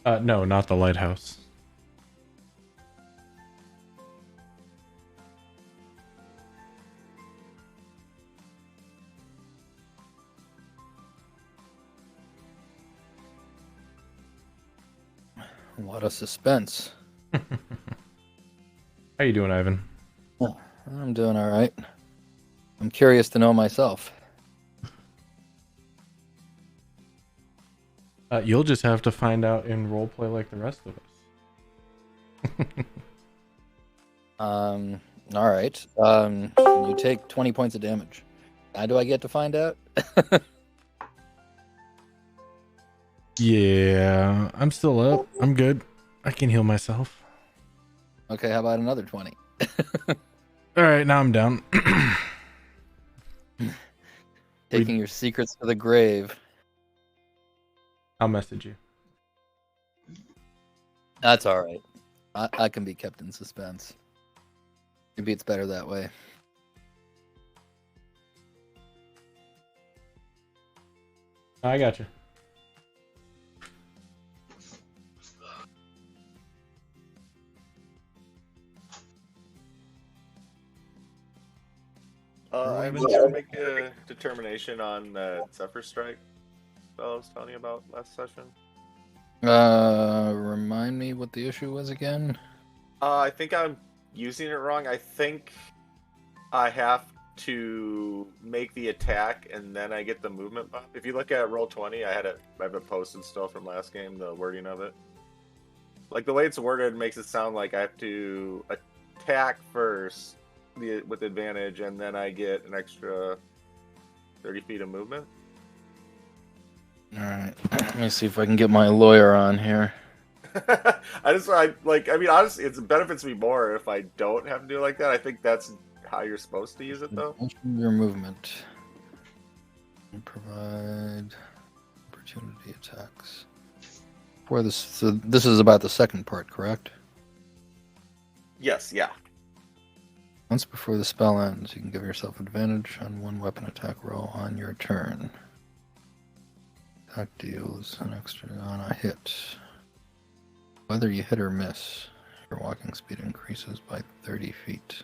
No, not the lighthouse. A lot of suspense. How you doing, Ivan? Oh, I'm doing all right. I'm curious to know myself. You'll just have to find out in roleplay like the rest of us. All right. You take 20 points of damage. How do I get to find out? Yeah, I'm still up. I'm good. I can heal myself. Okay, how about another 20? All right, now I'm down. Taking your secrets to the grave. I'll message you. That's all right. I can be kept in suspense. Maybe it's better that way. I got you. Ivan, did you make a determination on Zephyr Strike that I was telling you about last session? Remind me what the issue was again? I think I'm using it wrong. I think I have to make the attack and then I get the movement buff. If you look at Roll20, I have it posted still from last game, the wording of it. Like the way it's worded makes it sound like I have to attack first with advantage and then I get an extra 30 feet of movement. All right. Let me see if I can get my lawyer on here. Honestly, it benefits me more if I don't have to do it like that. I think that's how you're supposed to use it, though. Your movement. Provide opportunity attacks. So this is about the second part, correct? Yes, yeah. Once before the spell ends, you can give yourself advantage on one weapon attack roll on your turn. Attack deals an extra on a hit. Whether you hit or miss, your walking speed increases by 30 feet.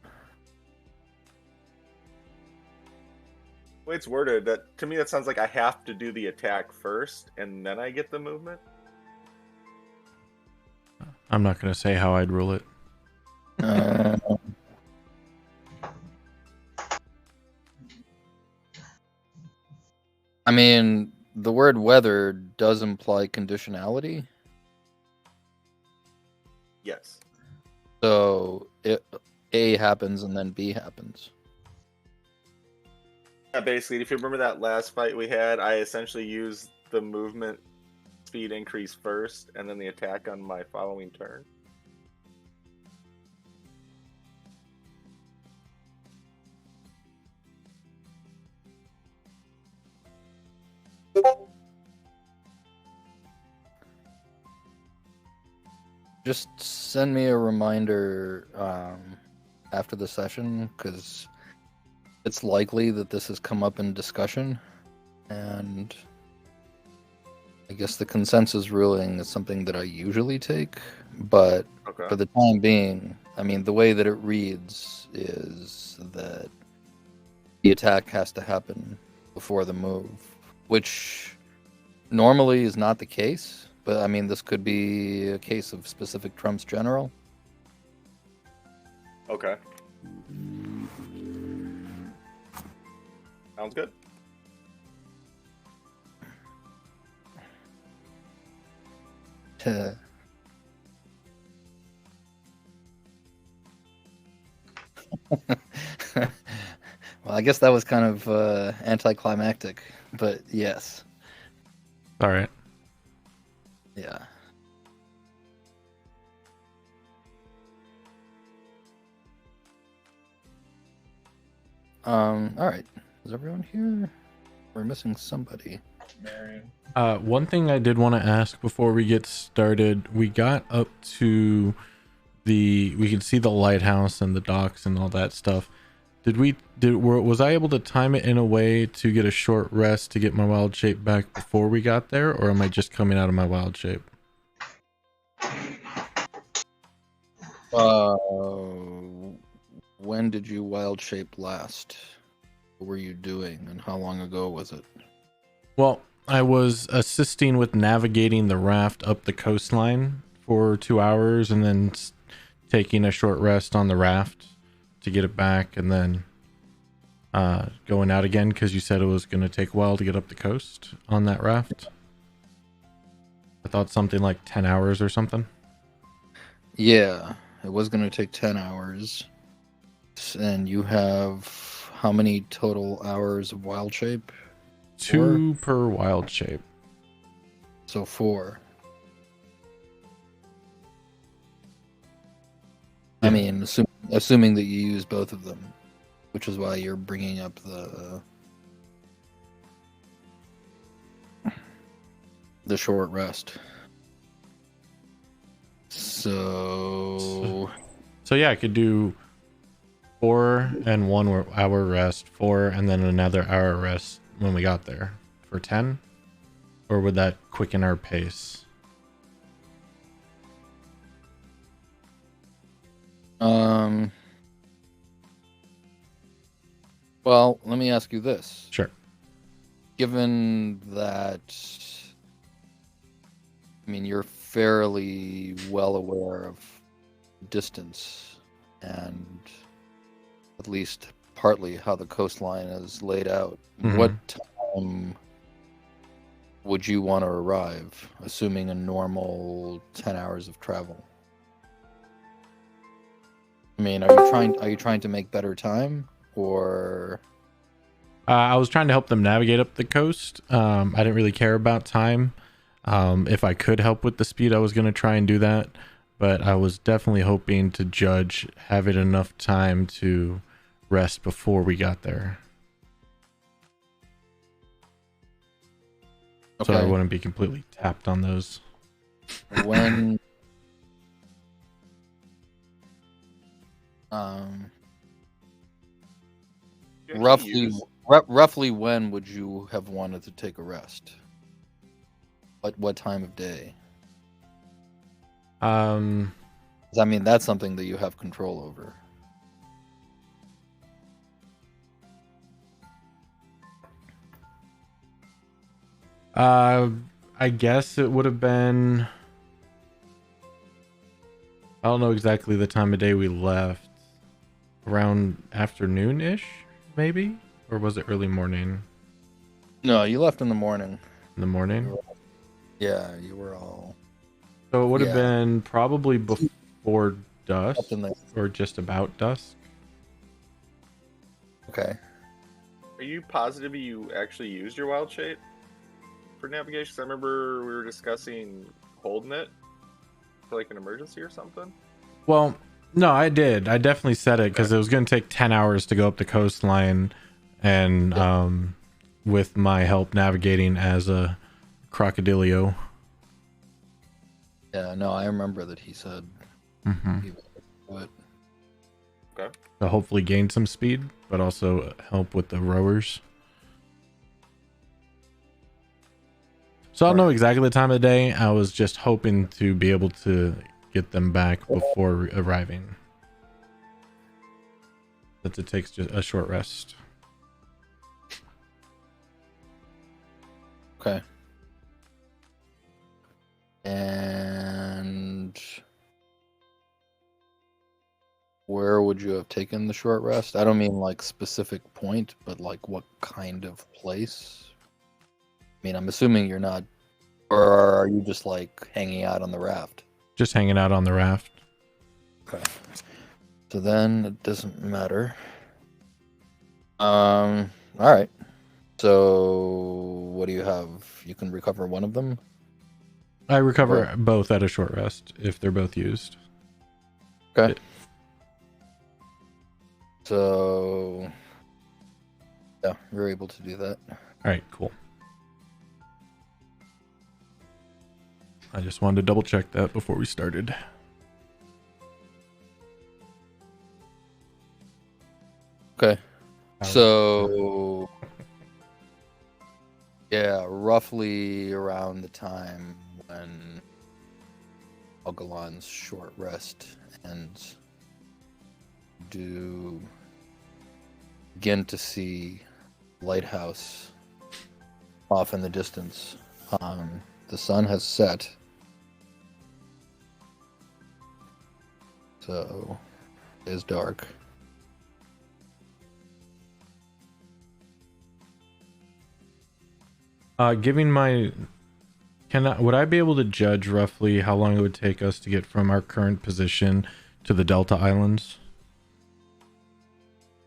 The way it's worded, to me that sounds like I have to do the attack first and then I get the movement. I'm not going to say how I'd rule it. I mean, the word weather does imply conditionality. Yes. So A happens and then B happens. Yeah, basically, if you remember that last fight we had, I essentially used the movement speed increase first and then the attack on my following turn. Just send me a reminder after the session, because it's likely that this has come up in discussion, and I guess the consensus ruling is something that I usually take, but for the time being, I mean, the way that it reads is that the attack has to happen before the move, which normally is not the case. But, I mean, this could be a case of specific trumps general. Okay. Sounds good. Well, I guess that was kind of anticlimactic, but yes. All right. Yeah. All right. Is everyone here? We're missing somebody. Marion. One thing I did want to ask before we get started, we got up to we could see the lighthouse and the docks and all that stuff. Was I able to time it in a way to get a short rest to get my wild shape back before we got there, or am I just coming out of my wild shape? When did you wild shape last? What were you doing, and how long ago was it? Well, I was assisting with navigating the raft up the coastline for 2 hours, and then taking a short rest on the raft to get it back, and then going out again because you said it was going to take a while to get up the coast on that raft. I thought something like 10 hours or something. Yeah, it was going to take 10 hours. And you have how many total hours of wild shape? 2 per wild shape. So 4. Yeah. I mean, assuming that you use both of them, which is why you're bringing up the short rest. So yeah, I could do 4 and 1 hour rest, 4 and then another hour rest when we got there for 10, or would that quicken our pace? Well, let me ask you this. Sure. Given that, I mean, you're fairly well aware of distance and at least partly how the coastline is laid out. Mhm. What time would you want to arrive, assuming a normal 10 hours of travel? I mean, are you trying to make better time, or I was trying to help them navigate up the coast. I didn't really care about time. If I could help with the speed, I was going to try and do that, but I was definitely hoping to judge having enough time to rest before we got there. So I wouldn't be completely tapped on those. when roughly when would you have wanted to take a rest? What time of day? I mean, that's something that you have control over. I guess it would have been, I don't know exactly the time of day we left. Around afternoon-ish, maybe? Or was it early morning? No, you left in the morning. In the morning? Yeah, you were all... So it would have been probably before dusk, in the... or just about dusk. Okay. Are you positive you actually used your wild shape for navigation? 'Cause I remember we were discussing holding it for like an emergency or something. Well, no, I did. I definitely said it because it was going to take 10 hours to go up the coastline, and with my help navigating as a crocodilio. Yeah, no, I remember that he said he would do it. Okay. To hopefully gain some speed, but also help with the rowers. So I don't know exactly the time of the day. I was just hoping to be able to get them back before arriving. That it takes just a short rest. Okay. And where would you have taken the short rest? I don't mean like specific point, but like what kind of place? I mean, I'm assuming you're not, or are you just like hanging out on the raft? Just hanging out on the raft. Okay. So then it doesn't matter. All right. So what do you have? You can recover one of them? I recover both at a short rest if they're both used. Okay. So yeah, you're able to do that. All right, cool. I just wanted to double check that before we started. Okay. So, yeah, roughly around the time when Algalon's short rest ends, do begin to see lighthouse off in the distance. The sun has set, so it is dark. Would I be able to judge roughly how long it would take us to get from our current position to the Delta Islands?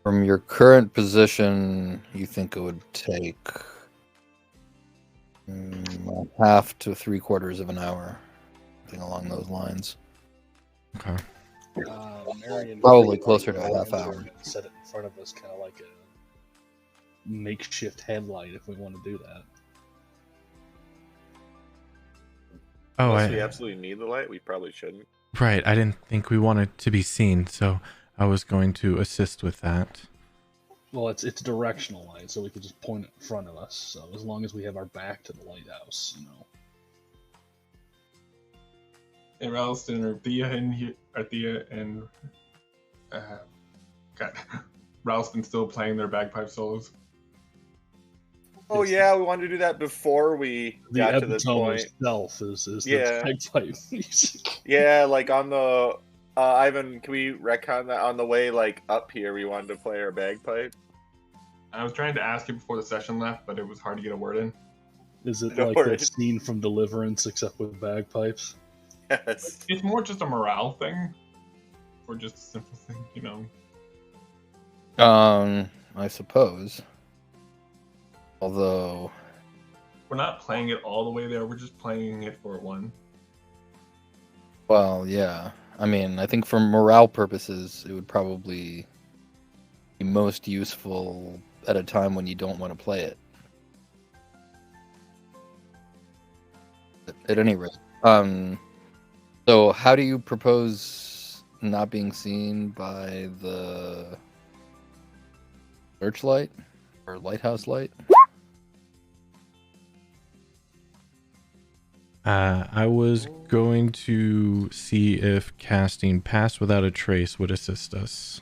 From your current position, you think it would take half to 3/4 of an hour, something along those lines. Okay. Marion, Probably closer to a half hour. Set it in front of us, kind of like a makeshift headlight, if we want to do that. Oh, Unless we absolutely need the light, we probably shouldn't. right. I didn't think we wanted to be seen, so I was going to assist with that. Well, it's directional light, so we could just point it in front of us. So as long as we have our back to the lighthouse, you know. And Ralston or Thea in here, or Thea and got Ralston still playing their bagpipe solos. Oh yeah, we wanted to do that before we got to this point. Itself is Yeah. the bagpipe music. Yeah, like on the Ivan, can we retcon that on the way like up here? We wanted to play our bagpipe. I was trying to ask you before the session left, but it was hard to get a word in. Is it No like worries. that scene from Deliverance, except with bagpipes? Yes. It's more just a morale thing, or just a simple thing, you know. I suppose. Although, We're not playing it all the way there. We're just playing it for one. well, yeah. I mean, I think for morale purposes, it would probably be most useful at a time when you don't want to play it. At any rate, so how do you propose not being seen by the searchlight or lighthouse light? I was going to see if casting Pass Without a Trace would assist us.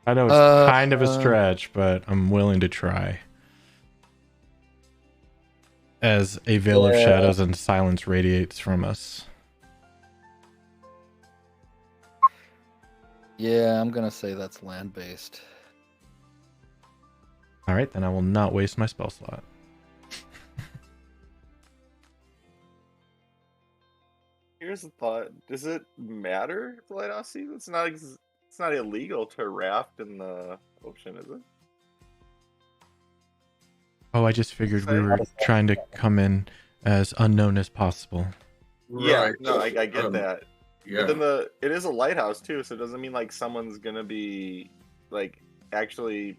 I know it's kind of a stretch, but I'm willing to try. As a veil of shadows and silence radiates from us. Yeah, I'm gonna say that's land-based. All right, then I will not waste my spell slot. Here's the thought: does it matter if the lighthouse sees? It's not illegal to raft in the ocean, is it? Oh, I just figured we were trying to come in as unknown as possible. Yeah, Right. no, I get that. Yeah. But then it is a lighthouse too, so it doesn't mean like someone's gonna be like actually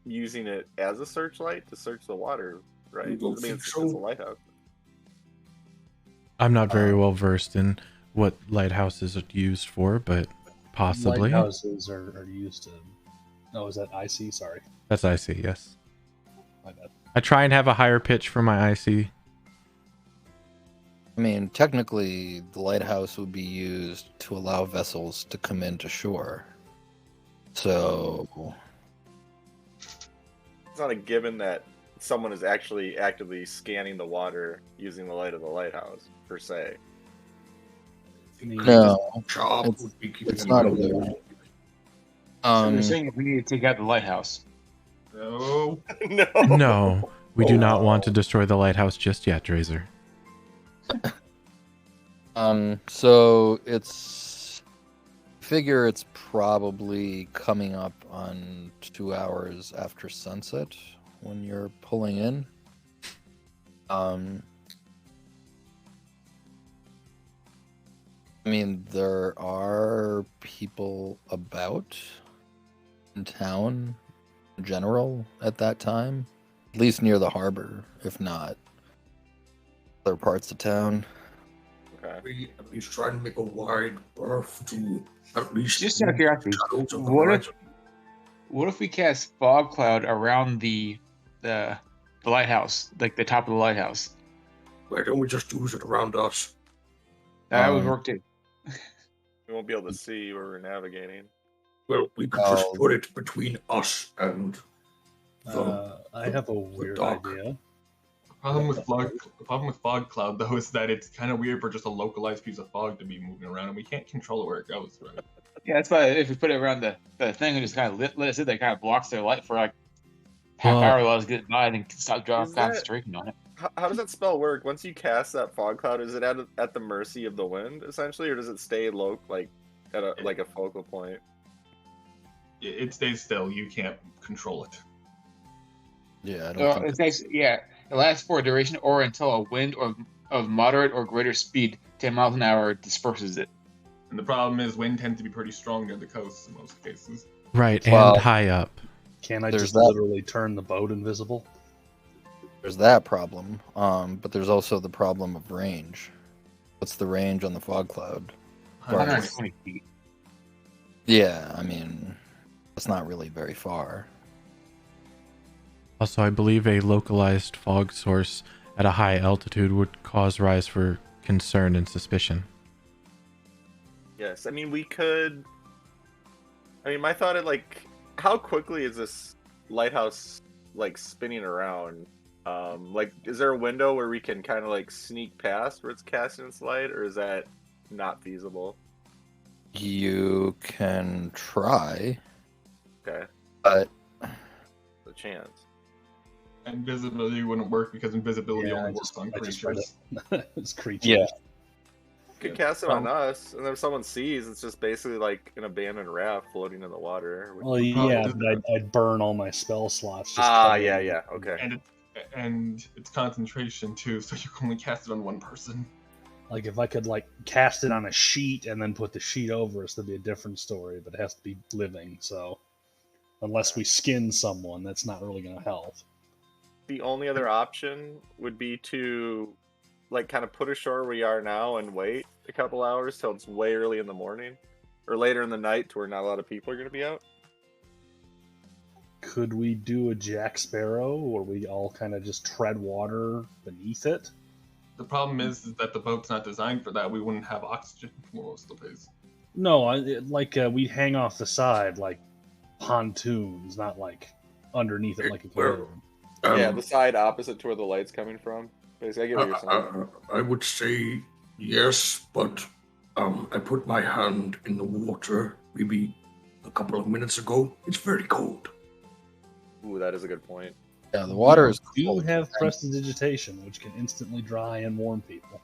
using it as a searchlight to search the water, right? I don't mean, think it's so. a lighthouse. I'm not very well versed in what lighthouses are used for, but possibly. Lighthouses are used to. Oh, is that IC? Sorry, That's IC, yes. my bad. I try and have a higher pitch for my IC. I mean, technically, the lighthouse would be used to allow vessels to come into shore. So, It's not a given that someone is actually actively scanning the water using the light of the lighthouse per se. no, Job it's- would be keeping it's an not eye a on given. that. So you're saying we need to take out the lighthouse? No. No. No, we do not want to destroy the lighthouse just yet, Drazer. So figure it's probably coming up on 2 hours after sunset when you're pulling in. I mean, there are people about in town in general at that time, at least near the harbor, if not other parts of town. Okay. We at least try to make a wide berth to at least. Just out of curiosity, shadows of the what horizon. if we cast fog cloud around the lighthouse, like the top of the lighthouse? Why don't we just use it around us? That would work too. We won't be able to see where we're navigating. Well, we could just put it between us and I have a weird dock. idea. The problem with fog cloud though is that it's kind of weird for just a localized piece of fog to be moving around, and we can't control it where it goes. Right? Yeah, that's why if we put it around the thing and just kind of let it sit there, it kind of blocks their light for like half hour while it's getting by, and then stop concentration on it. How does that spell work? Once you cast that fog cloud, is it at the mercy of the wind essentially, or does it stay low, like at a focal point? It stays still. You can't control it. Yeah, I don't think It lasts for a duration or until a wind of moderate or greater speed, 10 miles an hour, disperses it. And the problem is wind tends to be pretty strong near the coast in most cases. Right, Well, and high up. Can I There's just that. literally turn the boat invisible? there's that problem. But there's also the problem of range. What's the range on the fog cloud? 120 feet. Yeah, I mean, that's not really very far. Also, I believe a localized fog source at a high altitude would cause rise for concern and suspicion. Yes, I mean we could. I mean, my thought is like, how quickly is this lighthouse like spinning around? Like, is there a window where we can kind of like sneak past where it's casting its light, or is that not feasible? You can try, Okay, but the chance. Invisibility wouldn't work because invisibility Yeah, only I works on just read creatures. it. It's creatures. Yeah. Could cast it on us, and then if someone sees, it's just basically like an abandoned raft floating in the water. which- Well, yeah, but I'd burn all my spell slots. Just Ah, covering- yeah, okay. And it's concentration too, so you can only cast it on one person. Like if I could like cast it on a sheet and then put the sheet over us, that'd be a different story. But it has to be living. So unless we skin someone, that's not really going to help. The only other option would be to like kind of put ashore where we are now and wait a couple hours till it's way early in the morning or later in the night to where not a lot of people are going to be out. Could we do a Jack Sparrow where we all kind of just tread water beneath it? The problem is that the boat's not designed for that. We wouldn't have oxygen for most of the days. No, we hang off the side like pontoons, not like underneath it like a canoe. Yeah, the side opposite to where the light's coming from. Basically, I get what you're saying. I would say yes, but I put my hand in the water maybe a couple of minutes ago. It's very cold. Ooh, that is a good point. Yeah, the water is We do cold. have prestidigitation, which can instantly dry and warm people.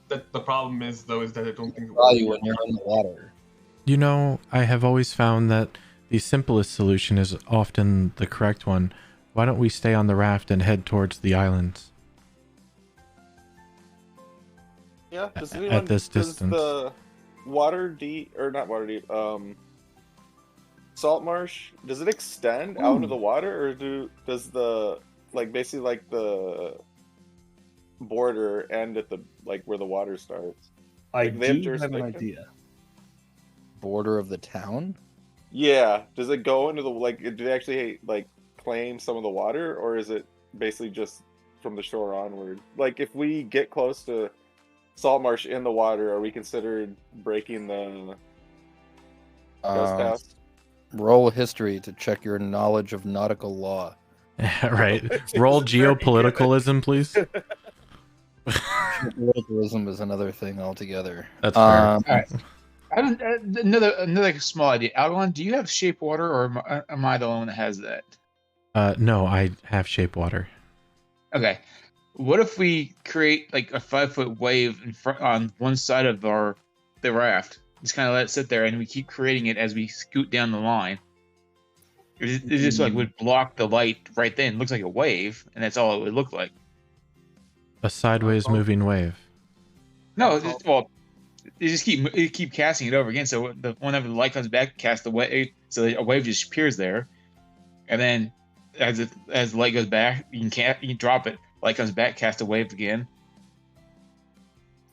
The problem is though is that I don't think it Dry you when you're in the water. You know, I have always found that the simplest solution is often the correct one. Why don't we stay on the raft and head towards the islands? Yeah, does At anyone, this does distance. the water deep or not water deep? SaltMarsh, does it extend out into the water, or does the basically like the border end at the like where the water starts? I Like, they have do have an jurisdiction? idea. Border of the town? Yeah, does it go into the do they actually like claim some of the water, or is it basically just from the shore onward? Like, if we get close to SaltMarsh in the water, are we considered breaking the trespass? Roll history to check your knowledge of nautical law. Right. Roll This is very good. geopoliticalism, please. Politicalism is another thing altogether. That's fair. Alright. Another small idea. Algon, do you have shape water, or am I the one that has that? No, I have shape water. Okay. What if we create like a 5-foot wave in front on one side of the raft? Just kind of let it sit there, and we keep creating it as we scoot down the line. It just like would block the light right then. It looks like a wave, and that's all it would look like. A sideways moving wave. No, you just keep casting it over again. So whenever the light comes back, cast the wave, so a wave just appears there, and then as the light goes back, you can drop it. Light comes back, cast a wave again.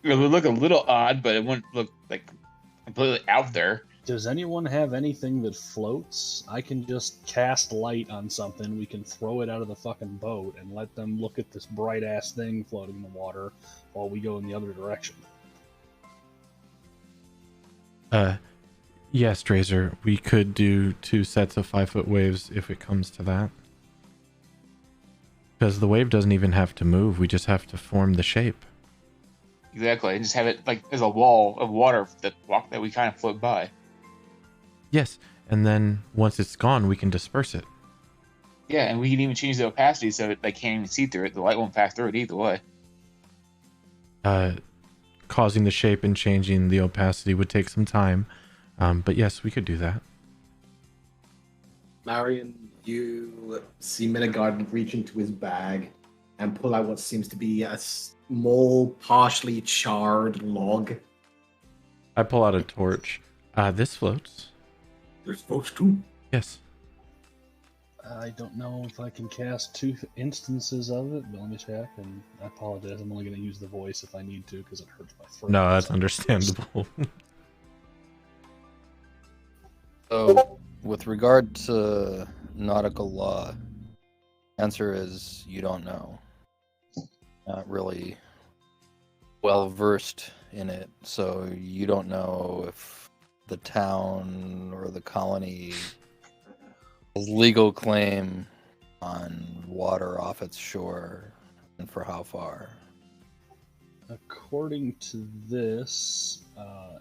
It would look a little odd, but it wouldn't look like completely out there. Does anyone have anything that floats? I can just cast light on something. We can throw it out of the fucking boat and let them look at this bright ass thing floating in the water while we go in the other direction. Yes, Drazer, we could do 2 sets of 5-foot waves if it comes to that. Because the wave doesn't even have to move, we just have to form the shape. Exactly, and just have it like as a wall of water that we kind of float by. Yes, and then once it's gone, we can disperse it. Yeah, and we can even change the opacity so they can't even see through it. The light won't pass through it either way. Causing the shape and changing the opacity would take some time. But yes, we could do that. Marion, you see Minigard reach into his bag and pull out what seems to be a small, partially charred log. I pull out a torch. This floats. There's folks too. Yes. I don't know if I can cast 2 instances of it, but let me check. And I apologize, I'm only going to use the voice if I need to because it hurts my throat. No, that's understandable. So, with regard to nautical law, answer is you don't know. Not really well versed in it, so you don't know if the town or the colony has legal claim on water off its shore and for how far. According to this,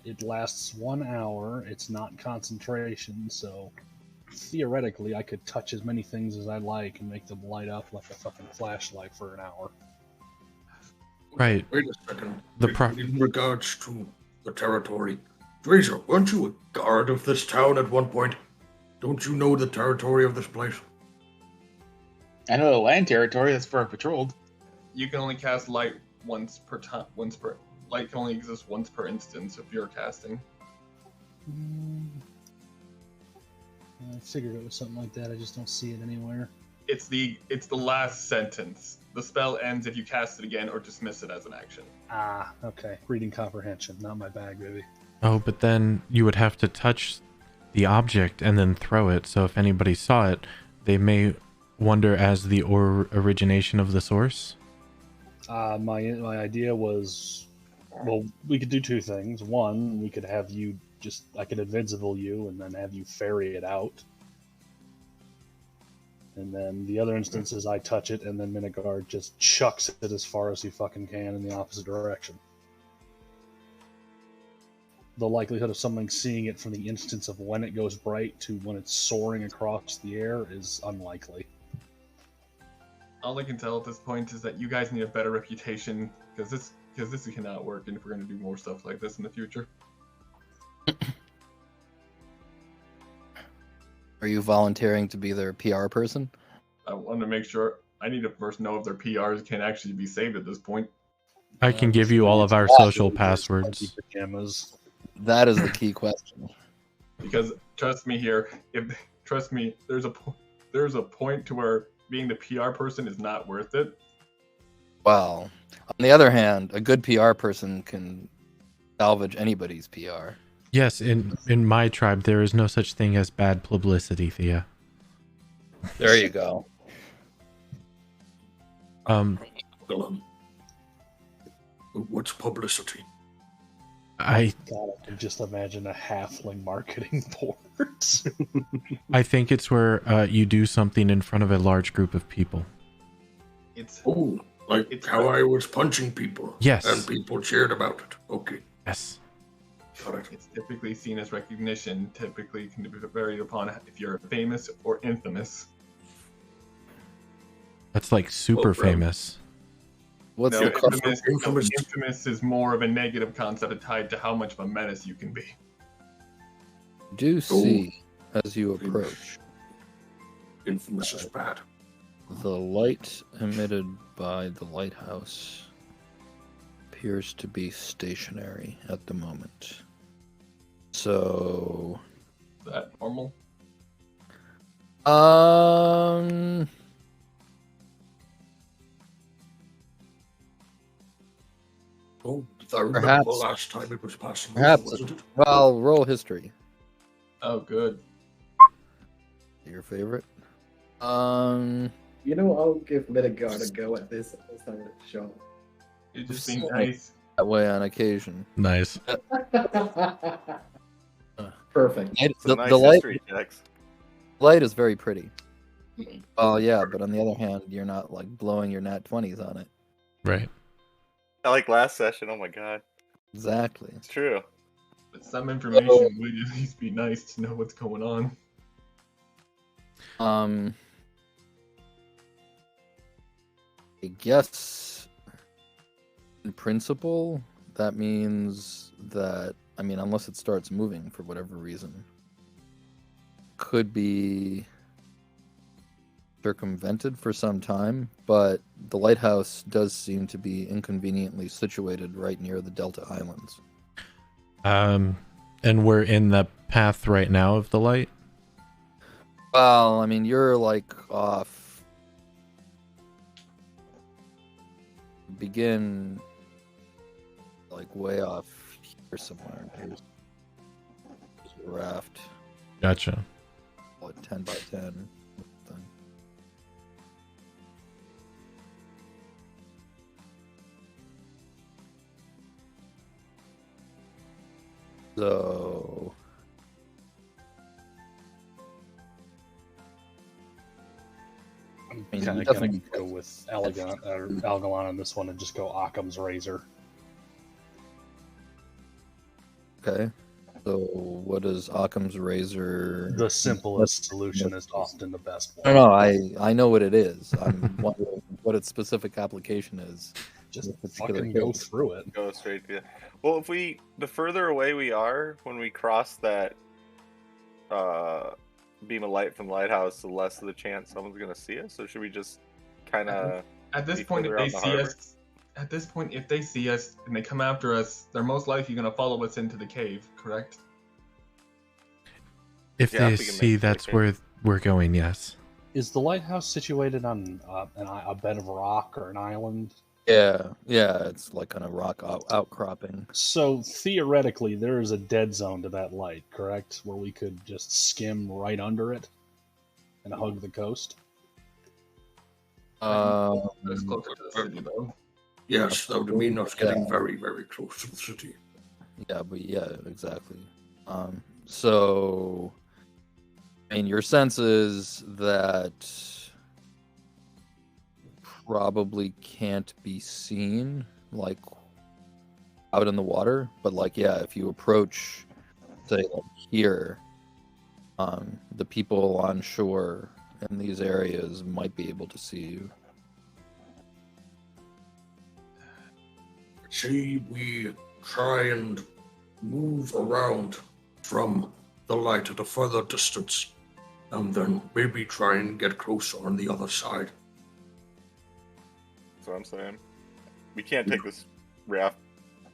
it lasts 1 hour. It's not concentration, so theoretically I could touch as many things as I like and make them light up like a fucking flashlight for an hour. Right. Wait a second. The In regards to the territory, Drazer, weren't you a guard of this town at one point? Don't you know the territory of this place? I know the land territory. That's where I patrolled. You can only cast light once per time. Light can only exist once per instance if you're casting. I figured it was something like that. I just don't see it anywhere. It's the last sentence. The spell ends if you cast it again or dismiss it as an action. Ah, okay. Reading comprehension, not my bag, baby. Oh, but then you would have to touch the object and then throw it. So if anybody saw it, they may wonder as the origination of the source. My idea was, well, we could do 2 things. One, we could have you I could invincible you and then have you ferry it out. And then the other instance is I touch it and then Minigard just chucks it as far as he fucking can in the opposite direction. The likelihood of someone seeing it from the instance of when it goes bright to when it's soaring across the air is unlikely. All I can tell at this point is that you guys need a better reputation because this cannot work, and if we're going to do more stuff like this in the future. Are you volunteering to be their PR person? I want to make sure. I need to first know if their PRs can actually be saved at this point. I can give you all of our social passwords. Pajamas. That is the key question. Because trust me here, there's a point to where being the PR person is not worth it. Well, on the other hand, a good PR person can salvage anybody's PR. Yes, in my tribe, there is no such thing as bad publicity, Thea. There you go. What's publicity? I God, I can just imagine a halfling marketing board. I think it's where you do something in front of a large group of people. It's Like how I was punching people. Yes. And people cheered about it. Okay. Yes. Got it. It's typically seen as recognition. Typically can be varied upon if you're famous or infamous. That's like super famous. What's No, the cost? infamous is more of a negative concept tied to how much of a menace you can be. Do see as you approach Infamous is bad. the light emitted by the lighthouse appears to be stationary at the moment. So, Is that normal? Oh, third, but Perhaps- the last time it was passing perhaps over, wasn't it? Well, roll history. Oh, good. Your favorite. You know what? I'll give Midgard a go at this. Let's have a shot. You're just being Right. nice. That way on occasion. Nice. Perfect. It's a The, nice the light, history checks. light is very pretty. Oh yeah, but on the other hand, you're not like blowing your nat 20s on it. Right. I like last session. Oh my god, Exactly. it's true. But some information would at least be nice to know what's going on. I guess in principle that means that unless it starts moving for whatever reason, could be circumvented for some time, but the lighthouse does seem to be inconveniently situated right near the Delta Islands. And we're in the path right now of the light. Well, you're like off. Begin like way off here somewhere. There's a raft, Gotcha. what, 10 by 10 thing. So I'm mean, kind you of gonna definitely- go with Algalon on this one and just go Occam's razor. okay. So what is Occam's razor? The simplest solution is often the best No, one. no, I know what it is. I'm wondering what its specific application is. Just this particular fucking go case. through it. Go straight to. Well, if the further away we are when we cross that beam of light from the lighthouse, the less of the chance someone's gonna see us. So should we just kind of? At this Be point, if further they out the see harbor. us, at this point, if they see us and they come after us, they're most likely going to follow us into the cave. Correct? If Yeah, they if we can see make it that's okay. where we're going, yes. Is the lighthouse situated on a bed of rock or an island? Yeah, it's like on a rock outcropping. So theoretically, there is a dead zone to that light, correct? Where we could just skim right under it and hug the coast. It's closer to the city, though. Yes, that would mean us getting Yeah. very, very close to the city. Yeah, exactly. So, your sense is that probably can't be seen, like, out in the water, but, like, yeah, if you approach, say, like, here, the people on shore in these areas might be able to see you. Say we try and move around from the light at a further distance, and then maybe try and get closer on the other side. That's what I'm saying. We can't take this raft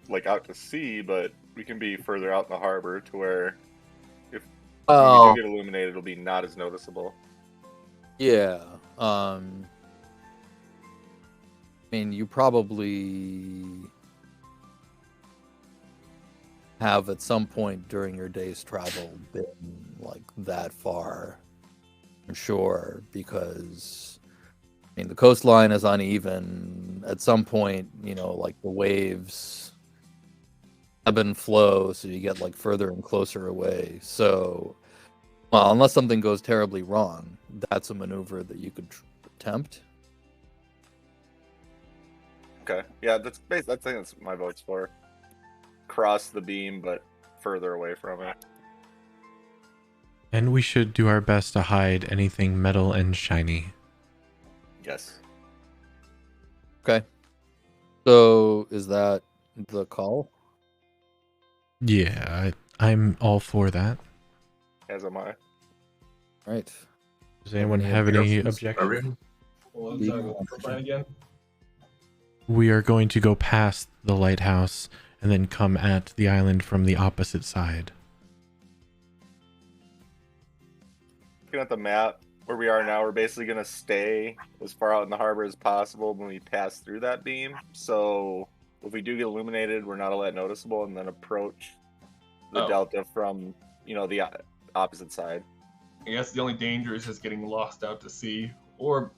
like out to sea, but we can be further out in the harbor to where if Oh, we do get illuminated, it'll be not as noticeable. yeah. You probably have at some point during your day's travel been like that far from shore because the coastline is uneven. At some point, like the waves ebb and flow, so you get like further and closer away. So, well, unless something goes terribly wrong, that's a maneuver that you could attempt. Okay, yeah, that's basically. I think that's my vote's for. Cross the beam, but further away from it. And we should do our best to hide anything metal and shiny. Yes. Okay. So is that the call? Yeah, I'm all for that. As am I. Right. Does anyone Any have any objections? objections? Arian? Well, I'm sorry, what's the plan again? We are going to go past the lighthouse and then come at the island from the opposite side. Looking at the map where we are now, we're basically gonna stay as far out in the harbor as possible when we pass through that beam. So if we do get illuminated, we're not all that noticeable, and then approach the Oh. delta from the opposite side. I guess the only danger is just getting lost out to sea, or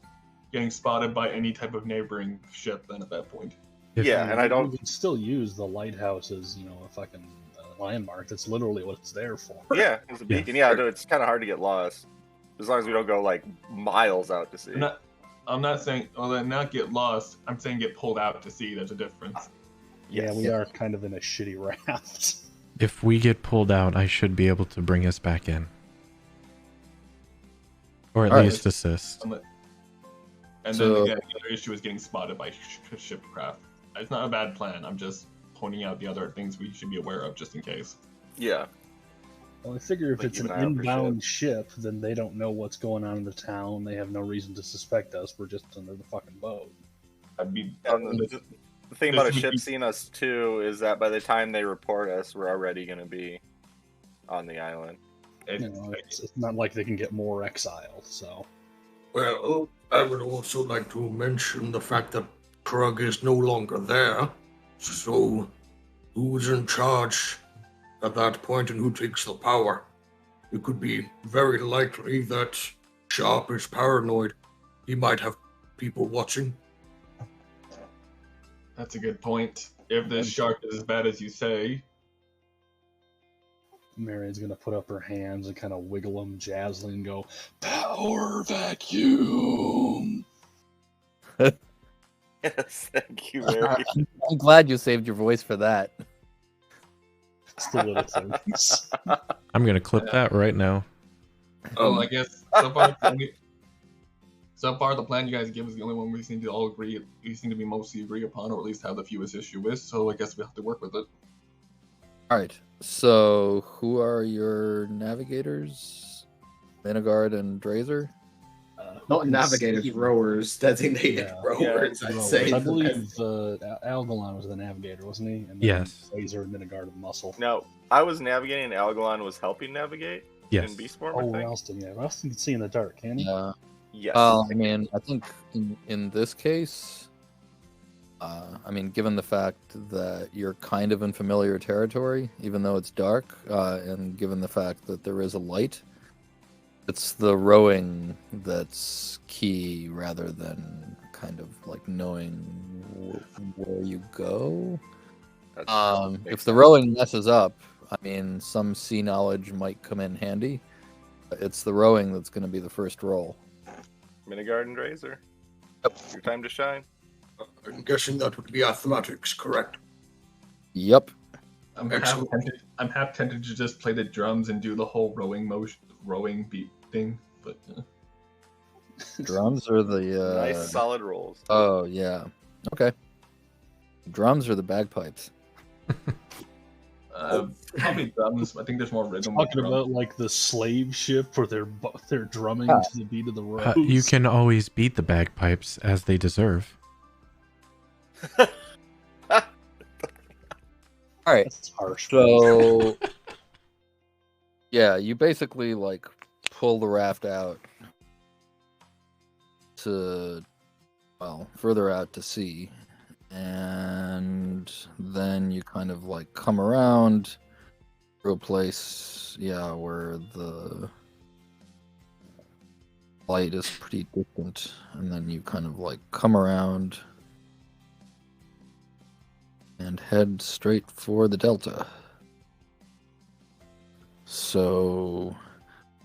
getting spotted by any type of neighboring ship. Then at that point, Yeah, and I don't. You can still use the lighthouse as a fucking landmark. That's literally what it's there for. Yeah, it's a beacon. Yeah, no, it's kind of hard to get lost as long as we don't go like miles out to sea. I'm not saying not get lost. I'm saying get pulled out to sea. There's a difference. Yeah, we are kind of in a shitty raft. If we get pulled out, I should be able to bring us back in. Or at All least assist. And So- then again, the other issue is getting spotted by shipcraft. It's not a bad plan. I'm just pointing out the other things we should be aware of just in case. Yeah, Well, I figure if Like, it's keep an an eye out for inbound ship, then they don't know what's going on in the town. They have no reason to suspect us. We're just under the fucking boat. I'd be. and the thing about a ship seeing us too is that by the time they report us, we're already going to be on the island. It's not like they can get more exiled. So Well, I would also like to mention the fact that Krug is no longer there. So, who's in charge at that point and who takes the power? It could be very likely that Sharp is paranoid. He might have people watching. That's a good point. If this shark is as bad as you say, Marion's gonna put up her hands and kind of wiggle them jazzily and go, "Power vacuum." Yes, thank you, Mary. I'm glad you saved your voice for that. It's the little things. I'm going to clip that right now. I guess so far the plan you guys give is the only one we seem to all agree. We seem to be mostly agree upon, or at least have the fewest issue with. So I guess we have to work with it. All right. So, who are your navigators? Vanguard and Drazer? Not navigators, rowers, designated Yeah. rowers, Yeah, I'd rowers. say. I believe Algalon was the navigator, wasn't he? And then Yes. Razor and Minigard of Muscle. No, I was navigating, and Algalon was helping navigate Yes. in Beast Form, Oh, I think. Ralston, yeah. Ralston can see in the dark, can he? Yeah. Yes. I mean, I think in this case, given the fact that you're kind of in familiar territory, even though it's dark, and given the fact that there is a light, it's the rowing that's key rather than kind of like knowing where you go. That's- If the rowing messes up, some sea knowledge might come in handy. It's the rowing that's going to be the first roll. Minigard and Drazer. Yep. Your time to shine. I'm guessing that would be athletics, correct? Yep. I'm half Excellent. tempted to just play the drums and do the whole rowing beat thing, but Drums are the Nice, solid rolls. Oh yeah. Okay. Drums are the bagpipes. probably drums. I think there's more rhythm. with Talking drums. about like the slave ship where they're drumming to the beat of the rose. You can always beat the bagpipes as they deserve. All right. That's harsh. So yeah, you basically like pull the raft out to further out to sea, and then you kind of like come around to a place where the light is pretty distant, and then you kind of like come around and head straight for the delta. So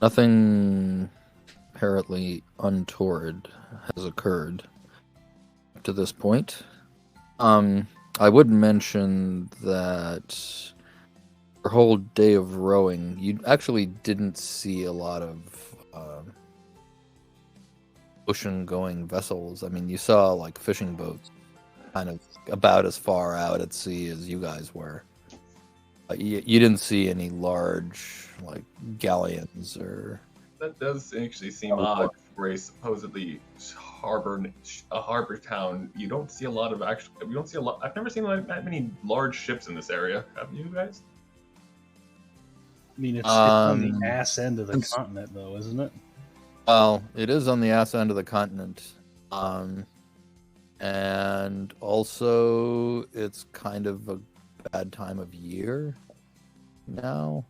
nothing apparently untoward has occurred up to this point. I would mention that your whole day of rowing, you actually didn't see a lot of ocean-going vessels. You saw like fishing boats kind of about as far out at sea as you guys were. You didn't see any large like galleons or. That does actually seem odd for a supposedly harbor town. You don't see a lot of You don't see a lot. I've never seen that many large ships in this area. Have you guys? It's on the ass end of the continent, though, isn't it? Well, it is on the ass end of the continent. And also, it's kind of a bad time of year now.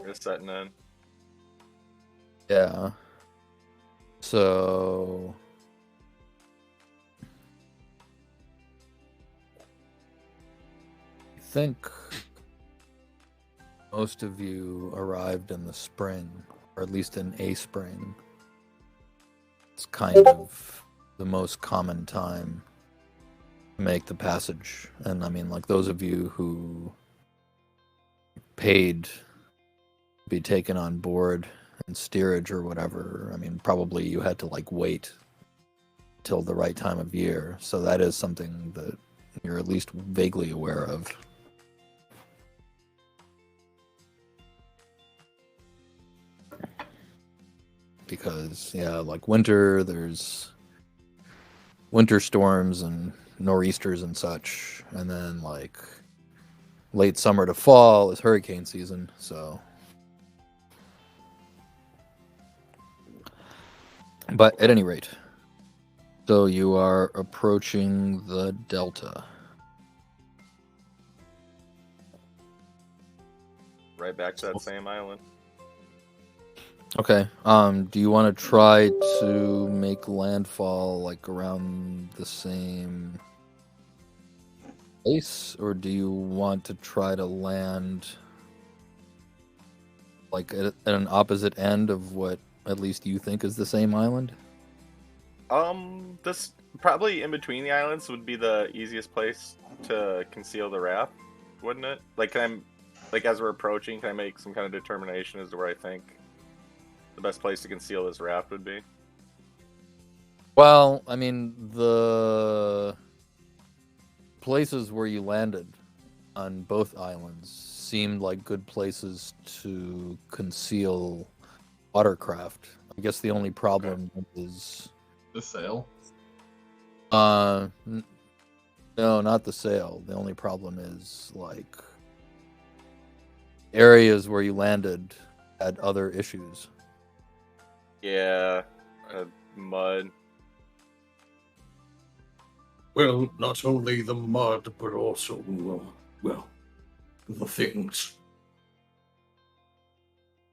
Just setting in. Yeah. So I think most of you arrived in the spring, or at least in a spring. It's kind of the most common time to make the passage. And I mean, like, those of you who paid to be taken on board in steerage or whatever, I mean, probably you had to, like, wait till the right time of year. So that is something that you're at least vaguely aware of. Because, yeah, like winter, there's winter storms and nor'easters and such. And then, like, late summer to fall is hurricane season, so. But at any rate, so you are approaching the delta. Right back to that same island. Okay. Do you want to try to make landfall like around the same place, or do you want to try to land like at an opposite end of what at least you think is the same island? This probably in between the islands would be the easiest place to conceal the raft, wouldn't it? Like, as we're approaching, can I make some kind of determination as to where I think the best place to conceal this raft would be? Well, I mean, the places where you landed on both islands seemed like good places to conceal watercraft. I guess the only problem is The sail. no, not the sail. The only problem is like areas where you landed had other issues. Yeah, mud. Well, not only the mud, but also, well, the things.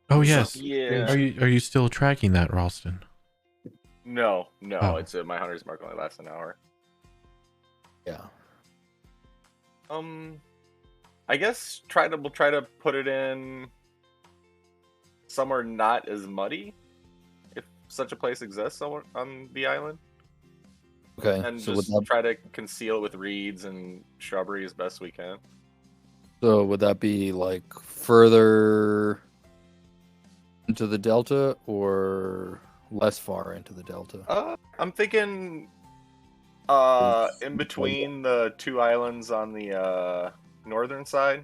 Oh yes. Yeah. Are you still tracking that, Ralston? No, Oh. it's my hunter's mark only lasts an hour. Yeah. I guess we'll try to put it in somewhere not as muddy, if such a place exists somewhere on the island, Okay. and So just try to conceal with reeds and shrubbery as best we can. would that be like further into the delta or less far into the delta? I'm thinking in between the two islands on the northern side.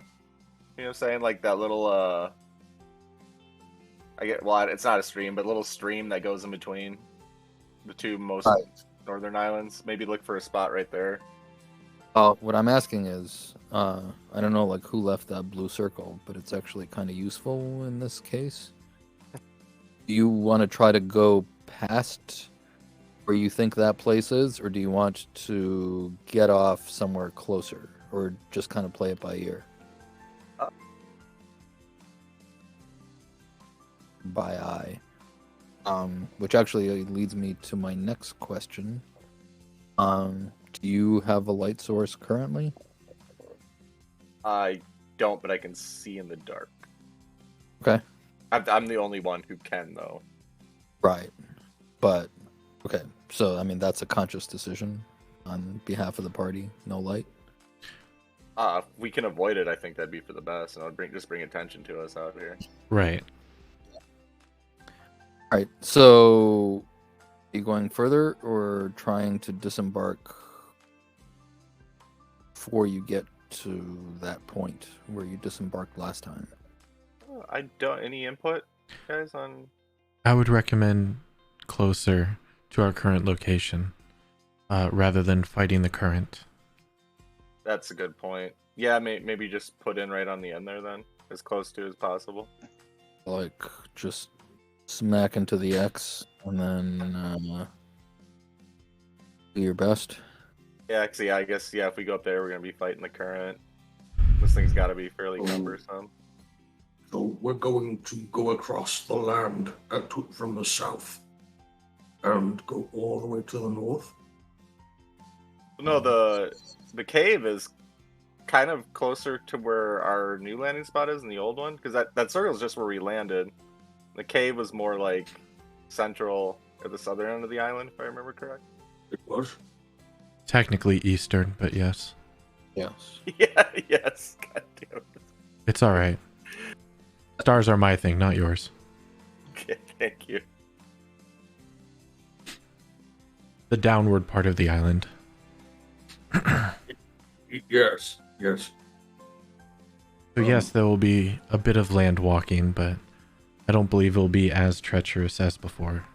You know what I'm saying? Like that little it's not a stream, but a little stream that goes in between the two most northern islands. Maybe look for a spot right there. What I'm asking is, I don't know like who left that blue circle, but it's actually kind of useful in this case. Do you want to try to go past where you think that place is, or do you want to get off somewhere closer, or just kind of play it by ear? By eye. Which actually leads me to my next question. Do you have a light source currently? I don't, but I can see in the dark. Okay. I'm the only one who can, though. Right. But, okay. So, I mean, that's a conscious decision on behalf of the party. No light? If we can avoid it, I think that'd be for the best, and it would just bring attention to us out here. Right. Alright, so are you going further or trying to disembark before you get to that point where you disembarked last time? I don't. Any input, guys, on? I would recommend closer to our current location, rather than fighting the current. That's a good point. Yeah, maybe just put in right on the end there then, as close to as possible. Like, just smack into the X and then Do your best. Yeah, 'cause, yeah, I guess, yeah, if we go up there, we're gonna be fighting the current. This thing's got to be fairly cumbersome. So we're going to go across the land from the south and go all the way to the north. No, the cave is kind of closer to where our new landing spot is than the old one, because that circle is just where we landed. The cave was more like central at the southern end of the island, if I remember correct. It was. Technically eastern, but yes. Yes. Yeah, yes. God damn it. It's all right. Stars are my thing, not yours. Okay, thank you. The downward part of the island. Yes, yes. So yes, there will be a bit of land walking, but I don't believe it will be as treacherous as before.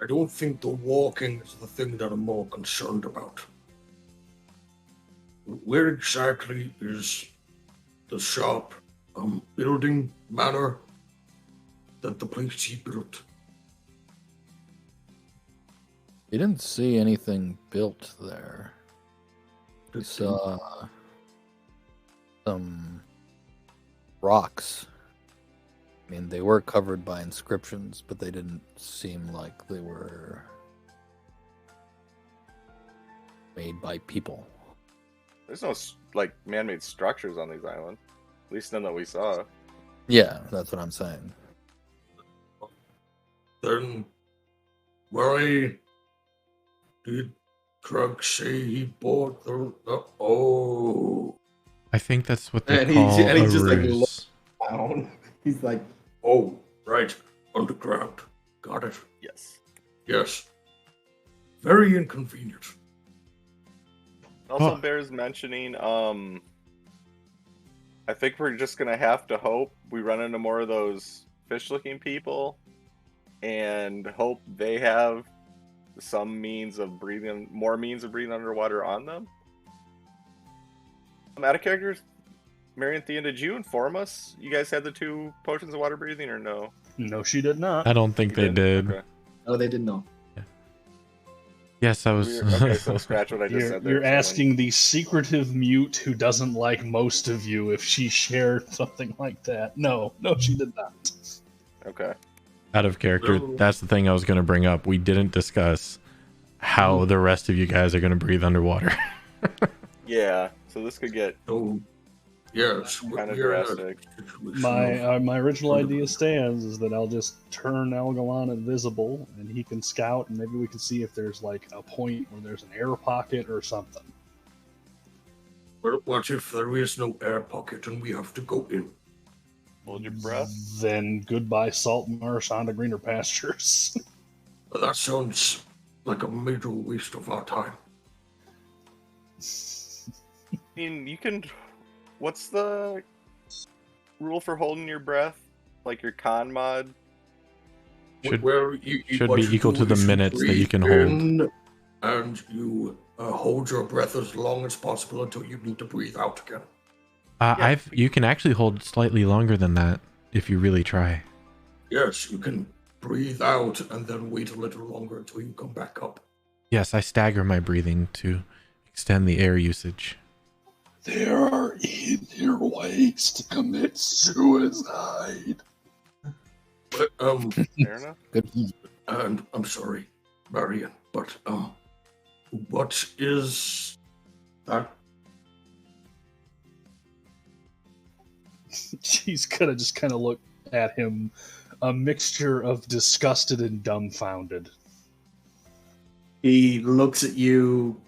I don't think the walking is the thing that I'm more concerned about. Where exactly is the shop, building, manor that the place he built? You didn't see anything built there. You saw some rocks. I mean, they were covered by inscriptions, but they didn't seem like they were made by people. There's no like man-made structures on these islands, at least none that we saw. Yeah, that's what I'm saying. Then why did Krug say he bought the oh? I think that's what they And call he a just like ruse. down. He's like, Oh, right, underground. Got it. Yes. Yes. Very inconvenient. Also Oh. bears mentioning, I think we're just gonna have to hope we run into more of those fish-looking people, and hope they have some means of breathing, more means of breathing underwater on them. Out of characters, Marion Thea, did you inform us you guys had the 2 potions of water breathing, or no? No, she did not. I don't think You they did. Okay. oh, they did not. Yes, I was. Okay, so scratch what I just You're, said there. you're Someone- asking the secretive mute who doesn't like most of you if she shared something like that. No, she did not. Okay. Out of character. No. That's the thing I was going to bring up. We didn't discuss how the rest of you guys are going to breathe underwater. Yeah, so this could get So, yes, kind of we're in a drastic. situation of- My original idea stands is that I'll just turn Algalon invisible and he can scout and maybe we can see if there's like a point where there's an air pocket or something. But what if there is no air pocket and we have to go in? Hold your breath. Then goodbye SaltMarsh on to greener pastures. That sounds like a major waste of our time. I mean, you can. What's the rule for holding your breath? Like your con mod? Should- Where should what be you equal do to the is minutes that you breathe can hold. in, and you hold your breath as long as possible until you need to breathe out again. You can actually hold slightly longer than that if you really try. Yes, you can breathe out and then wait a little longer until you come back up. Yes, I stagger my breathing to extend the air usage. There are easier ways to commit suicide. But, Fair enough. Good. and I'm sorry, Marion, but what is that? She's gonna just kind of look at him, a mixture of disgusted and dumbfounded. He looks at you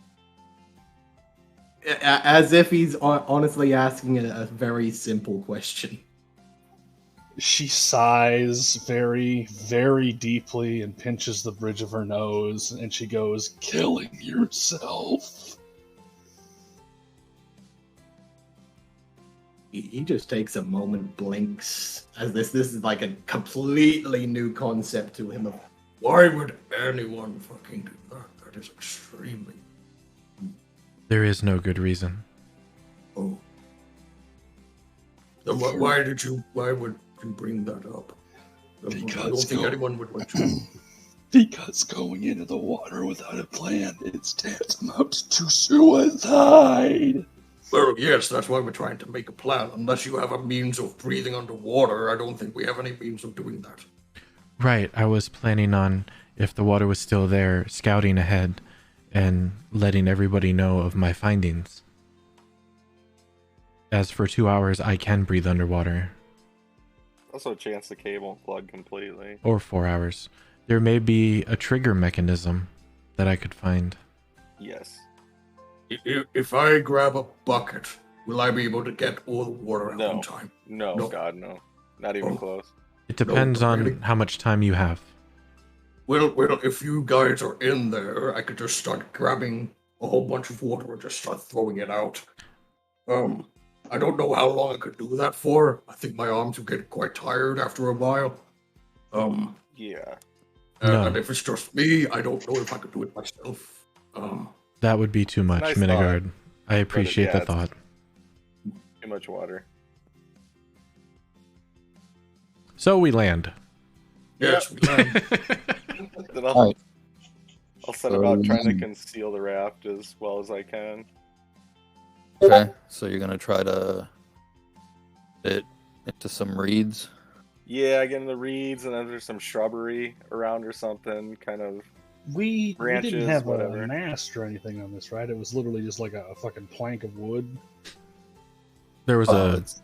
as if he's honestly asking a very simple question. She sighs very, very deeply and pinches the bridge of her nose, and she goes, "Killing yourself." He just takes a moment, blinks, as this is like a completely new concept to him. Why would anyone fucking do that? That is extremely. There is no good reason. Oh. Then why would you bring that up? I don't Because think anyone would want to. Because going into the water without a plan is tantamount to suicide. Well, yes, that's why we're trying to make a plan. Unless you have a means of breathing underwater, I don't think we have any means of doing that. Right, I was planning on, if the water was still there, scouting ahead and letting everybody know of my findings. As for 2 hours, I can breathe underwater. Also, a chance the cave won't plug completely. Or 4 hours. There may be a trigger mechanism that I could find. Yes. If I grab a bucket, will I be able to get all the water out No. in time? No, No. God, no. Not even Oh. close. It depends No, on really? how much time you have. Well, if you guys are in there, I could just start grabbing a whole bunch of water and just start throwing it out. I don't know how long I could do that for. I think my arms would get quite tired after a while. Yeah. No. And if it's just me, I don't know if I could do it myself. That would be too much, Nice Minigard. I appreciate yeah, the it's- thought. Too much water. So we land. Yes, we can. Then I'll, Alright. I'll set about trying to conceal the raft as well as I can. Okay, so you're gonna try to fit into some reeds. Yeah, get in the reeds, and then there's some shrubbery around or something, kind of. We Branches, didn't have whatever. a mast or anything on this, right? It was literally just like a fucking plank of wood. There was Oh, a... it's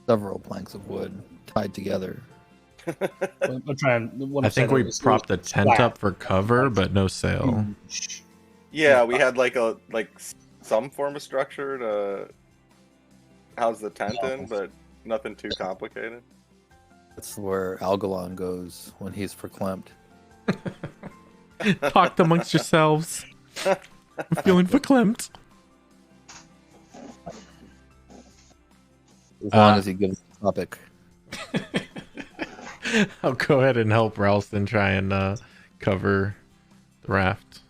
several planks of wood tied together. I'm trying. What I I'm think saying we is it propped the was tent flat. up for cover, but no sail. Huge. Yeah, we had like some form of structure to house the tent in, but nothing too complicated. That's where Algalon goes when he's verklempt. Talk amongst yourselves. I'm feeling verklempt. As long as he gives the topic. I'll go ahead and help Ralston try and cover the raft.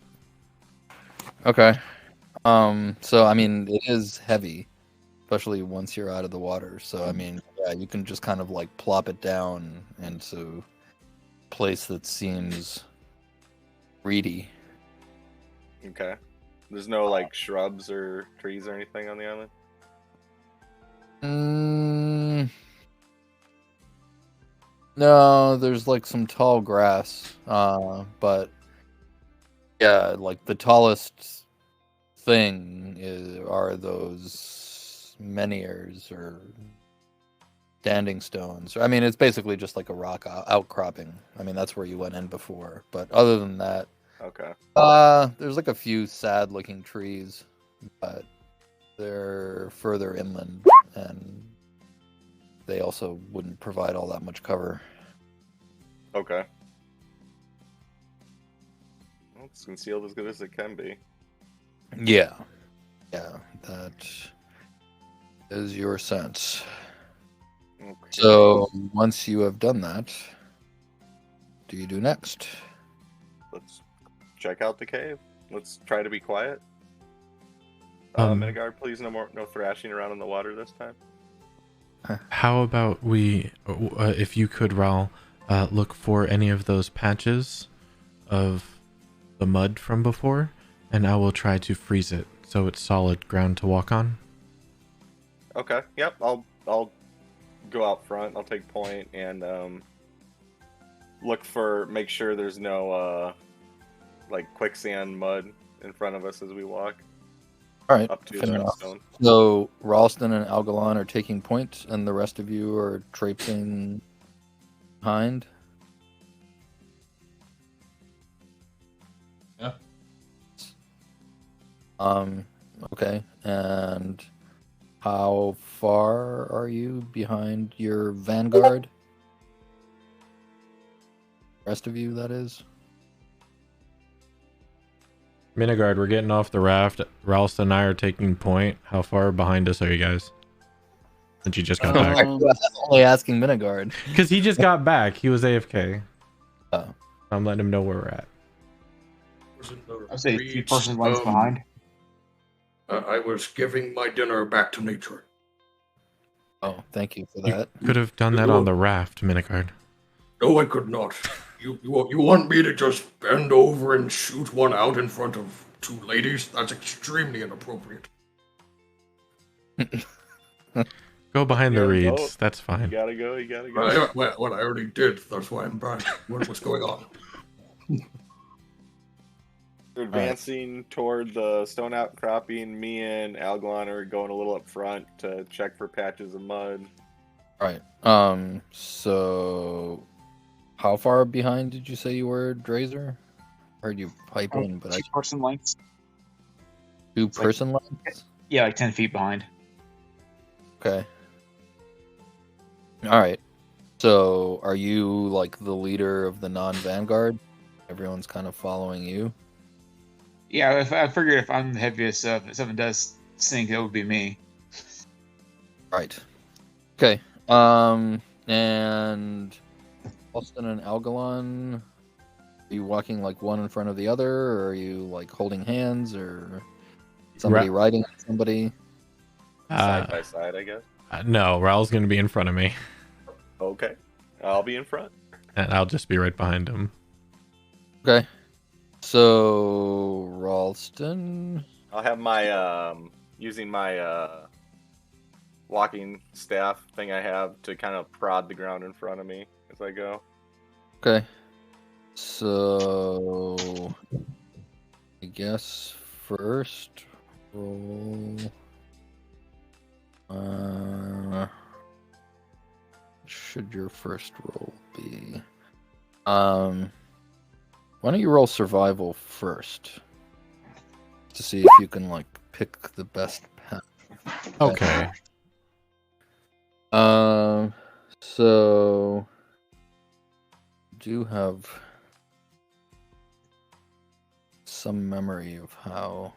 Okay. So I mean, it is heavy, especially once you're out of the water. So I mean, yeah, you can just kind of like plop it down into a place that seems reedy. Okay. There's no like shrubs or trees or anything on the island? No, there's like some tall grass, but yeah, like the tallest thing are those menhirs or standing stones. I mean, it's basically just like a rock outcropping. I mean, that's where you went in before. But other than that, Okay. there's like a few sad-looking trees, but they're further inland, and they also wouldn't provide all that much cover. Okay. Well, it's concealed as good as it can be. Yeah, that is your sense. Okay. So once you have done that, what do you do next? Let's check out the cave. Let's try to be quiet. Minigard, please no thrashing around in the water this time. How about we, if you could, Raul, look for any of those patches of the mud from before, and I will try to freeze it so it's solid ground to walk on. Okay. Yep. I'll go out front. I'll take point and make sure there's no like quicksand mud in front of us as we walk All right, up to fair the enough. stone. So Ralston and Algalon are taking point, and the rest of you are traipsing behind. Yeah. Okay, and how far are you behind your vanguard? Rest of you, that is. Minigard, we're getting off the raft. Ralston and I are taking point. How far behind us are you guys? Since you just got back. I'm only asking Minigard. Because he just got back. He was AFK. Oh. I'm letting him know where we're at. I'd say 3 person lengths behind. I was giving my dinner back to nature. Oh, thank you for You that. could have done that on the raft, Minigard. No, I could not. You want me to just bend over and shoot one out in front of two ladies? That's extremely inappropriate. Go behind You the gotta go. reeds. That's You fine. gotta go. You gotta go. Well, I already did. That's why I'm back. What's going on? We're advancing toward the stone outcropping. Me and Alglon are going a little up front to check for patches of mud. All right. So how far behind did you say you were, Drazer? Heard you pipe in, but I 2-person lengths. 2-person lengths? Yeah, like 10 feet behind. Okay. All right. So are you like the leader of the non-vanguard? Everyone's kind of following you. Yeah, I figured if I'm the heaviest, if something does sink, it would be me. Right. Okay. And Austin and Algalon, are you walking like one in front of the other, or are you like holding hands, or somebody riding on somebody? Side by side, I guess. No, Raul's going to be in front of me, Okay. I'll be in front. and I'll just be right behind him. Okay. So Ralston. I'll have my using my walking staff thing I have to kind of prod the ground in front of me as I go. Okay. So I guess first roll. What should your first roll be? Why don't you roll survival first? To see if you can like pick the best path. Okay. So do have some memory of how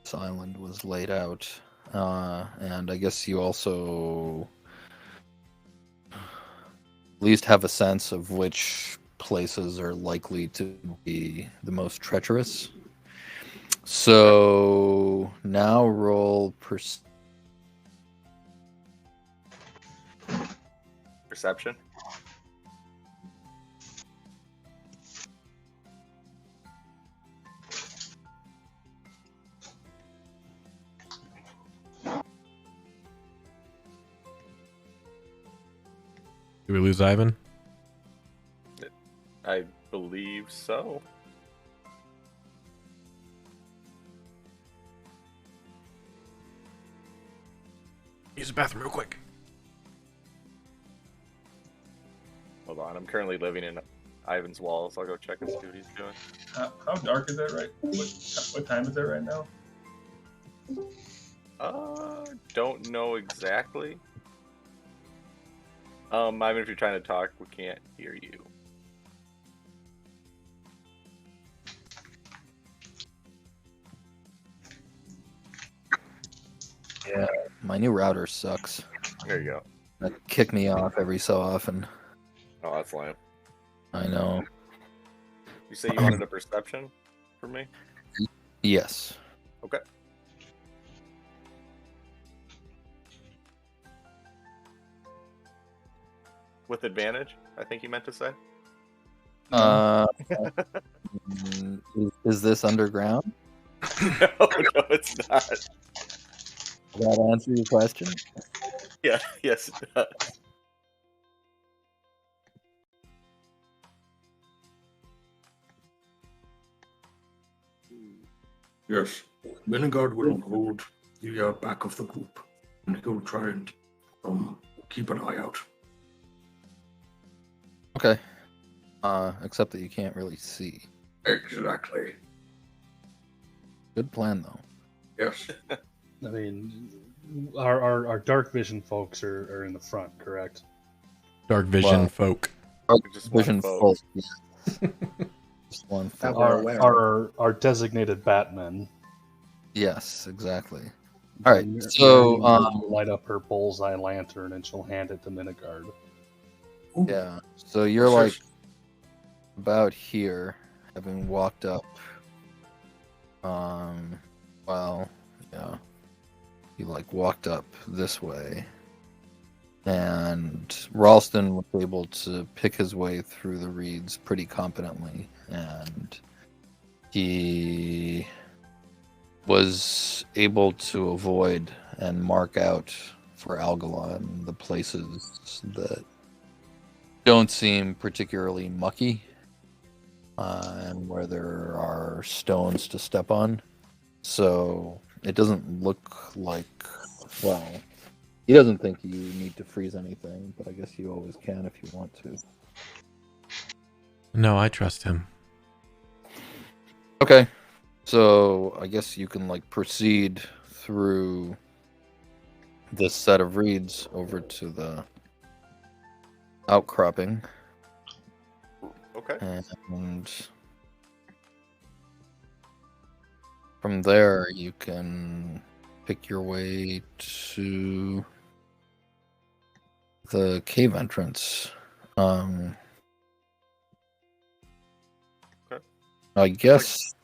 this island was laid out, and I guess you also at least have a sense of which places are likely to be the most treacherous. So now roll Perception. Did we lose Ivan? I believe so. Use the bathroom real quick. Hold on. I'm currently living in Ivan's walls. I'll go check and see what he's doing. How dark is it right? What time is it right now? Don't know exactly. Ivan, if you're trying to talk, we can't hear you. Yeah, my new router sucks. There you go. That kick me off every so often. Oh, that's lame. I know. You say you wanted a perception for me? Yes. Okay. With advantage, I think you meant to say. Is this underground? No, it's not. Does that answer your question? Yeah, yes, it does. Yes, Menegard will hold the back of the group, and he'll try and keep an eye out. Okay. Except that you can't really see. Exactly. Good plan, though. Yes. I mean, our dark vision folks are in the front, correct? Dark vision Wow. folk. Just one Vision folk. full. Yeah. Just one That full. we're aware. Our designated Batmen. Yes, exactly. All right. So, light up her bullseye lantern and she'll hand it to Minigard. yeah. So you're like about here, having walked up. Well, yeah. You like walked up this way. And Ralston was able to pick his way through the reeds pretty competently, and he was able to avoid and mark out for Algalon the places that don't seem particularly mucky, and where there are stones to step on. So it doesn't look like, well, he doesn't think you need to freeze anything, but I guess you always can if you want to. No, I trust him. Okay, so I guess you can proceed through this set of reeds over to the outcropping. Okay. And from there, you can pick your way to the cave entrance. Okay. I guess.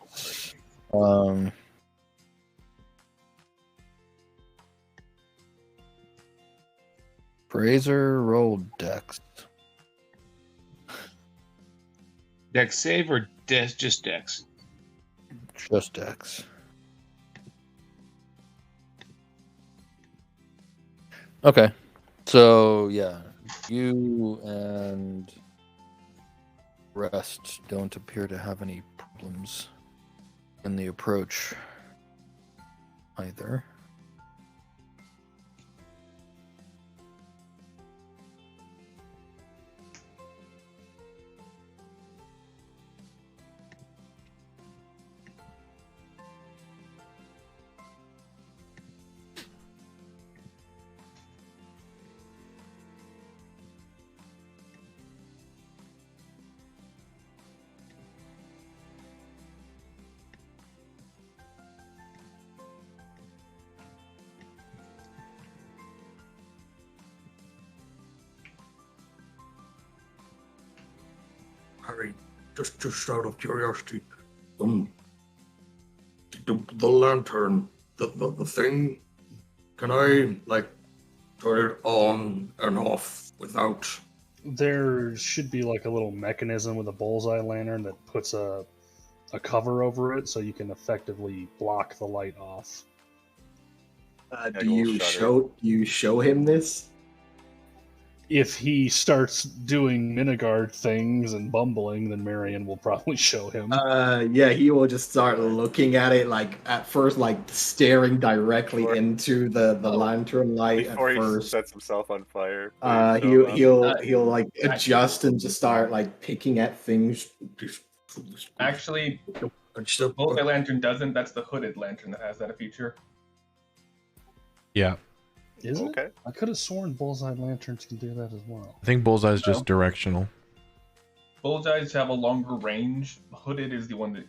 Fraser rolled Dex. Dex save or just Dex? Just Dex. Okay. So, yeah. You and rest don't appear to have any problems in the approach either. Harry, just out of curiosity, the lantern, the thing, can I turn it on and off without? There should be a little mechanism with a bullseye lantern that puts a cover over it, so you can effectively block the light off. Do you show him this? If he starts doing Minigard things and bumbling, then Marion will probably show him. Yeah, he will just start looking at it, at first, staring directly into the lantern light Before at he first. sets himself on fire. He'll adjust and just start picking at things. Actually, Bullseye Lantern doesn't. That's the hooded lantern that has that feature. Yeah. Is it? Okay. I could have sworn Bullseye Lanterns can do that as well. I think Bullseye's just directional. Bullseyes have a longer range. Hooded is the one that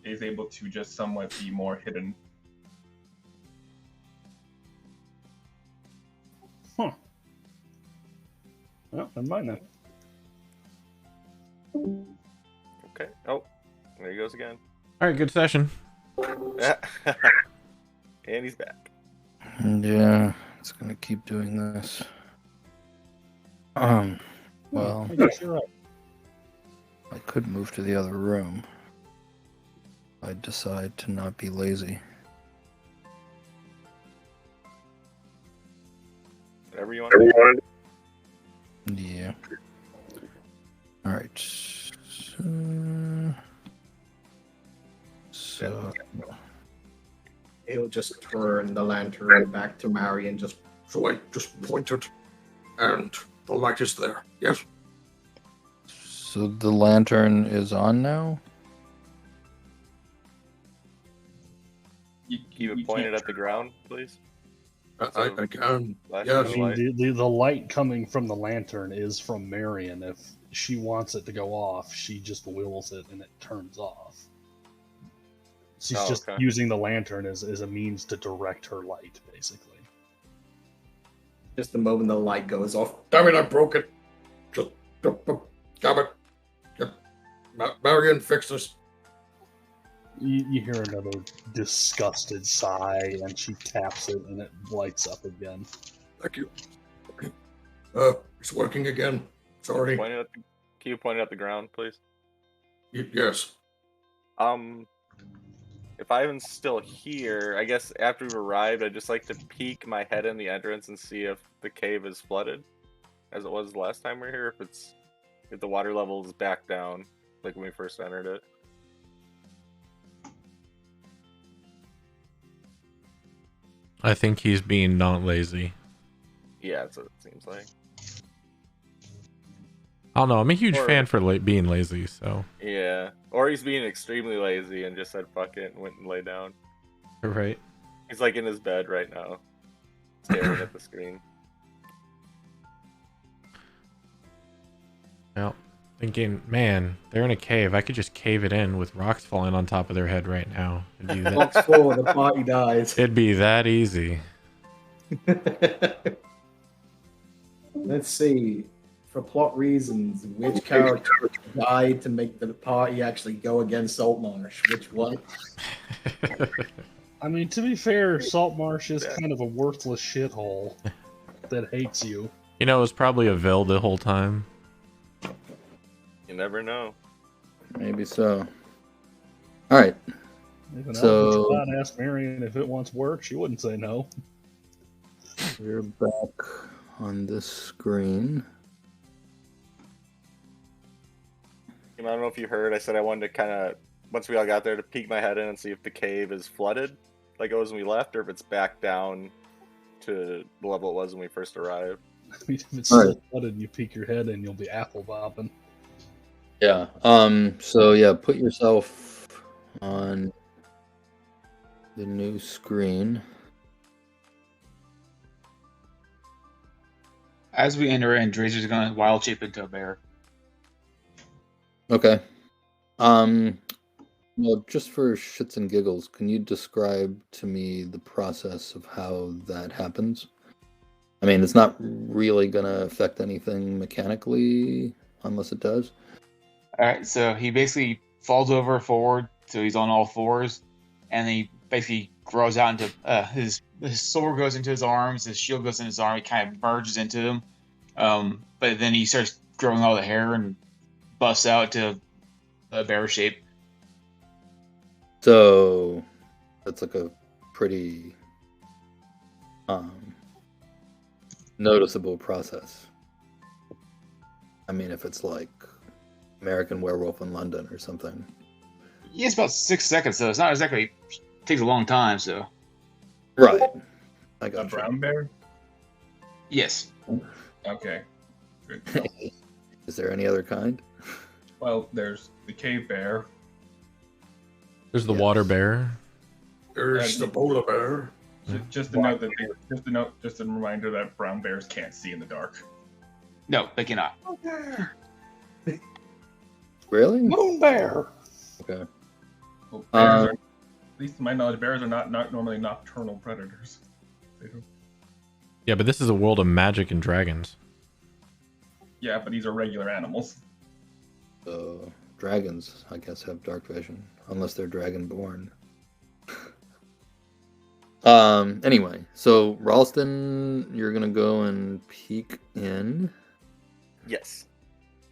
is able to just somewhat be more hidden. Huh. Well, never mind then. Okay. Oh, there he goes again. All right, good session. And he's back. Yeah, it's gonna keep doing this. Well, I guess you're right. I could move to the other room. I'd decide to not be lazy. Whatever you want. Yeah. All right. So He'll just turn the lantern back to Marion. So I just pointed, and the light is there. Yes. So the lantern is on now? Keep it pointed at the ground, please. I can. Flash Yes. the I light. mean, the light coming from the lantern is from Marion. If she wants it to go off, she just wills it and it turns off. She's just okay. using the lantern as a means to direct her light, basically. Just the moment the light goes off. Damn it! I broke it. Just damn it. Marion, fix this. You hear another disgusted sigh, and she taps it, and it lights up again. Thank you. Okay. It's working again. Sorry. Can you point it at the ground, please? Yes. If Ivan's still here, I guess after we've arrived, I'd just like to peek my head in the entrance and see if the cave is flooded, as it was last time we were here. If the water level is back down, like when we first entered it. I think he's being not lazy. Yeah, that's what it seems like. I don't know. I'm a huge Or- fan for being lazy, so. Yeah, or he's being extremely lazy and just said fuck it and went and lay down. Right. He's like in his bed right now, staring at the screen. Well, thinking, man, they're in a cave. I could just cave it in with rocks falling on top of their head right now. Box 4, the party dies. It'd be that easy. Let's see. For plot reasons, which character died to make the party actually go against SaltMarsh? Which one? I mean, to be fair, SaltMarsh is kind of a worthless shithole that hates you. You know, it was probably a Vil the whole time. You never know. Maybe so. All right. If an So- elf asked Marion if it wants work, she wouldn't say no. We're back on this screen. I don't know if you heard, I said I wanted to kind of, once we all got there, to peek my head in and see if the cave is flooded, like it was when we left, or if it's back down to the level it was when we first arrived. I mean, if it's All still right. flooded and you peek your head in, you'll be apple bobbing. Yeah. So yeah, put yourself on the new screen. As we enter in, Drazer's going to wild shape into a bear. Okay. Well, just for shits and giggles, can you describe to me the process of how that happens? I mean, it's not really gonna affect anything mechanically, unless it does. All right, so he basically falls over forward, so he's on all fours, and he basically grows out into his sword goes into his arms, his shield goes into his arm, he kind of merges into him, but then he starts growing all the hair and busts out to a bear shape. So that's like a pretty noticeable process. I mean, if it's like American Werewolf in London or something. Yeah, it's about 6 seconds, so it's not exactly takes a long time. So Right. I A got brown bear? yes, Okay. Good to know. Is there any other kind? Well, there's the cave bear. There's the Yes. water bear. There's the polar bear. Just a note that just a reminder that brown bears can't see in the dark. no, they cannot. Really? Moon bear! Okay. Well, bears are, at least to my knowledge, bears are not normally nocturnal predators. They don't- Yeah, but this is a world of magic and dragons. Yeah, but these are regular animals. So dragons, I guess, have dark vision, unless they're dragonborn. Anyway, so Ralston, you're gonna go and peek in. Yes.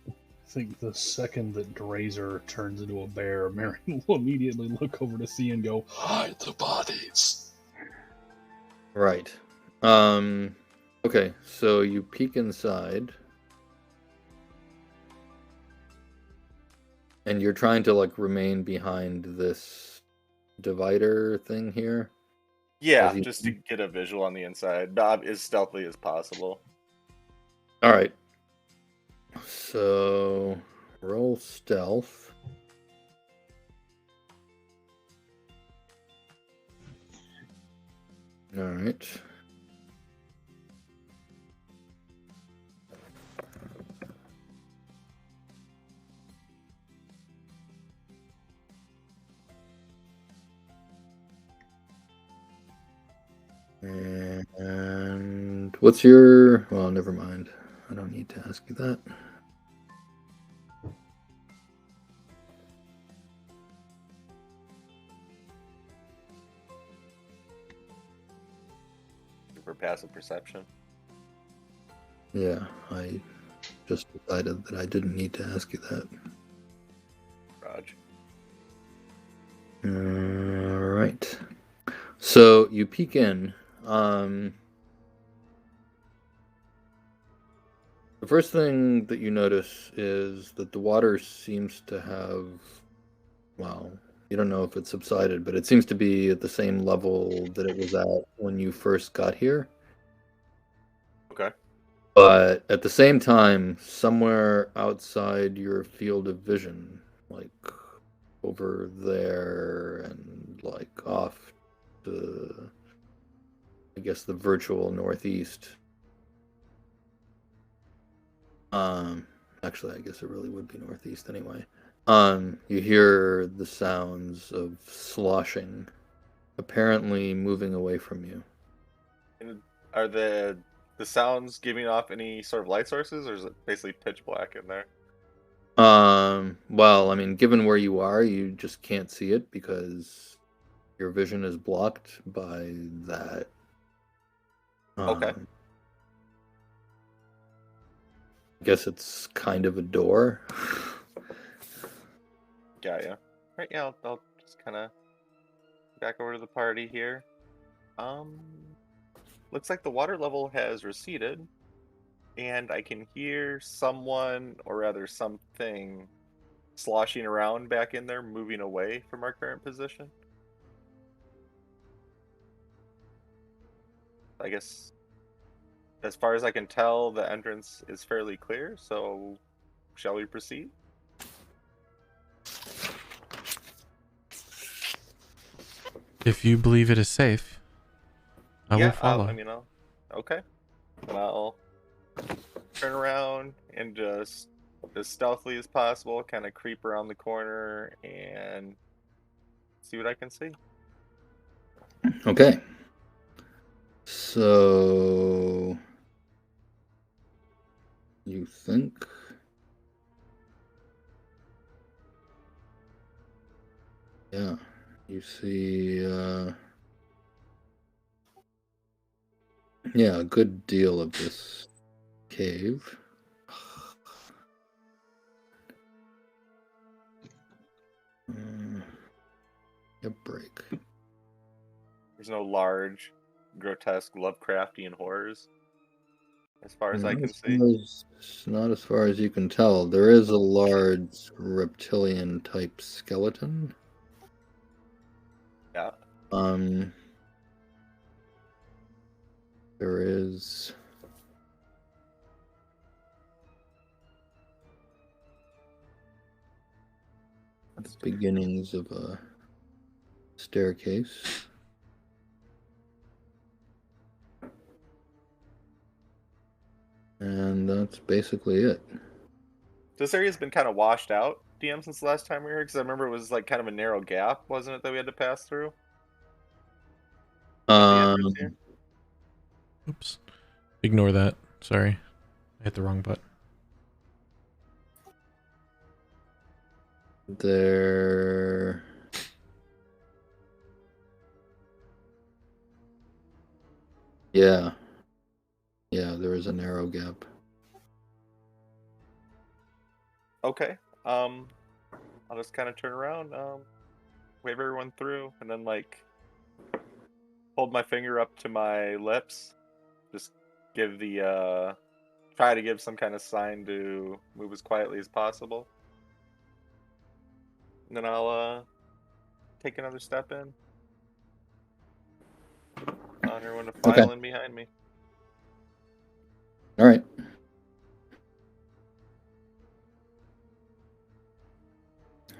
I think the second that Drazer turns into a bear, Marion will immediately look over to see and go, hide the bodies! Right. Okay, so you peek inside. And you're trying to like remain behind this divider thing here. Yeah, As you- just to get a visual on the inside, but as stealthily as possible. All right. So roll stealth. All right. And what's your... Well, never mind. I don't need to ask you that. For passive perception. Yeah, I just decided that I didn't need to ask you that. Raj. Alright. So you peek in. The first thing that you notice is that the water seems to have, well, you don't know if it subsided, but it seems to be at the same level that it was at when you first got here. Okay. But at the same time, somewhere outside your field of vision, like over there and like off to, I guess, the virtual northeast. Actually, I guess it really would be northeast anyway. You hear the sounds of sloshing, apparently moving away from you. And are the sounds giving off any sort of light sources, or is it basically pitch black in there? Well, I mean, given where you are, you just can't see it because your vision is blocked by that. Okay. I guess it's kind of a door. Got ya. Right, yeah, I'll just kind of back over to the party here. Looks like the water level has receded, and I can hear someone, or rather something, sloshing around back in there, moving away from our current position. I guess, as far as I can tell, the entrance is fairly clear, so shall we proceed? If you believe it is safe, I will follow. I mean, okay. And I'll turn around and just as stealthily as possible, kind of creep around the corner and see what I can see. Okay. So you think yeah, you see yeah, a good deal of this cave. A break. There's no large, grotesque Lovecraftian horrors, as far as I can see. Not as far as you can tell. There is a large reptilian type skeleton. Yeah. There is the beginnings of a staircase. And that's basically it. This area's been kind of washed out, DM, since the last time we were here, because I remember it was like kind of a narrow gap, wasn't it, that we had to pass through? At the entrance here? Oops. Ignore that. Sorry. I hit the wrong button. There. Yeah. Yeah, there is a narrow gap. Okay. I'll just kind of turn around, wave everyone through, and then like hold my finger up to my lips. Just give the try to give some kind of sign to move as quietly as possible. And then I'll take another step in. On everyone to file in behind me. All right.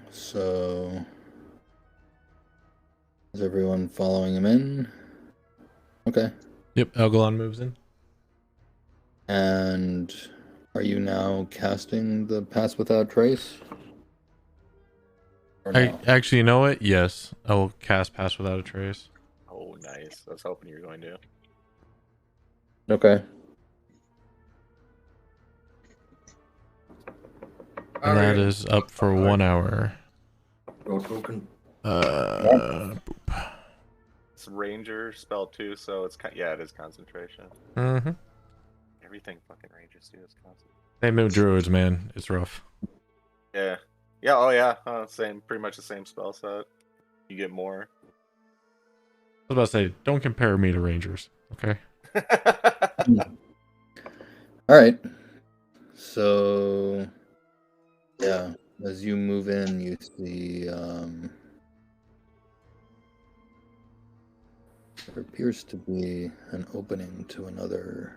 So, is everyone following him in? Okay. Yep, Elgalon moves in. And are you now casting the Pass Without Trace? Or no? Actually, you know what? Yes, I will cast Pass Without a Trace. Oh, nice. I was hoping you were going to. Okay. And that is up for 1 hour. Go token. Boop. It's ranger spell too, so it's yeah, it is concentration. Mm-hmm. There Everything fucking rangers do is constant. They move druids, man. It's rough. Yeah. Yeah, oh yeah. Same, pretty much the same spell set. You get more. I was about to say, don't compare me to rangers, okay? All right. So, yeah, as you move in, you see there appears to be an opening to another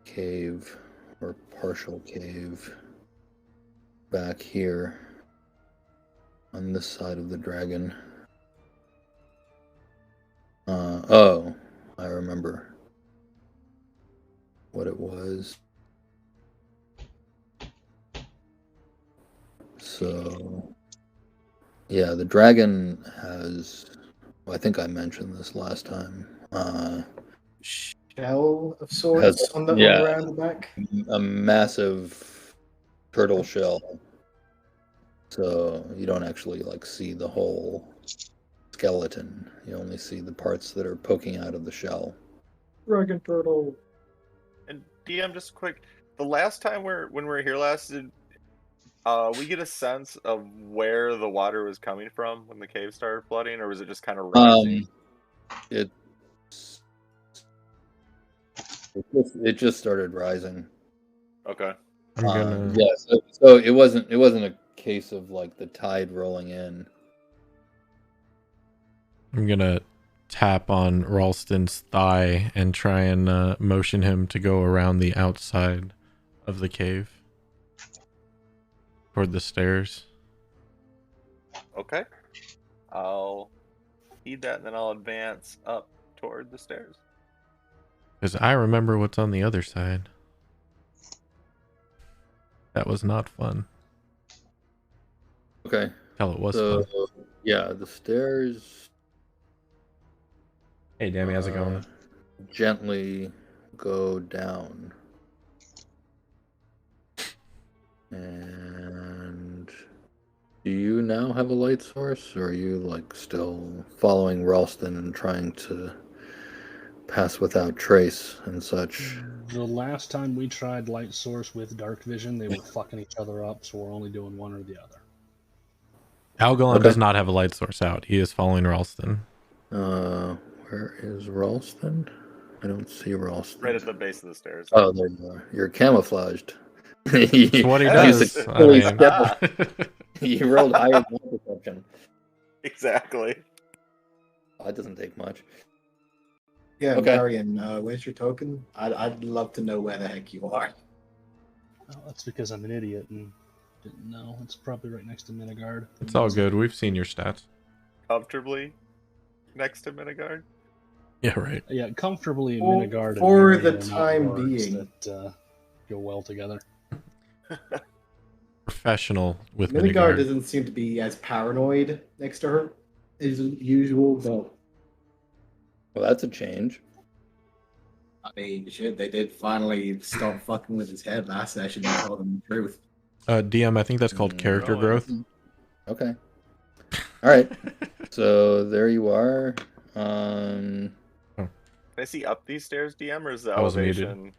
cave or partial cave back here on this side of the dragon. Oh, I remember what it was. So, yeah, the dragon has, well, I think I mentioned this last time, Shell of sorts on the yeah, around the back. a massive turtle shell. So you don't actually like see the whole skeleton. You only see the parts that are poking out of the shell. Dragon turtle. And DM, just quick, the last time when we were here last, did we get a sense of where the water was coming from when the cave started flooding, or was it just kind of rising? It just started rising. Okay. I'm gonna. Yeah, so it wasn't a case of like the tide rolling in. I'm gonna tap on Ralston's thigh and try and motion him to go around the outside of the cave toward the stairs. Okay. I'll heed that, and then I'll advance up toward the stairs. Because I remember what's on the other side. That was not fun. Okay. Hell, it was So fun. yeah, the stairs. Hey, Dammy, how's it going? Gently go down. And do you now have a light source, or are you like still following Ralston and trying to pass without trace and such? The last time we tried light source with dark vision, they were fucking each other up, so we're only doing one or the other. Algalon Okay. does not have a light source out. He is following Ralston. Where is Ralston? I don't see Ralston. Right at the base of the stairs. Oh, there you are. You're camouflaged. That's what he You does. successfully I mean, stepped- You rolled higher than perception. Exactly. That doesn't take much. Yeah, Okay. Marion, where's your token? I'd love to know where the heck you are. Oh, that's because I'm an idiot and didn't know. It's probably right next to Minigard. it's all good. We've seen your stats. Comfortably next to Minigard. Yeah, right. Yeah, comfortably in For- Minigard for and the Marion are not time words being. that go well together. Professional with Minigard Minigard. doesn't seem to be as paranoid next to her as usual, but Well, that's a change. I mean, shit, they did finally stop fucking with his head last session and tell them the truth. DM, I think that's called character Growing. growth. Okay. All right. So there you are. Um, Can I see up these stairs, DM, or is the I was muted. elevation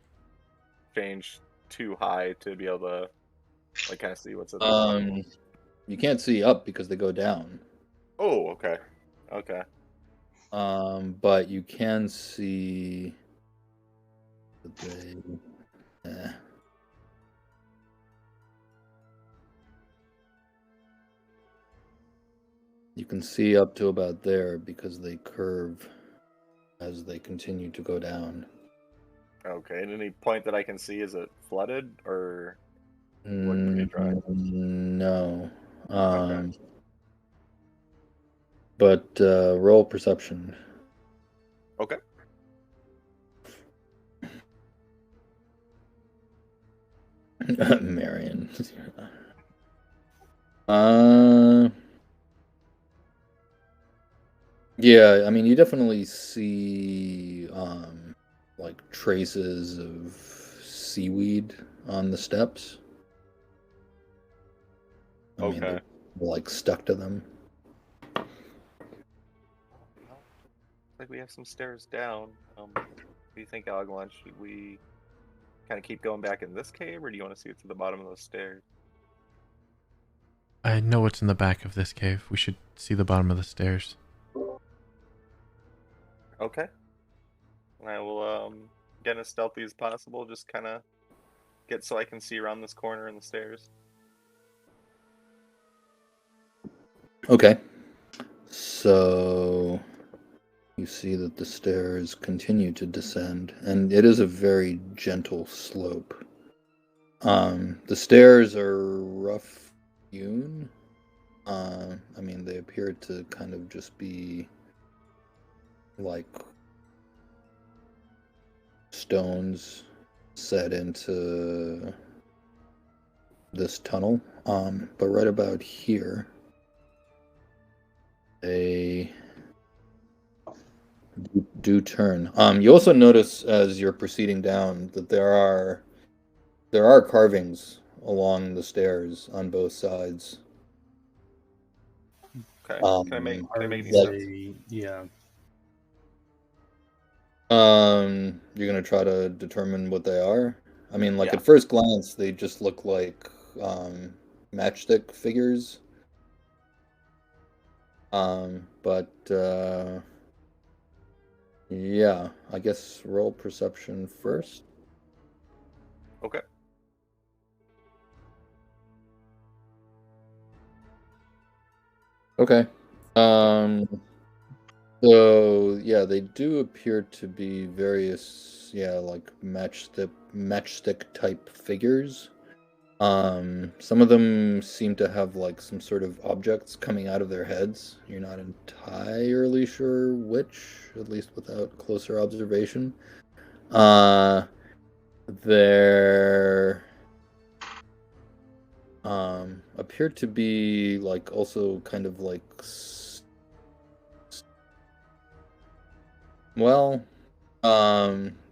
change too high to be able to like kind of see what's at the you can't see up because they go down. Oh, okay. Okay. But you can see that they. You can see up to about there because they curve as they continue to go down. Okay. At any point that I can see, is it flooded or look pretty dry? No. Okay. But roll perception. Okay. Marion. Yeah, I mean, you definitely see like traces of seaweed on the steps. I mean, Okay. they're like stuck to them. Like we have some stairs down. What do you think, Algalon? Should we kind of keep going back in this cave, or do you want to see what's at the bottom of those stairs? I know what's in the back of this cave. We should see the bottom of the stairs. Okay. And I will get as stealthy as possible, just kind of get so I can see around this corner in the stairs. Okay. So you see that the stairs continue to descend, and it is a very gentle slope. The stairs are rough hewn. I mean, they appear to kind of just be like stones set into this tunnel. But right about here, they do turn. You also notice as you're proceeding down that there are carvings along the stairs on both sides. Okay. Um, Can I make any like- sense? Yeah. You're gonna try to determine what they are. I mean, like Yeah. at first glance, they just look like matchstick figures. But yeah, I guess roll perception first. Okay. Okay. So yeah, they do appear to be various, like matchstick type figures. Some of them seem to have like some sort of objects coming out of their heads. You're not entirely sure which, at least without closer observation. There appear to be like also kind of like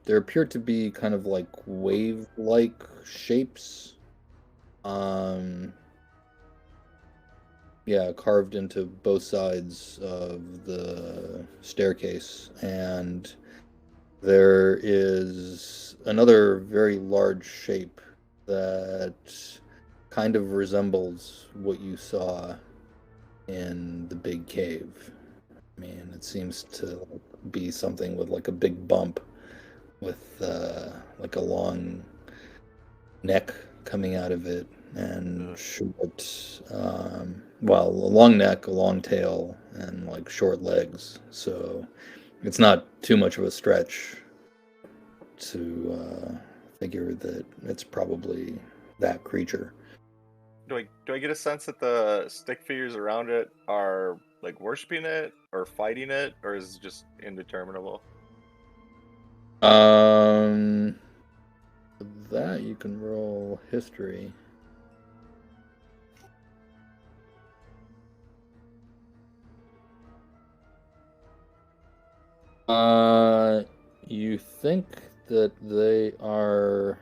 there appear to be kind of like wave-like shapes. Carved into both sides of the staircase, and there is another very large shape that kind of resembles what you saw in the big cave. I mean, it seems to be something with like a big bump with like a long neck coming out of it and short, a long neck, a long tail, and like short legs. So it's not too much of a stretch to figure that it's probably that creature. Do I get a sense that the stick figures around it are like worshiping it or fighting it, or is it just indeterminable? That you can roll history. You think that they are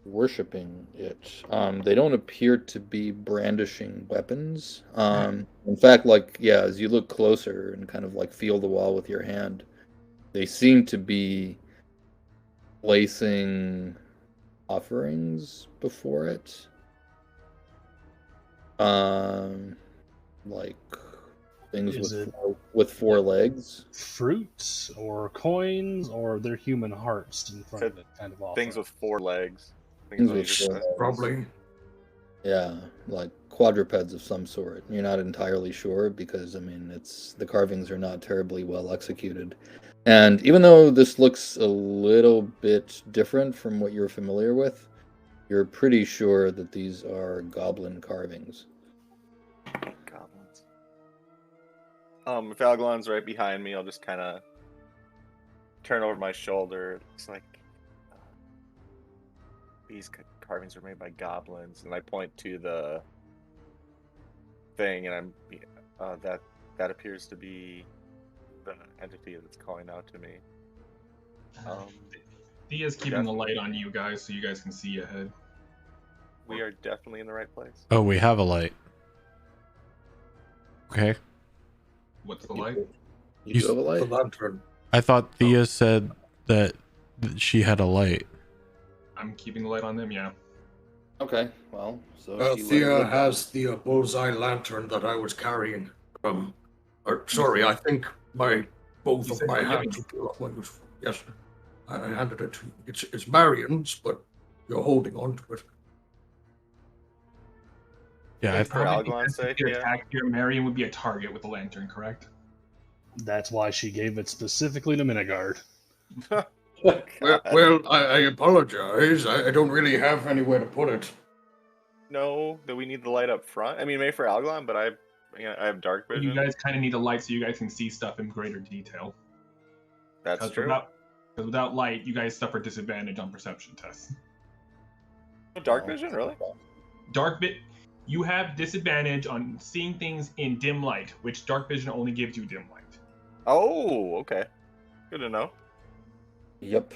worshiping it. They don't appear to be brandishing weapons. In fact, as you look closer and kind of like feel the wall with your hand, they seem to be placing offerings before it. Like things with four legs. Fruits or coins or their human hearts in front of it, kind of Things with 4 legs. Things with 4 legs. Probably. Yeah, like quadrupeds of some sort. You're not entirely sure because, I mean, the carvings are not terribly well executed. And even though this looks a little bit different from what you're familiar with, you're pretty sure that these are goblin carvings. Goblins. If Algalon's right behind me, I'll just kind of turn over my shoulder. It looks like these carvings were made by goblins, and I point to the thing, and that appears to be the entity that's calling out to me. Thea's keeping the light on you guys, so you guys can see ahead. We are definitely in the right place. Oh, we have a light. Okay. What's the light? You have a The light? lantern. I thought Thea said that she had a light. I'm keeping the light on them. Yeah. Okay, well, so she Thea has the bullseye lantern that I was carrying. Sorry, I think both You of said my you were hands yes, I handed it to you. It's Marion's, but you're holding on to it. Yeah, I For Algon's sake, Your yeah. attack here, Marion would be a target with the lantern, correct? That's why she gave it specifically to Minigard. Well, I apologize. I don't really have anywhere to put it. No, do we need the light up front? I mean, maybe for Algon, but I have dark vision. You guys kind of need a light so you guys can see stuff in greater detail. That's true. Because without light, you guys suffer disadvantage on perception tests. Dark vision, really? You have disadvantage on seeing things in dim light, which dark vision only gives you dim light. Oh, okay. Good to know. Yep.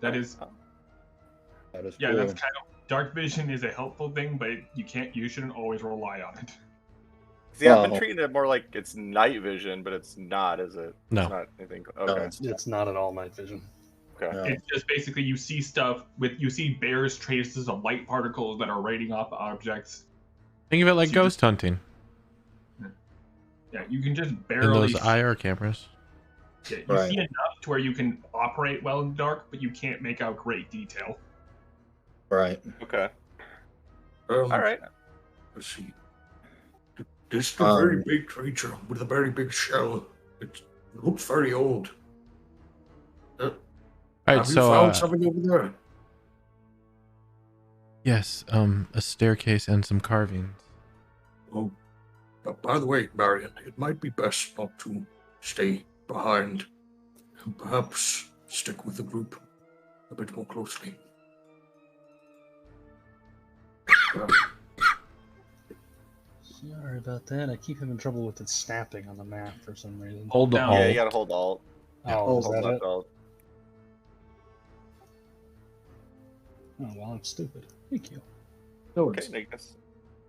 That is That is yeah, true. that's kind of dark vision is a helpful thing, but you shouldn't always rely on it. See, I've been treating it more like it's night vision, but it's not, is it? No. It's not anything. No, Okay. It's not at all night vision. Okay. No. It's just basically you see stuff you see bears traces of light particles that are radiating off objects. Think of it like So ghost hunting Yeah, you can just in barely those IR cameras. you Right. see enough to where you can operate well in the dark, but you can't make out great detail. Right. Okay. All right. Let's see. This is a very big creature with a very big shell. It looks very old. All right, Have you so found something over there? yes, a staircase and some carvings. Oh, by the way, Marion, it might be best not to stay behind. Perhaps stick with the group a bit more closely. Sorry about that. I keep having trouble with it snapping on the map for some reason. Hold down. on. Yeah, you gotta hold Alt. Oh, is Hold that left it? Alt. Oh, well, I'm stupid. Thank you. Okay, Nicholas.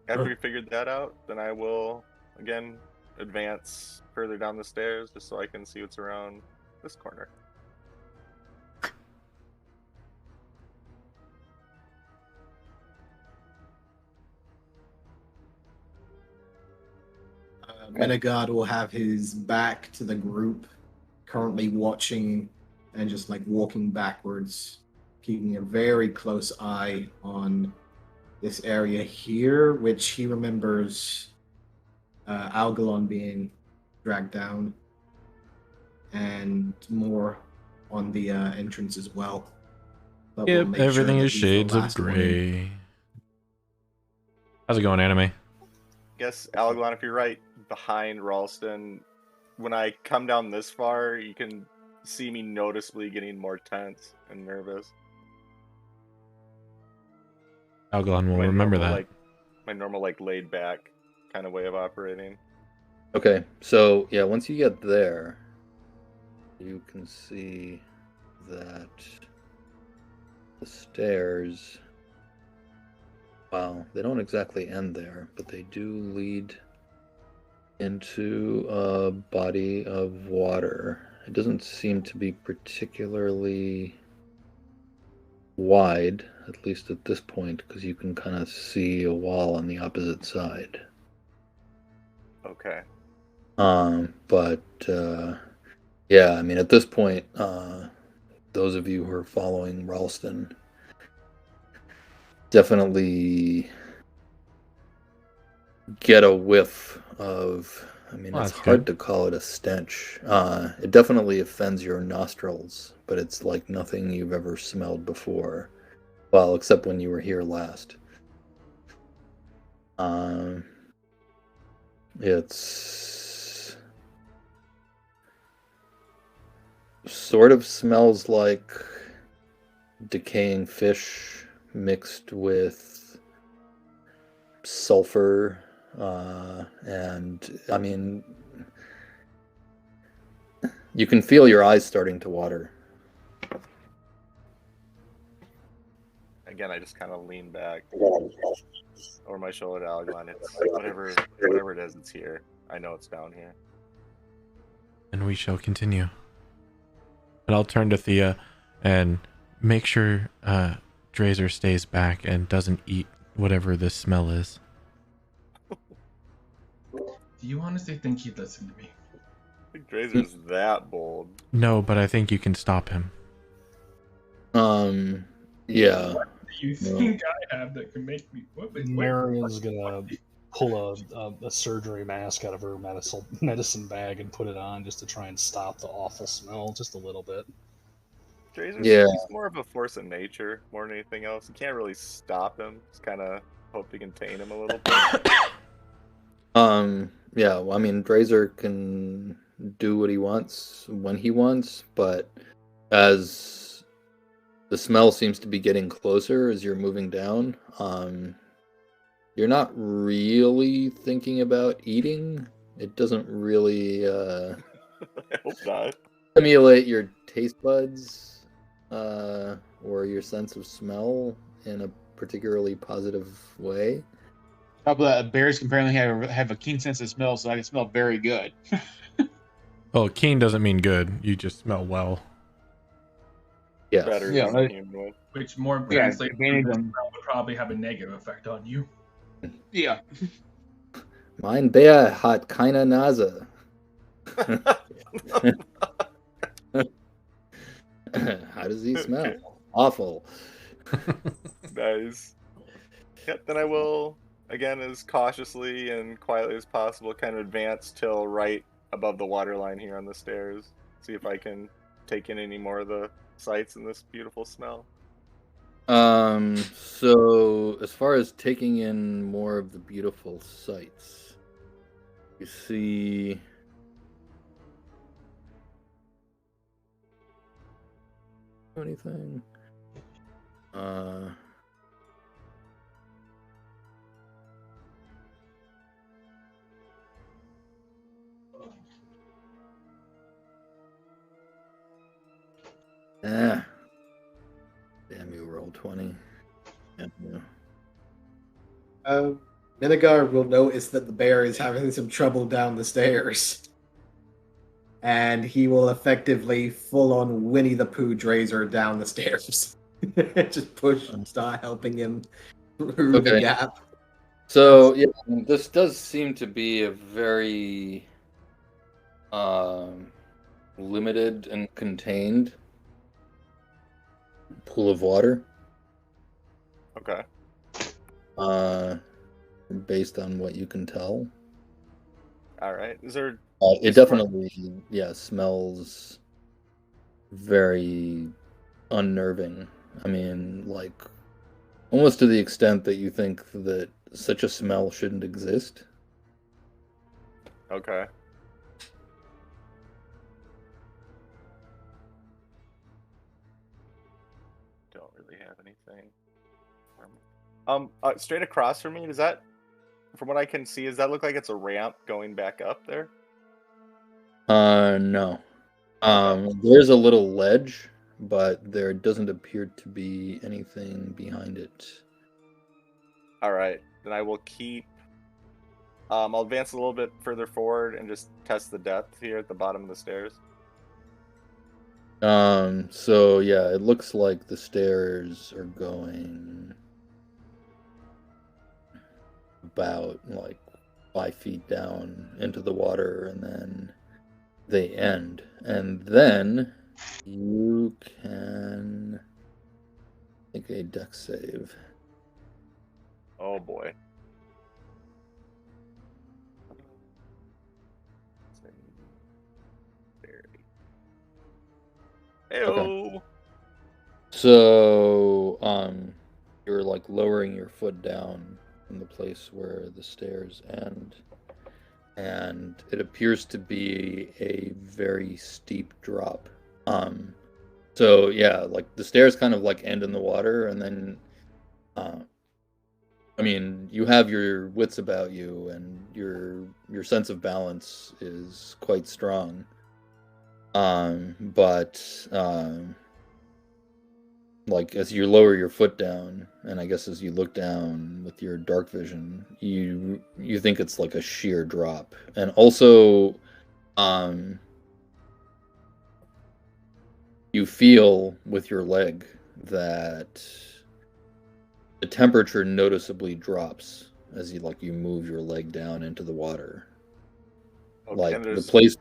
After we figured that out, then I will again advance further down the stairs just so I can see what's around this corner. Menegard will have his back to the group, currently watching and just like walking backwards, keeping a very close eye on this area here, which he remembers Algalon being dragged down, and more on the entrance as well. But we'll Yep, make sure everything that is he's the shades of last one in. gray. How's it going, anime? Guess Algon, if you're right behind Ralston, when I come down this far, you can see me noticeably getting more tense and nervous. Algalon will My remember normal, that. my normal laid back kind of way of operating. Okay, so yeah, once you get there, you can see that the stairs, well, they don't exactly end there, but they do lead into a body of water. It doesn't seem to be particularly wide, at least at this point, because you can kind of see a wall on the opposite side. Okay. But yeah, I mean, at this point, those of you who are following Ralston definitely get a whiff of, I mean, Oh, it's that's hard good. to call it a stench. It definitely offends your nostrils, but it's like nothing you've ever smelled before. Well, except when you were here last. It's sort of smells like decaying fish mixed with sulfur, and I mean, you can feel your eyes starting to water. Again, I just kind of lean back over my shoulder to Algon. It's whatever it is, it's here. I know it's down here. And we shall continue. And I'll turn to Thea and make sure Drazer stays back and doesn't eat whatever this smell is. Do you honestly think he'd listen to me? I think Drazer's that bold. No, but I think you can stop him. Yeah. What do you think I have that can make me? Marion's gonna pull a surgery mask out of her medicine bag and put it on just to try and stop the awful smell just a little bit. Drazer's Yeah. he's more of a force of nature more than anything else. You can't really stop him. Just kind of hope to contain him a little bit. Yeah, well, I mean, Drazer can do what he wants when he wants, but as the smell seems to be getting closer as you're moving down, you're not really thinking about eating. It doesn't really I hope not. stimulate your taste buds or your sense of smell in a particularly positive way. Top of that, bears can apparently have a keen sense of smell, so I can smell very good. Well, keen doesn't mean good. You just smell well. Yes. Better Yeah, than like- human would. Which more Yeah, translates advantage to on- would probably have a negative effect on you. Yeah. Mein Bär hat keine Nase. How does he smell? Okay. Awful. Nice. Yep, then I will, again, as cautiously and quietly as possible, kind of advance till right above the waterline here on the stairs. See if I can take in any more of the sights and this beautiful smell. So as far as taking in more of the beautiful sights, you see anything? Damn you, roll 20. Damn you. Minigar will notice that the bear is having some trouble down the stairs. And he will effectively full-on Winnie the Pooh Drazer down the stairs. Just push and start helping him through the Okay. gap. So yeah, this does seem to be a very limited and contained pool of water. Okay. Based on what you can tell. All right. Is there? It definitely, smells very unnerving. I mean, like, almost to the extent that you think that such a smell shouldn't exist. Okay. Don't really have anything. Straight across from me, does that, from what I can see, does that look like it's a ramp going back up there? No. There's a little ledge, but there doesn't appear to be anything behind it. All right, then I will keep. I'll advance a little bit further forward and just test the depth here at the bottom of the stairs. So yeah, it looks like the stairs are going about like 5 feet down into the water, and then they end. And then you can make a dex save. Oh boy. Heyo. So, you're like lowering your foot down from the place where the stairs end, and it appears to be a very steep drop. So yeah, like the stairs kind of like end in the water, and then, I mean, you have your wits about you, and your sense of balance is quite strong. But like as you lower your foot down, and I guess as you look down with your dark vision, you think it's like a sheer drop. And also you feel with your leg that the temperature noticeably drops as you move your leg down into the water. Okay, Like and the there's place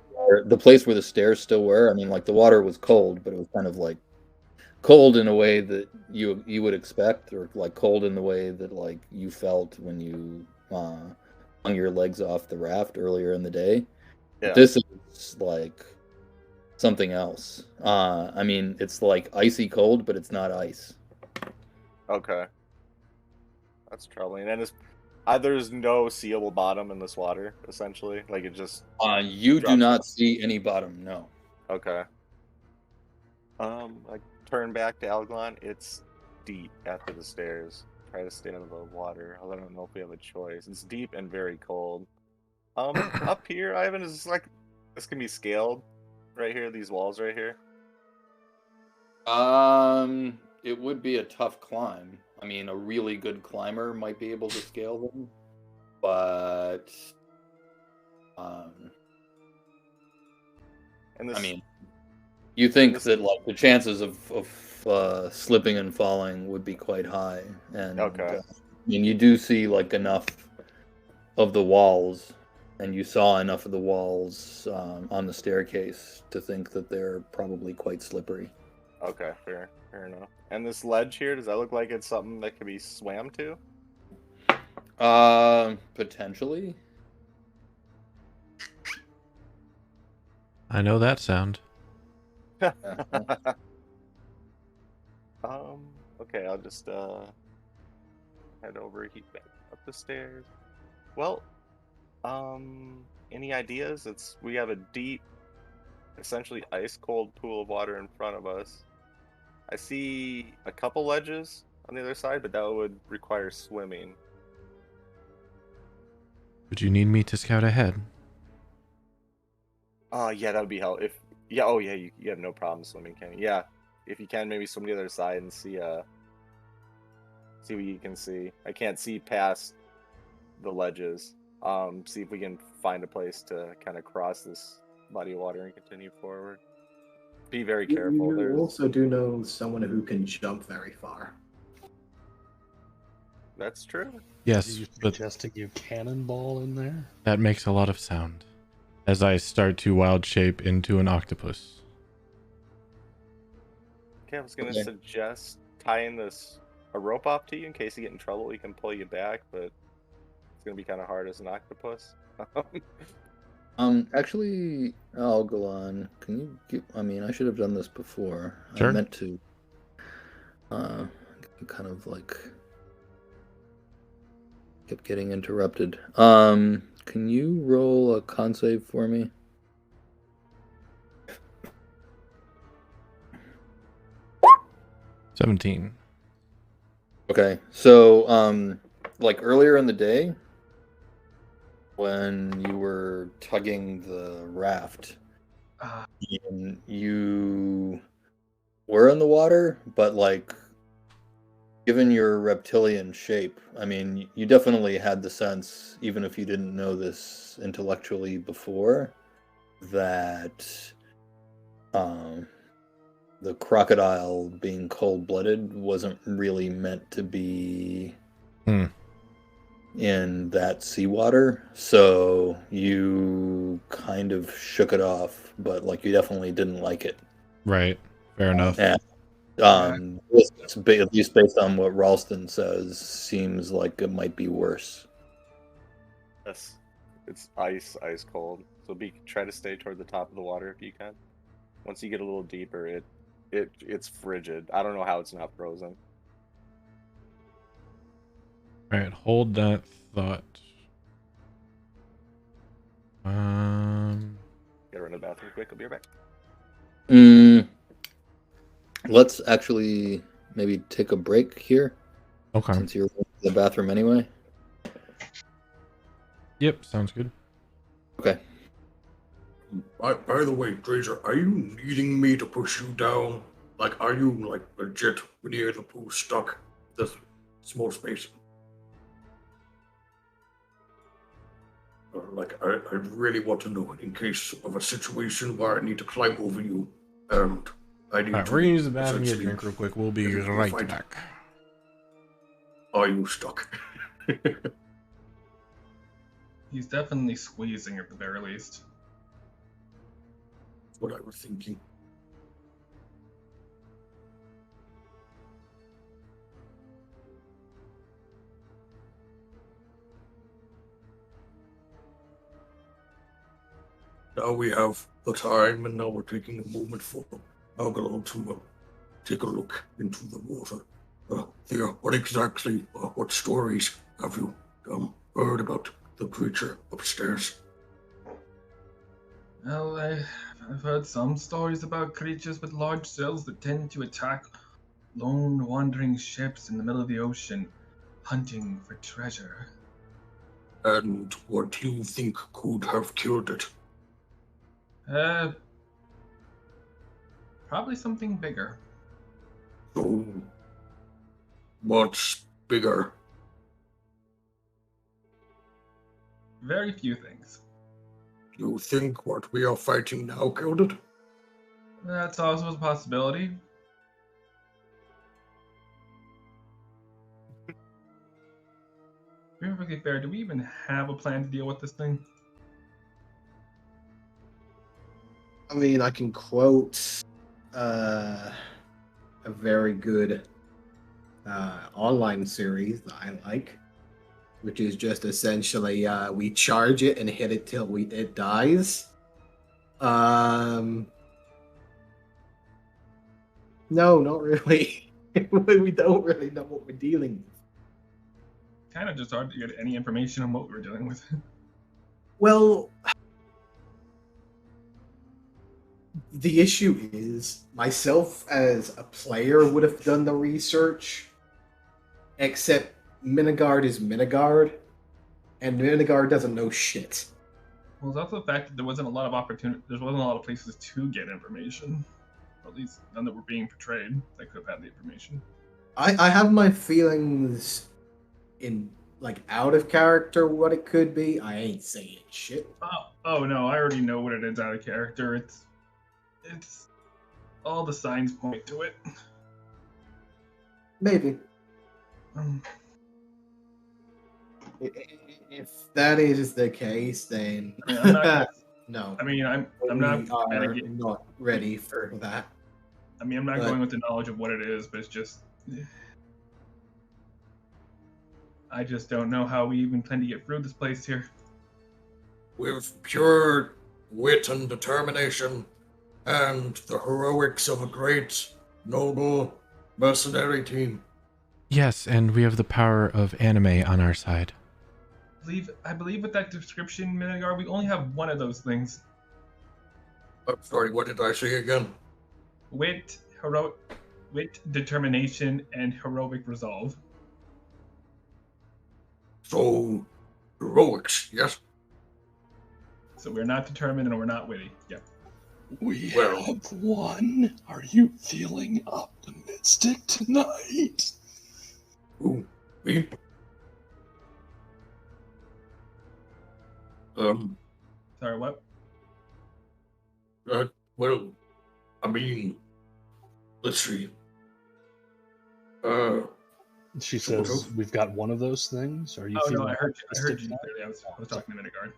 where the stairs still were. I mean, like the water was cold, but it was kind of like cold in a way that you would expect, or like cold in the way that like you felt when you hung your legs off the raft earlier in the day. yeah. This is like something else. I mean, it's like icy cold, but it's not ice. Okay. That's troubling. And there's no seeable bottom in this water, essentially. Like it just You do drops not down. see any bottom. No. Okay. I turn back to Alglon. It's deep after the stairs. Try to stay out of the water. I don't know if we have a choice. It's deep and very cold. Up here, Ivan, is like this can be scaled. Right here, these walls right here. It would be a tough climb. I mean, a really good climber might be able to scale them, but And this, I mean, you think this- that like the chances of slipping and falling would be quite high, and Okay. I mean, you do see like enough of the walls, and you saw enough of the walls on the staircase to think that they're probably quite slippery. Okay, fair enough. And this ledge here, does that look like it's something that could be swam to? Potentially. I know that sound. Okay, I'll just head over back up the stairs. Well, any ideas? We have a deep, essentially ice cold pool of water in front of us. I see a couple ledges on the other side, but that would require swimming. Would you need me to scout ahead? Yeah, that would be helpful. You have no problem swimming, can you? Yeah, if you can, maybe swim to the other side and see what you can see. I can't see past the ledges. See if we can find a place to kind of cross this body of water and continue forward. Be very careful. You also do know someone who can jump very far. That's true. Yes, Are you but suggesting you cannonball in there? that makes a lot of sound. As I start to wild shape into an octopus. Okay, I was gonna Okay. suggest tying a rope off to you in case you get in trouble. We can pull you back, but it's gonna be kind of hard as an octopus. Actually, I'll go on. Can you give, I mean, I should have done this before. Sure. I meant to. Kind of like kept getting interrupted. Can you roll a con save for me? $17. Okay, so like earlier in the day, when you were tugging the raft, and you were in the water, but like, given your reptilian shape, I mean, you definitely had the sense, even if you didn't know this intellectually before, that the crocodile being cold-blooded wasn't really meant to be in that seawater. So you kind of shook it off, but like you definitely didn't like it. Right. Fair enough. And at least based on what Ralston says, seems like it might be worse. Yes, it's ice cold. So try to stay toward the top of the water if you can. Once you get a little deeper, it's frigid. I don't know how it's not frozen. All right, hold that thought. Gotta run to the bathroom quick. I'll be right back. Let's actually maybe take a break here, Okay. since you're in the bathroom anyway. Yep, sounds good. Okay. By the way, Drazer, are you needing me to push you down? Like, are you like legit near the pool stuck? This small space. Like, I really want to know in case of a situation where I need to climb over you, and I need All right, to. we're gonna use the bathroom, get a essentially drink real quick. We'll be get into a right fight. back. Are you stuck? He's definitely squeezing at the very least. That's what I was thinking. Now we have the time, and now we're taking a moment for Algalon to take a look into the water. Thea, what stories have you heard about the creature upstairs? Well, I've heard some stories about creatures with large cells that tend to attack lone wandering ships in the middle of the ocean, hunting for treasure. And what do you think could have killed it? Probably something bigger. So, what's bigger? Very few things. You think what we are fighting now killed it? That's also a possibility. To be perfectly fair, do we even have a plan to deal with this thing? I mean, I can quote a very good online series that I like, which is just essentially we charge it and hit it till it dies. No, not really. We don't really know what we're dealing with. Kind of just hard to get any information on what we're dealing with. Well, the issue is myself as a player would have done the research, except Minigard is Minigard, and Minigard doesn't know shit. Well, it's also the fact that there wasn't a lot of opportunity. There wasn't a lot of places to get information. Or at least none that were being portrayed that could have had the information. I have my feelings in out of character what it could be. I ain't saying shit. Oh no, I already know what it is out of character. It's all the signs point to it. Maybe. Um, If that is the case, then Yeah, I'm not no. I mean, I'm We not. are not ready for that. I mean, I'm not But- going with the knowledge of what it is, but it's just. I just don't know how we even plan to get through this place here. With pure wit and determination, and the heroics of a great, noble, mercenary team. Yes, and we have the power of anime on our side. I believe with that description, Minigar, we only have one of those things: I'm sorry, what did I say again? wit, determination, and heroic resolve. So, heroics, yes? So we're not determined and we're not witty. Yep. We Well- have won. Are you feeling optimistic tonight? Who? Me? Sorry, what? Well, I mean, let's see. She Sort says, of. "We've got one of those things." Are you Oh feeling no, I heard you optimistic tonight? clearly. I was talking to Minigar.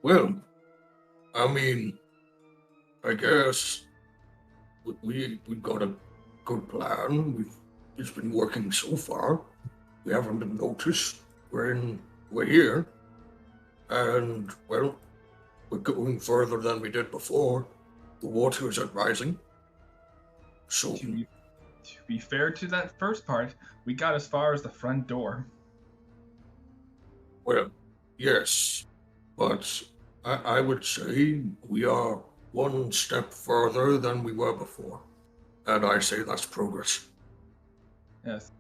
Well, I mean, I guess we've got a good plan. It's been working so far. We haven't been noticed. We're here, and well, we're going further than we did before. The water is rising. So, To be fair to that first part, we got as far as the front door. well, yes, but I would say we are one step further than we were before, and I say that's progress. Yes.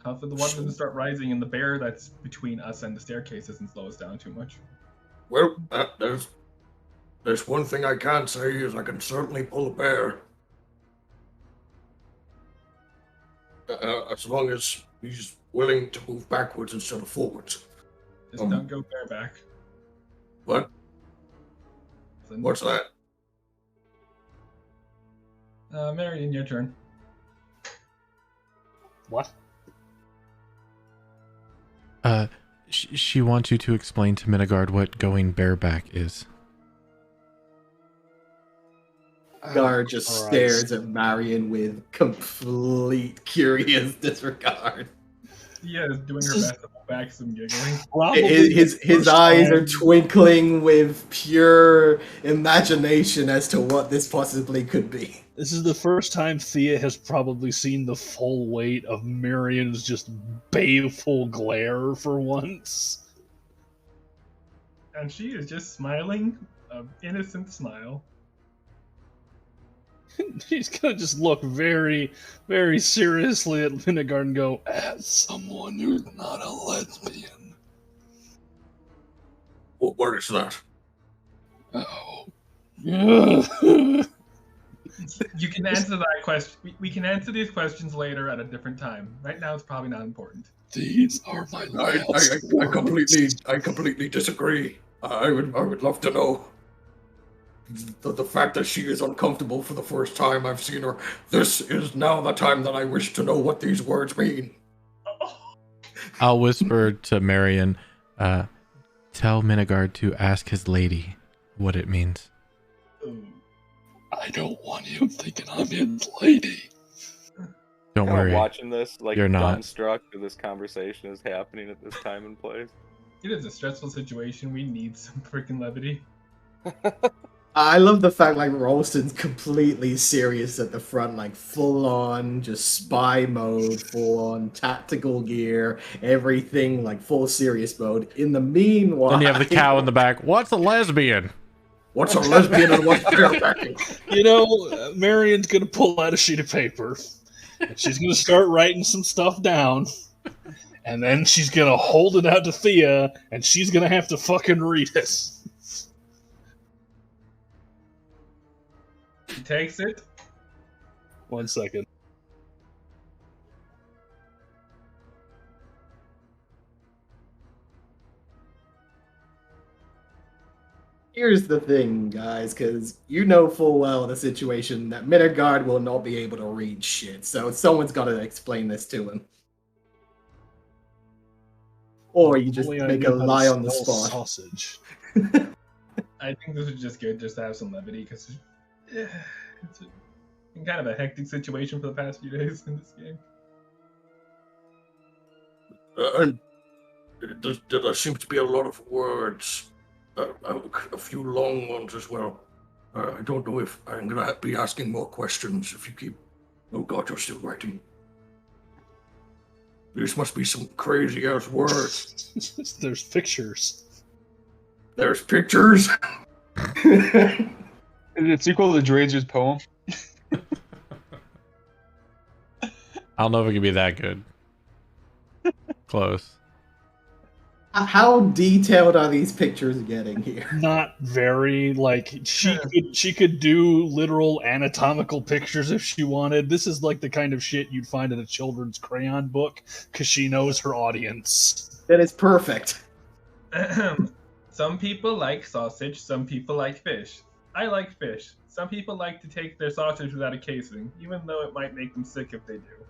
Tough for the water to start rising, and the bear that's between us and the staircase doesn't slow us down too much. Well, there's one thing I can't say is I can certainly pull a bear. As long as he's willing to move backwards instead of forwards. Just don't go bareback. What? Then- What's that? Marion, your turn. What? She wants you to explain to Minigard what going bareback is. Guard just Christ. stares at Marion with complete curious disregard. Yeah, is doing her best to hold back some giggling. Probably His the first eyes are time- twinkling with pure imagination as to what this possibly could be. This is the first time Thea has probably seen the full weight of Marion's just baleful glare for once. And she is just smiling, an innocent smile. She's gonna just look very, very seriously at Vinegar and go, as someone who's not a lesbian. What is that? Oh. You can answer that question. We can answer these questions later at a different time. Right now, it's probably not important. These are my I last completely disagree. I would love to know. The fact that she is uncomfortable for the first time I've seen her. This is now the time that I wish to know what these words mean. I'll whisper to Marion, tell Minigard to ask his lady what it means. I don't want you thinking I'm his lady. Don't Kinda worry. watching this, like, You're not. dumbstruck that this conversation is happening at this time and place. It is a stressful situation. We need some freaking levity. I love the fact like Ralston's completely serious at the front, like full on just spy mode, full on tactical gear, everything like full serious mode. In the meanwhile, Then you have the cow in the back. What's a lesbian? What's a lesbian and what's barebacking? You know, Marion's gonna pull out a sheet of paper, and she's gonna start writing some stuff down, and then she's gonna hold it out to Thea, and she's gonna have to fucking read it. He takes it. 1 second. Here's the thing, guys, because you know full well the situation that Minigard will not be able to read shit, so someone's got to explain this to him. Or you just Only I make knew a how to lie on the spell spot. Sausage. I think this is just good just to have some levity because it's been kind of a hectic situation for the past few days in this game. And there seems to be a lot of words. A few long ones as well. I don't know if I'm going to be asking more questions if you keep... Oh god, you're still writing. This must be some crazy-ass words. There's pictures. There's pictures? Is it sequel to Drazer's poem? I don't know if it could be that good. Close. How detailed are these pictures getting here? Not very. Like she could do literal anatomical pictures if she wanted. This is like the kind of shit you'd find in a children's crayon book because she knows her audience. That is perfect. Some people like sausage, some people like fish. I like fish. Some people like to take their sausage without a casing, even though it might make them sick if they do.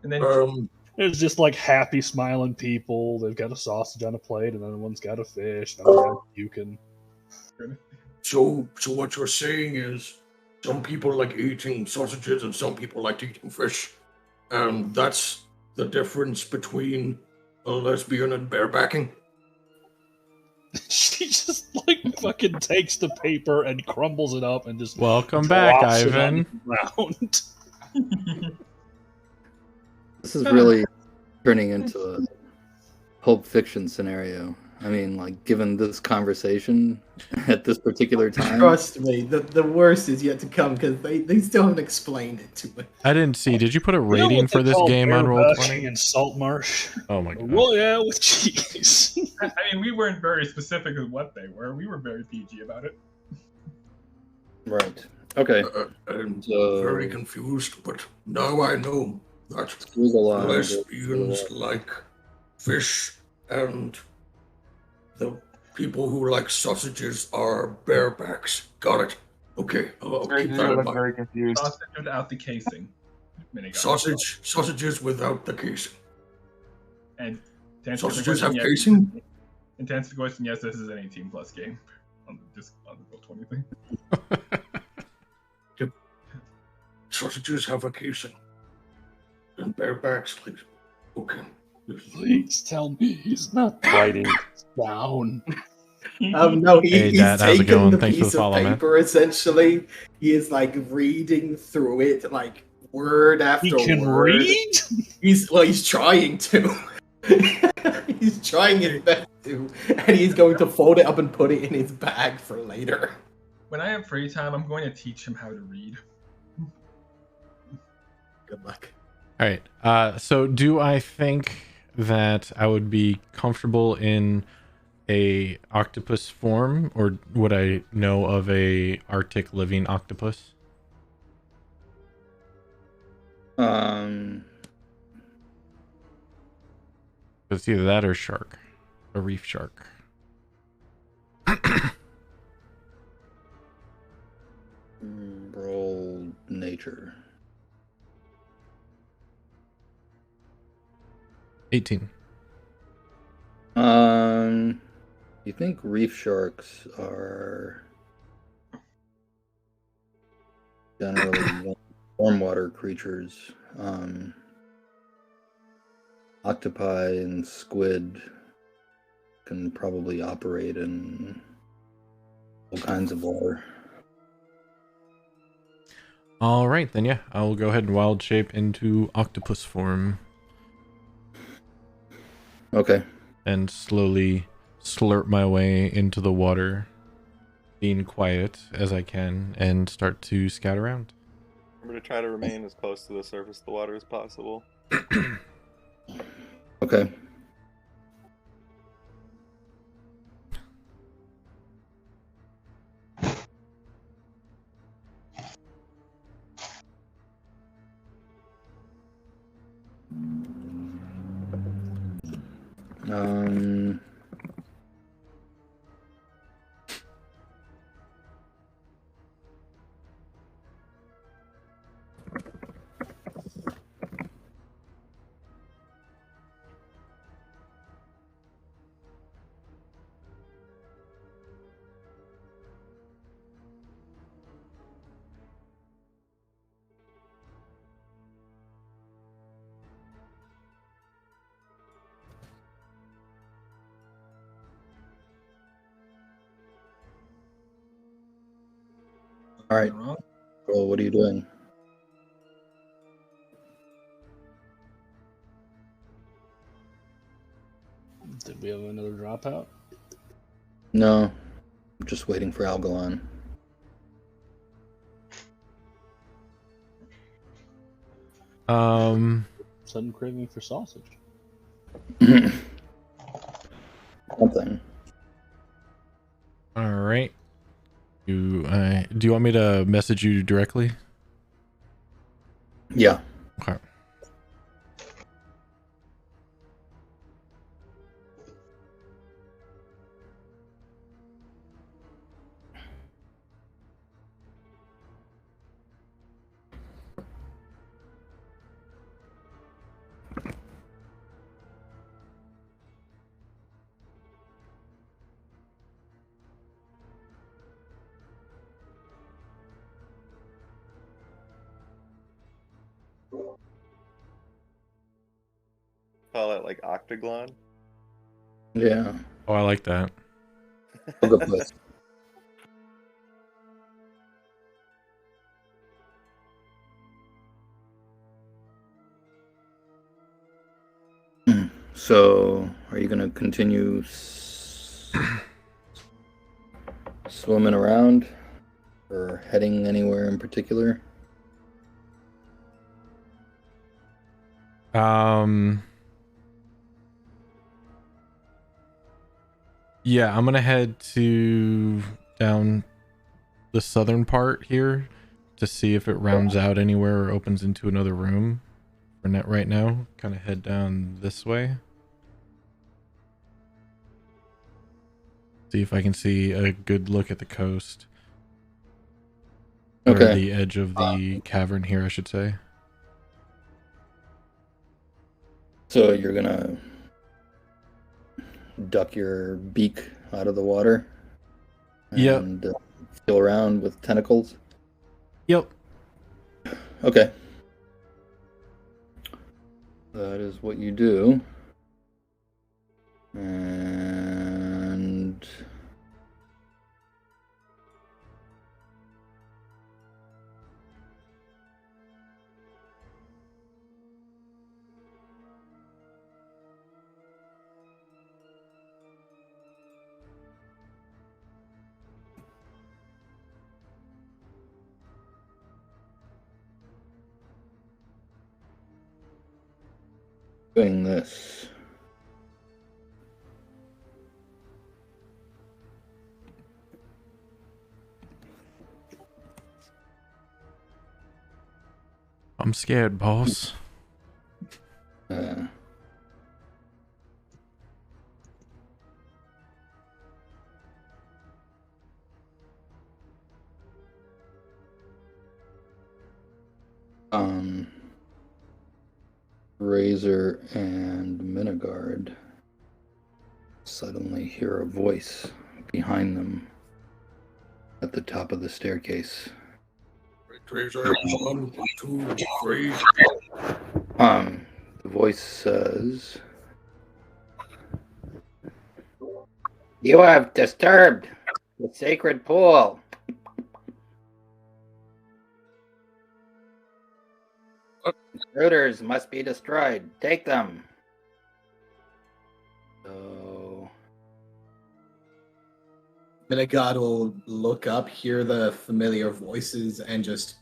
And then There's just like happy smiling people. They've got a sausage on a plate, and then one's got a fish. And another guy puking. So what you're saying is some people like eating sausages and some people like eating fish. And that's the difference between a lesbian and barebacking? She just like fucking takes the paper and crumbles it up and just Welcome back, drops it on Ivan. the ground. This is really turning into a Pulp Fiction scenario. I mean, like, given this conversation at this particular time. Trust me, the worst is yet to come because they still haven't explained it to me. I didn't see. Did you put a You know rating what for they this call game on barebacking Roll20? in SaltMarsh? Oh my god. Well, yeah, with cheese. I mean, we weren't very specific with what they were. We were very PG about it. Right. Okay. I'm So- very confused, but now I know that There's a lot. lesbians like fish and the people who like sausages are barebacks. Got it. Okay, I'll keep that in mind. Very confused. Sausage without the casing. Sausages without the casing. And to answer the Sausages question, have yes, casing? and to answer the question, yes, this is an 18 plus game on the Roll20 thing. Sausages have a casing. And barebacks, like, okay. Please tell me he's not writing this down. No, Hey, he's Dad, how's it taken going? the Thanks for the piece of follow, man. paper, essentially. He is, like, reading through it, like, word after He can word. read? He's trying to. He's trying his best to. And he's going to fold it up and put it in his bag for later. When I have free time, I'm going to teach him how to read. Good luck. All right. So do I think that I would be comfortable in a octopus form, or would I know of a Arctic living octopus? It's either that or shark, a reef shark. Roll nature. 18. You think reef sharks are generally warm water creatures? Octopi and squid can probably operate in all kinds of water. All right, then yeah, I will go ahead and wild shape into octopus form Okay. and slowly slurp my way into the water, being quiet as I can, and start to scout around. Remember to try to remain as close to the surface of the water as possible. Okay. All right. Well, what are you doing? Did we have another dropout? No, I'm just waiting for Algalon. Sudden craving for sausage. Something. All right. Do you want me to message you directly? Yeah. Okay. Call it like octagon. Yeah. Oh, I like that. Good place. So, are you gonna continue swimming around, or heading anywhere in particular? Yeah, I'm gonna head to down the southern part here to see if it rounds out anywhere or opens into another room. For net right now, kind of head down this way. See if I can see a good look at the coast. Or Okay. the edge of the cavern here, I should say. So you're gonna duck your beak out of the water Yep. and feel around with tentacles. Yep. Okay. That is what you do. And doing this. I'm scared, boss. Uh, Razor and Minigard suddenly hear a voice behind them at the top of the staircase. Razor, 1, 2, 3. The voice says, "You have disturbed the sacred pool. Intruders must be destroyed. Take them." So Minigod will look up, hear the familiar voices, and just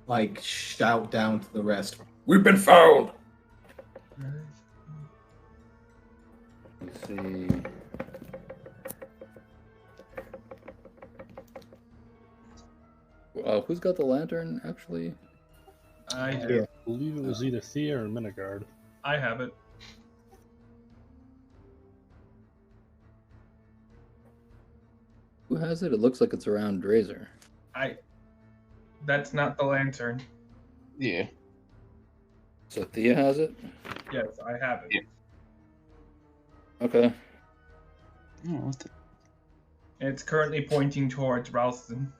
like shout down to the rest. We've been found. let's see. Who's got the lantern, actually? I I do. believe it was either Thea or Minigard. I have it. Who has it? It looks like it's around Drazer. That's not the lantern. Yeah. So Thea has it? Yes, I have it. Yeah. Okay. Oh, what the... It's currently pointing towards Ralston.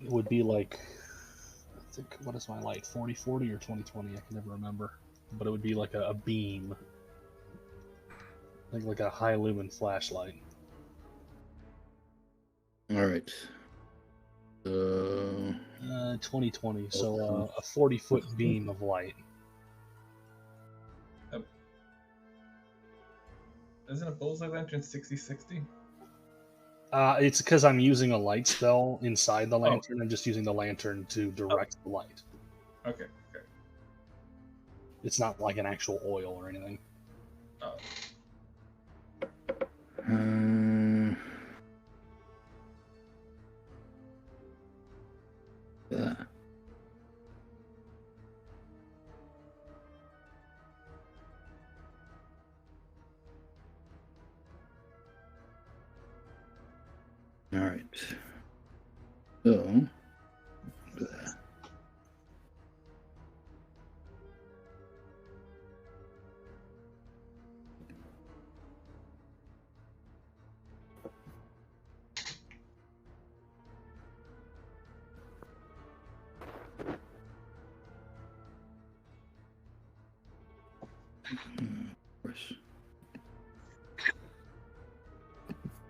It would be like, I think, what is my light? 4040 or 2020? I can never remember. But it would be like a beam. Like a high lumen flashlight. Alright. So 2020, so a 40-foot beam of light. Isn't a bullseye lantern 60-60? It's because I'm using a light spell inside the lantern. I'm just using the lantern to direct the light. Okay. It's not like an actual oil or anything. Oh. Yeah. All right. So.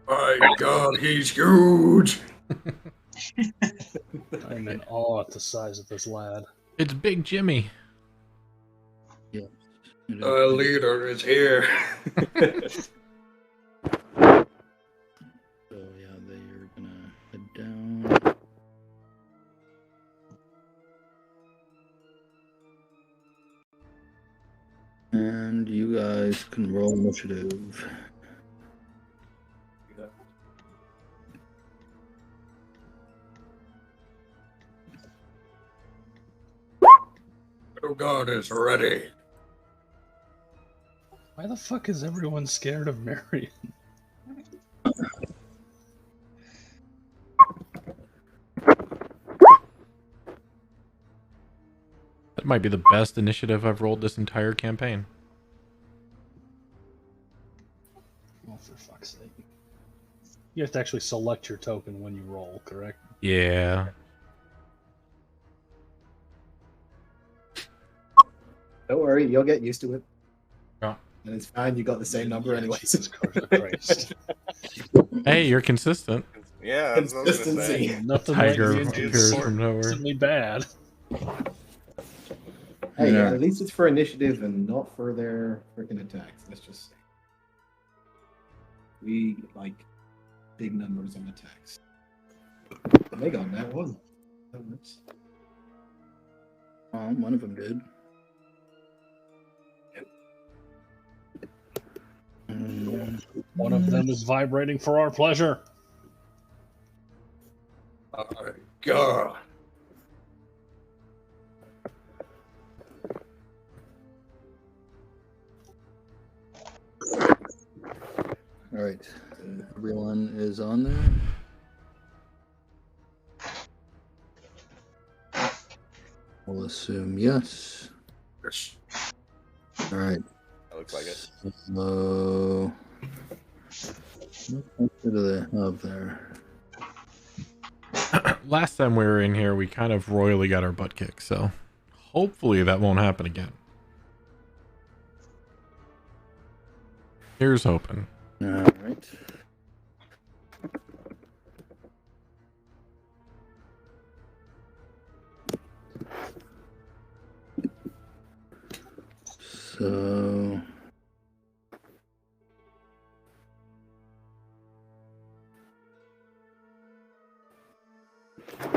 My God, he's huge. I'm in awe at the size of this lad. It's Big Jimmy. The leader is here. So yeah, they are gonna head down. And you guys can roll initiative. Oh God is ready. Why the fuck is everyone scared of Marion? might be the best initiative I've rolled this entire campaign. Oh, for fuck's sake. You have to actually select your token when you roll, correct? Yeah. Don't worry, you'll get used to it. Yeah. And it's fine, you got the same number Yeah, anyway. Jesus Christ. Hey, you're consistent. Yeah, that's what I was gonna say. Consistency. Nothing Tiger like being appears from nowhere. consistently bad. Hey, Yeah. at least it's for initiative and not for their freaking attacks. Let's just say. We like big numbers on attacks. They got that one. One of them did. One of them is vibrating for our pleasure. God. All right, everyone is on there. We'll assume yes. Yes. All right. That looks like it. So, what do they have there? Last time we were in here, we kind of royally got our butt kicked, so hopefully that won't happen again. Here's hoping. All right. So,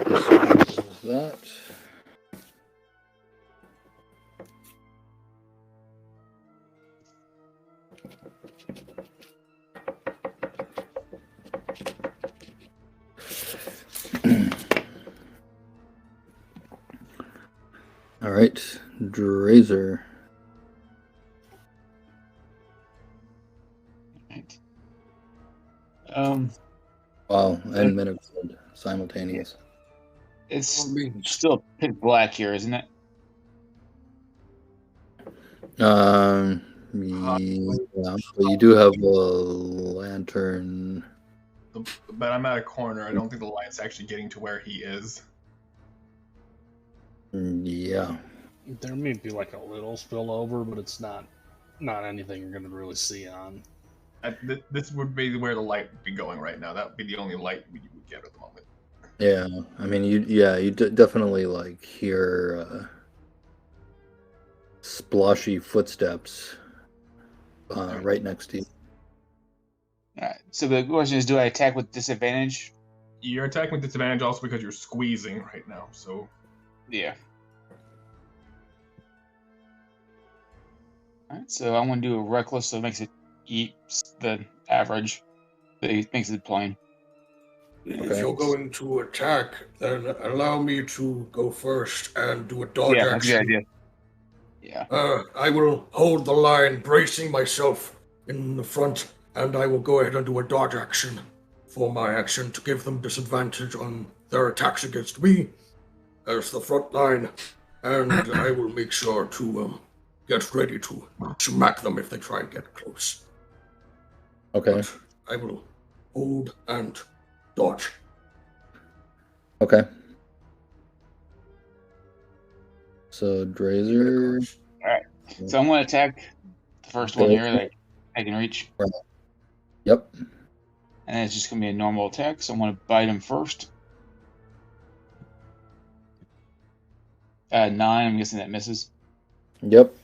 this is that. All right, Drazer. Wow, and Miniford simultaneous. It's still pitch black here, isn't it? Yeah, but you do have a lantern. But I'm at a corner. I don't think the light's actually getting to where he is. Yeah. There may be like a little spillover, but it's not anything you're going to really see on. This would be where the light would be going right now. That would be the only light you would get at the moment. Yeah, I mean, you definitely like hear sploshy footsteps right next to you. Alright, so the question is, do I attack with disadvantage? You're attacking with disadvantage also because you're squeezing right now. So Yeah. Alright, so I'm going to do a reckless, so it makes it eat the average. It makes it plain. If you're going to attack, then allow me to go first and do a dodge Yeah, that's a action. good idea. Yeah. I will hold the line, bracing myself in the front, and I will go ahead and do a dodge action for my action to give them disadvantage on their attacks against me as the front line, and I will make sure to get ready to smack them if they try and get close. Okay. But I will hold and dodge. Okay. So Drazer. So I'm going to attack the first one here that I can reach. Yep. And then it's just going to be a normal attack. So I'm going to bite him first. 9, I'm guessing that misses. Yep.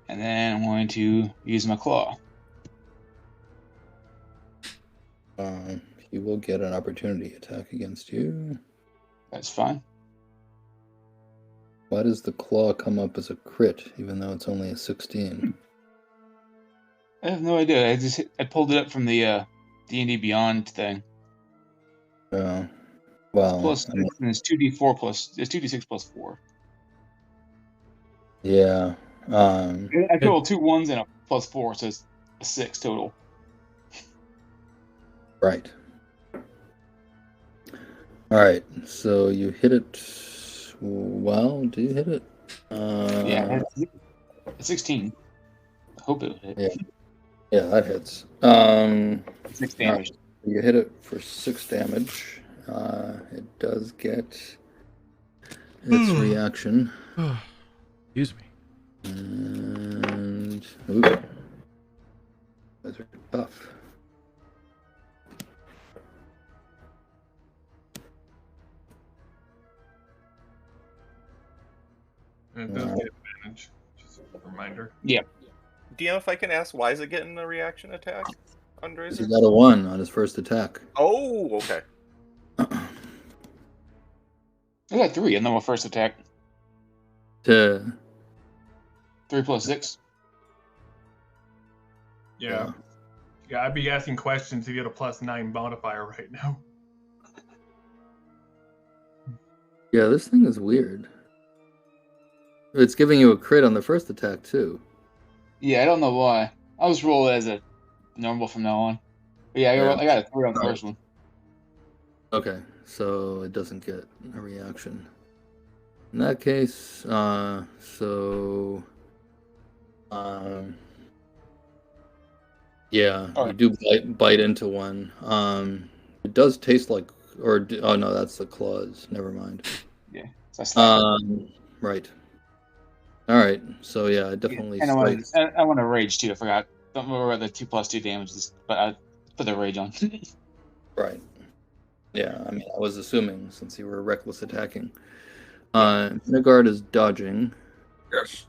And then I'm going to use my claw. He will get an opportunity attack against you. That's fine. Why does the claw come up as a crit, even though it's only a 16? I have no idea. I pulled it up from the D&D Beyond thing. Well, Plus, I mean, it's 2d4 plus. It's 2d6 plus 4. yeah. I totaled 2 1s and a plus 4, so it's a 6 total. Right. All right. So you hit it. Well, do you hit it? Yeah, it's 16. I hope it would hit. Yeah, that hits. 6 damage. You hit it for 6 damage. It does get its reaction. Excuse me. And ooh, those are tough. And it does get advantage. Just a reminder. DM, if I can ask, why is it getting a reaction attack on He Drazer? got a 1 on his first attack. Oh, okay. I got 3 on the first attack. To 3 plus 6. Yeah. Yeah, I'd be asking questions if you had a +9 modifier right now. Yeah, this thing is weird. It's giving you a crit on the first attack too. Yeah, I don't know why. I'll just roll it as a normal from now on. But yeah, Yeah. I got a 3 on the first one. Okay, so it doesn't get a reaction. In that case, yeah, you Alright. do bite into one. It does taste like, oh no, that's the claws. Never mind. Yeah, so I slapped it. Right. All right. So yeah, it definitely. And strikes. I want to rage too. I forgot. Don't remember about the 2 plus 2 damages, but I put the rage on. Right. Yeah, I mean, I was assuming since you were reckless attacking. Nigard is dodging. Yes.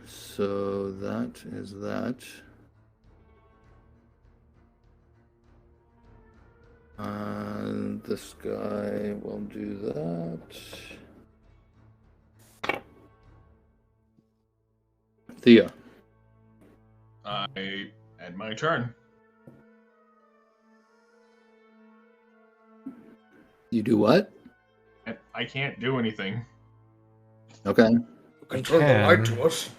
So that is that. This guy will do that. Thea. I end my turn. You do what? I can't do anything. Okay. You can turn the light to us.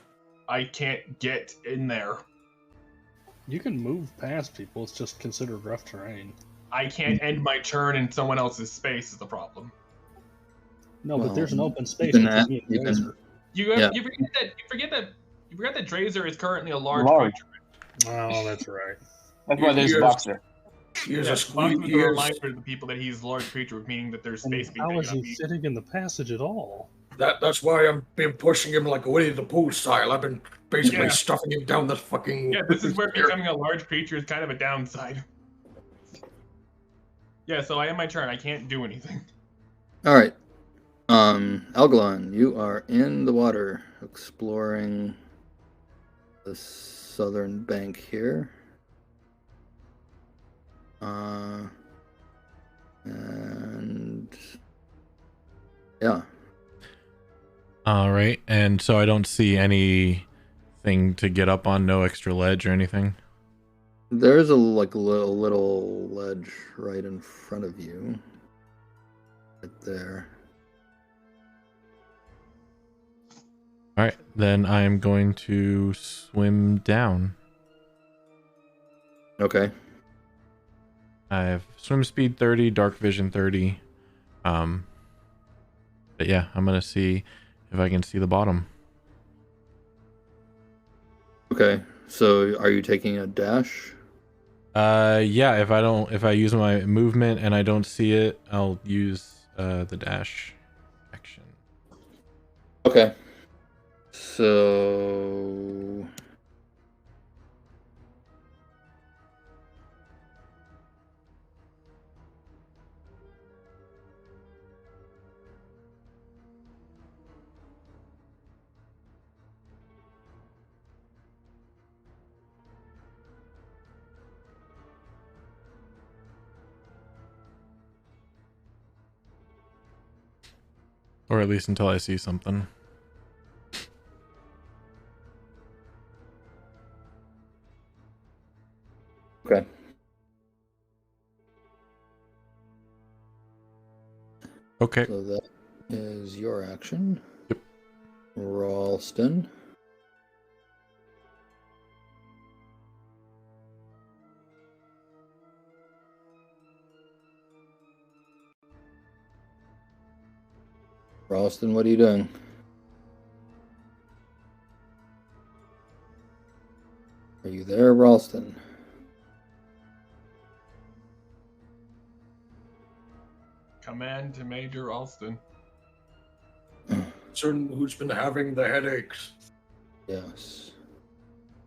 I can't get in there. You can move past people. It's just considered rough terrain. I can't end my turn in someone else's space is the problem. No, but there's an open space can between me and Drazer. You forget that Drazer is currently a large Large. creature. Oh, that's right. That's why there's a box there. He is Yeah, a box squeeze. was a reminder to the people that he's a large creature, meaning that there's space being How taken is up. he fitting in the passage at all? That's why I've been pushing him like a Winnie the Pooh style. I've been basically Yeah. stuffing him down the fucking. Yeah, this is where becoming a large creature is kind of a downside. Yeah, so I end my turn. I can't do anything. All right. Algalon, you are in the water exploring the southern bank here. And yeah. All right, and so I don't see anything to get up on, no extra ledge or anything. There's a little ledge right in front of you. Right there. All right, then I'm going to swim down. Okay. I have swim speed 30, dark vision 30. But yeah, I'm gonna see if I can see the bottom. Okay. So are you taking a dash? Yeah, if I use my movement and I don't see it, I'll use the dash action. Okay. So Or at least until I see something. okay. Okay. So that is your action. Yep. Ralston. Ralston, what are you doing? there, Ralston? Command to Major Alston. Person who's been having the headaches. Yes.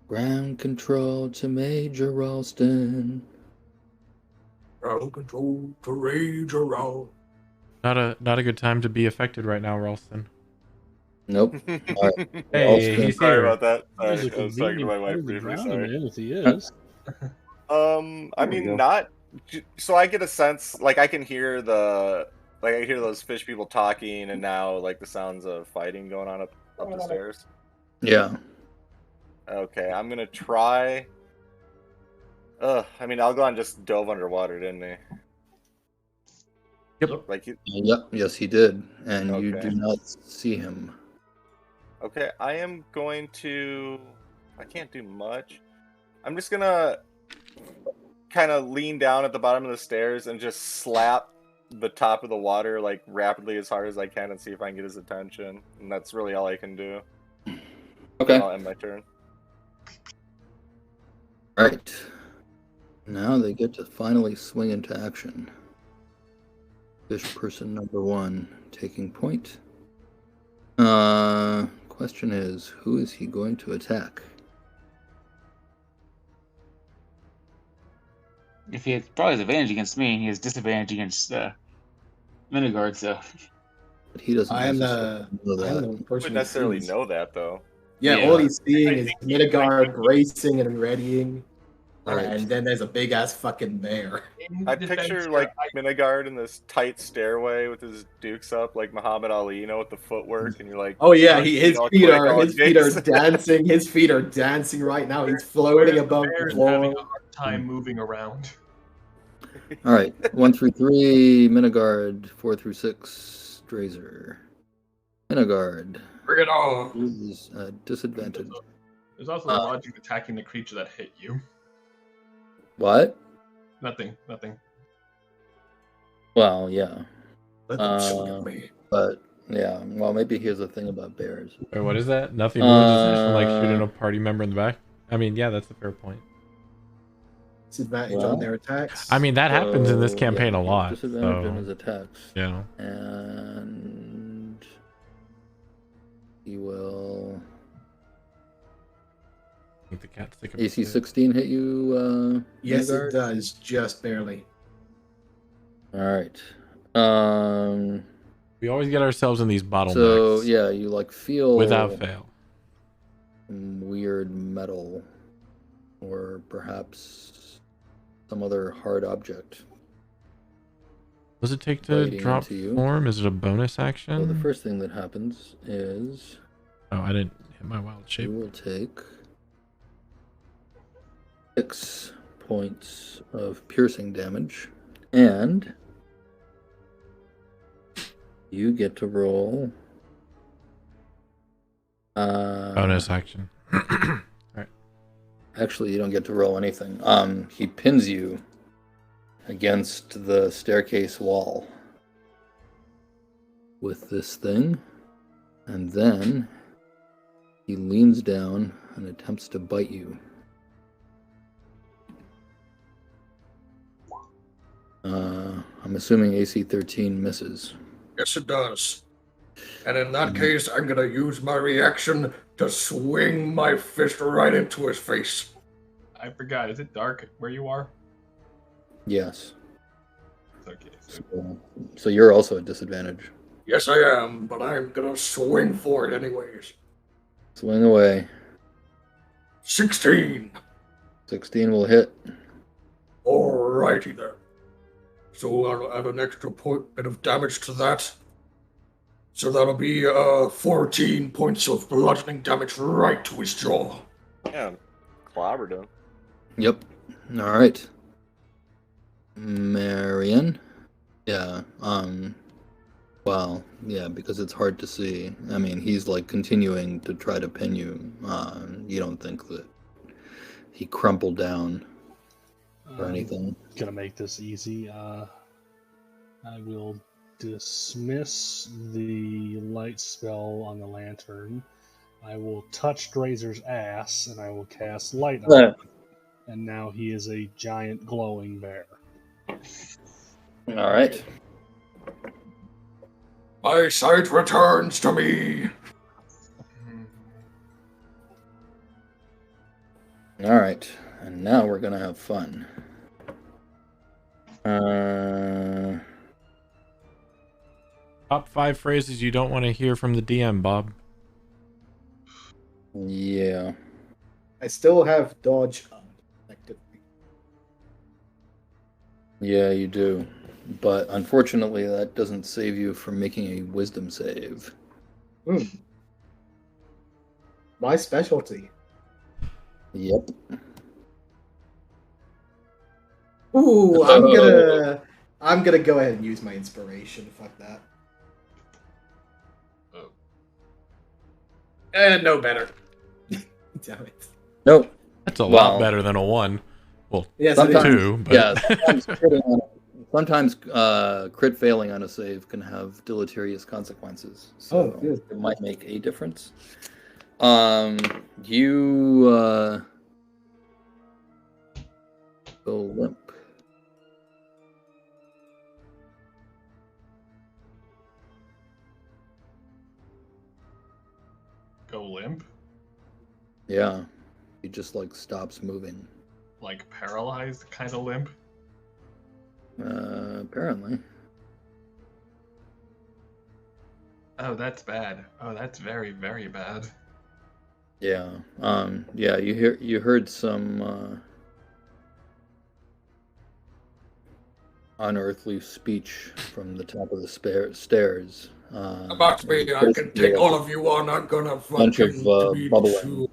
Ground control to Major Ralston. Ground control to rage around. Not a good time to be affected right now, Ralston. Nope. All right. Hey, Ralston. he's Sorry here. about that. There's Sorry, a I was talking to convenient my part wife of the briefly. ground Sorry. him if he is. I There we mean, go. so I get a sense, like I can hear I hear those fish people talking, and now like the sounds of fighting going on up the stairs. Yeah. Okay, I'm gonna try. I mean, Algon just dove underwater, didn't he? Yep. Like he. Yep. Yes, he did. And you Okay. do not see him. Okay, I am going to. I can't do much. I'm just gonna kind of lean down at the bottom of the stairs and just slap the top of the water like rapidly as hard as I can and see if I can get his attention. And that's really all I can do. Okay. I'll end my turn. All right. Now they get to finally swing into action. Fish person number 1 taking point. Question is, who is he going to attack? If he has probably has advantage against me, he has disadvantage against Minigard, so But he doesn't I am necessarily know the that. I person wouldn't necessarily who sees. know that though. Yeah, Yeah. all he's seeing I is think- Midgard racing and readying, All right. and then there's a big ass fucking bear. In I defense picture here, like Minigard in this tight stairway with his dukes up, like Muhammad Ali, with the footwork, and you're like, Oh yeah, punching his all feet quick, are all his feet are jinx. dancing. His feet are dancing right now. He's floating the above bear the is floor. having a hard time moving around. All right. 1 through 3, Minigard. 4 through 6, Drazer. Minigard Bring it on. is disadvantage. There's also logic attacking the creature that hit you. What? Nothing. Well, yeah. Let them swing at me. But, yeah. Well, maybe here's the thing about bears. Wait, what is that? Nothing ruins a session like shooting a party member in the back? I mean, yeah, that's a fair point. Disadvantage Well, on their attacks. I mean, that happens in this So, campaign yeah, a lot. Disadvantage on So, his attacks. yeah. And he will. I think the cat's taking AC 16 hit you, Yes, Minigard? it does, just barely. All right. We always get ourselves in these bottlenecks. So yeah, you like feel Without fail. weird metal, or perhaps some other hard object. What does it take to Biting drop into you. form? Is it a bonus So action? the first thing that happens is Oh, I didn't hit my wild shape. you will take 6 points of piercing damage, and you get to roll Bonus action. Actually, you don't get to roll anything. He pins you against the staircase wall with this thing, and then he leans down and attempts to bite you. I'm assuming AC 13 misses. Yes, it does. And in that case, I'm gonna use my reaction to swing my fist right into his face. I forgot. Is it dark where you are? Yes. Okay. So you're also at disadvantage. Yes, I am, but I'm gonna swing for it anyways. Swing away. 16. 16 will hit. Alrighty then. So I'll add an extra bit of damage to that. So that'll be 14 points of bludgeoning damage right to his jaw. Yeah, clobbered him. Yep. All right. Marion. Yeah. Well, yeah, because it's hard to see. I mean, he's like continuing to try to pin you. You don't think that he crumpled down or anything? Gonna make this easy. I will dismiss the light spell on the lantern I will touch Drazer's ass, and I will cast light on him. And now he is a giant glowing bear. All right. My sight returns to me. All right. And now we're going to have fun. Top 5 phrases you don't want to hear from the DM, Bob. Yeah. I still have dodge up. Effectively. Yeah, you do. But unfortunately, that doesn't save you from making a wisdom save. My specialty. Yep. Ooh, I'm gonna go ahead and use my inspiration. Fuck that. Oh. And no better. Damn it. Nope. That's a Well, lot better than a 1. Well, Yes, sometimes- it is. 2, but Yeah, sometimes crit failing on a save can have deleterious consequences. So Oh, good. it might make a difference. You go limp. Go limp? Yeah. He just like stops moving. Like paralyzed kind of limp? Apparently. Oh, that's bad. Oh, that's very, very bad. Yeah. Yeah, you heard some unearthly speech from the top of the stairs. About me, I can take all of you on. I'm gonna Bunch of fucking beat bubbling. you.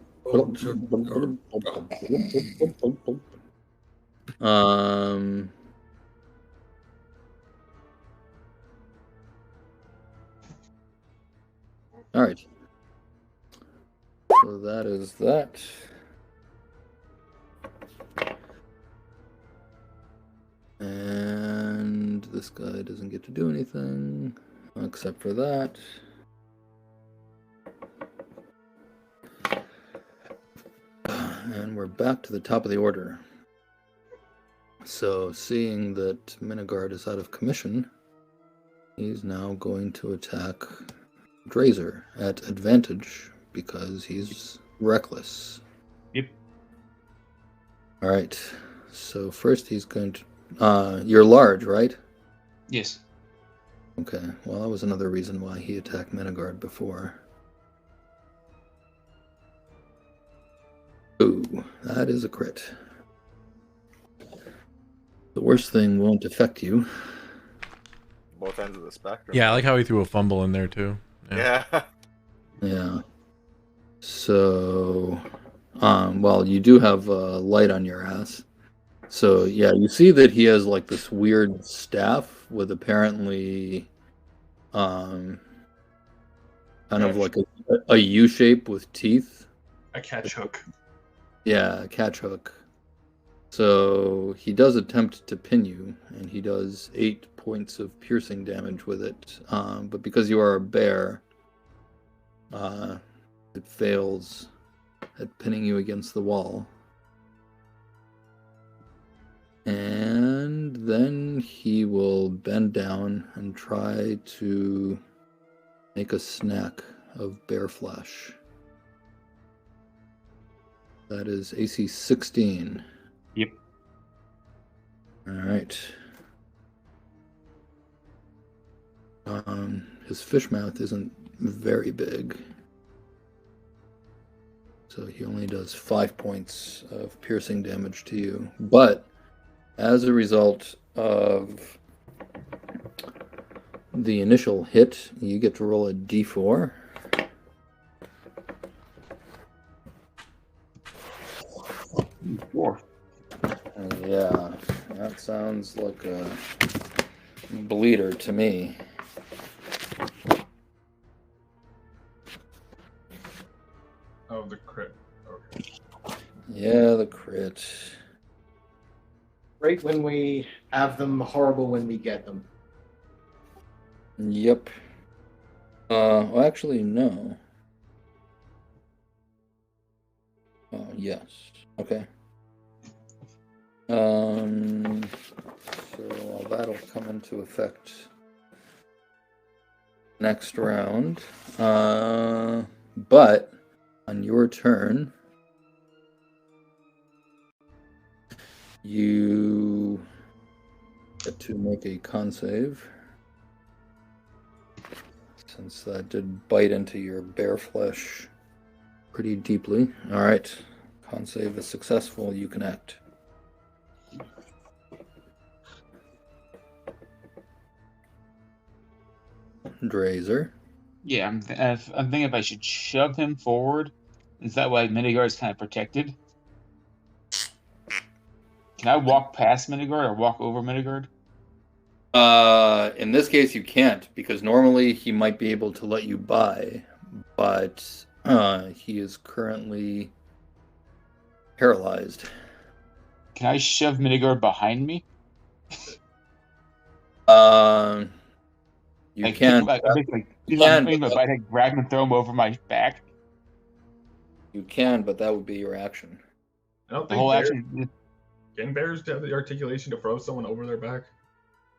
All right. So that is that. And this guy doesn't get to do anything except for that. And we're back to the top of the order. So, seeing that Minigard is out of commission, he's now going to attack Drazer at advantage because he's reckless. Yep. All right. So first he's going to... you're large, right? Yes. Okay. Well, that was another reason why he attacked Minigard before. Ooh, that is a crit. The worst thing won't affect you. Both ends of the spectrum. yeah, I like how he threw a fumble in there too. Yeah. Yeah. So, well, you do have light on your ass. So, yeah, you see that he has like this weird staff with apparently, kind of like a U shape with teeth. A catch hook. Yeah, a catch hook. So he does attempt to pin you, and he does 8 points of piercing damage with it. But because you are a bear, it fails at pinning you against the wall. And then he will bend down and try to make a snack of bear flesh. That is AC 16. Yep. All right. His fish mouth isn't very big, so he only does 5 points of piercing damage to you. But as a result of the initial hit, you get to roll a d4. Four. Yeah, that sounds like a bleeder to me. Oh, the crit. Okay. Yeah, the crit. Great when we have them, horrible when we get them. Yep. Well, actually, no. Oh, yes. Okay. So that'll come into effect next round. But on your turn, you get to make a con save. Since that did bite into your bear flesh pretty deeply. All right. Con save is successful. You can act. Drazer. Yeah, I'm thinking if I should shove him forward, is that way Midigard's kind of protected? Can I walk past Midigard or walk over Midigard? In this case, you can't because normally he might be able to let you by, but he is currently paralyzed. Can I shove Midigard behind me? You can. I grab him and throw him over my back. You can, but that would be your action. I don't The think whole bears, action. can bears have the articulation to throw someone over their back?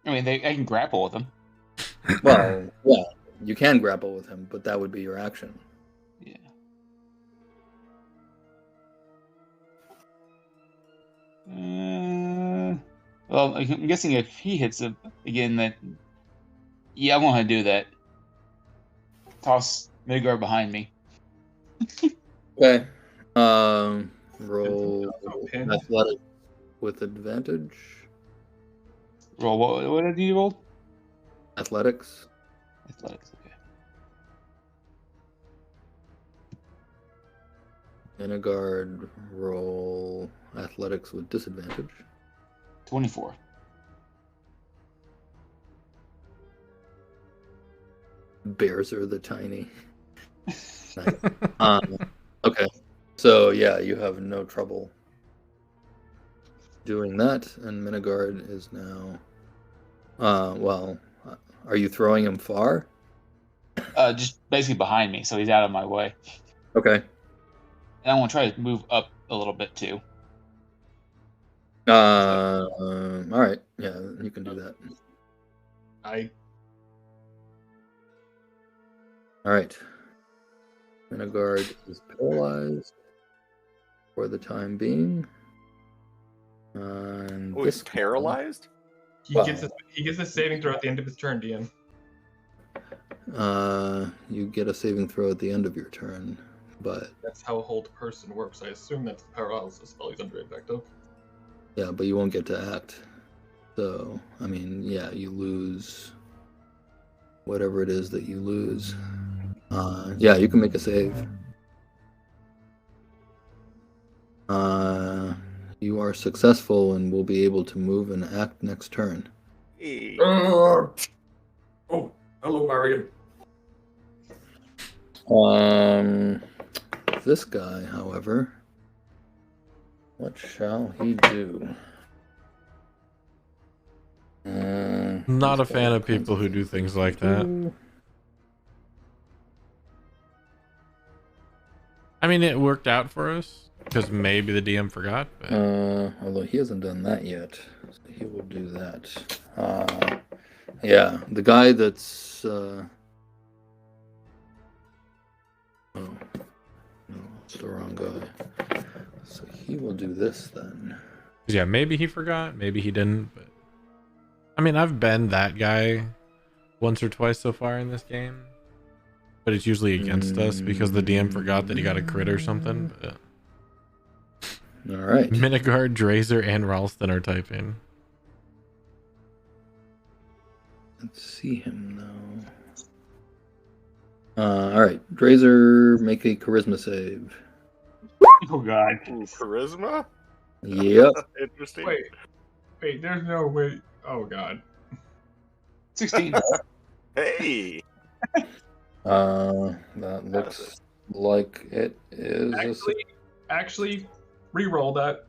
I mean, I can grapple with him. Well, yeah, you can grapple with him, but that would be your action. Yeah. Well, I'm guessing if he hits him again, that yeah, I want to do that. Toss Midgard behind me. Okay. Roll Pin. athletic with advantage. Roll what did you roll? Athletics. Athletics. Okay. Inagard, roll athletics with disadvantage. 24. Bears are the tiny. Okay. So yeah, you have no trouble doing that, and Minigard is now. Well, are you throwing him far? Just basically behind me, so he's out of my way. Okay. And I want to try to move up a little bit too. All right. Yeah, you can do that. All right. Minigard is paralyzed for the time being. And Oh, he's paralyzed? He gets a saving throw at the end of his turn, DM. You get a saving throw at the end of your turn, but That's how Hold Person works. I assume that's the paralysis spell he's under effect of. yeah, but you won't get to act. So, I mean, yeah, you lose whatever it is that you lose. Yeah, you can make a save. You are successful and will be able to move and act next turn. Hey. Oh, hello, Marion. This guy, however, what shall he do? Not a fan of people who do things like that. I mean, it worked out for us because maybe the DM forgot. But... although he hasn't done that yet, so he will do that. Yeah, the guy that's. Oh, no, it's the wrong guy. So he will do this then. Yeah, maybe he forgot, maybe he didn't. But I mean, I've been that guy once or twice so far in this game, but it's usually against us because the DM forgot that he got a crit or something. But... All right. Minigard, Drazer, and Ralston are typing. Let's see him now. All right, Drazer, make a charisma save. Oh god. Ooh, charisma? Yep. Interesting. Wait, there's no way. Oh god. 16. Hey! That looks like it is. Actually, re-roll that.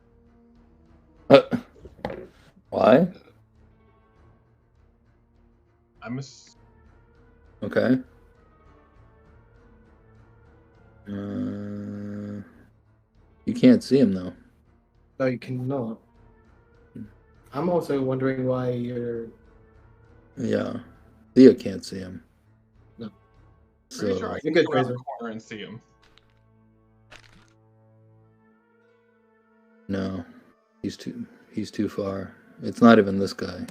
Why? Okay. You can't see him though. No, you cannot. I'm also wondering why you're. Yeah, Thea can't see him. No. Pretty So sure I You're can good, go around Fraser. the corner and see him. no, he's too far. It's not even this guy.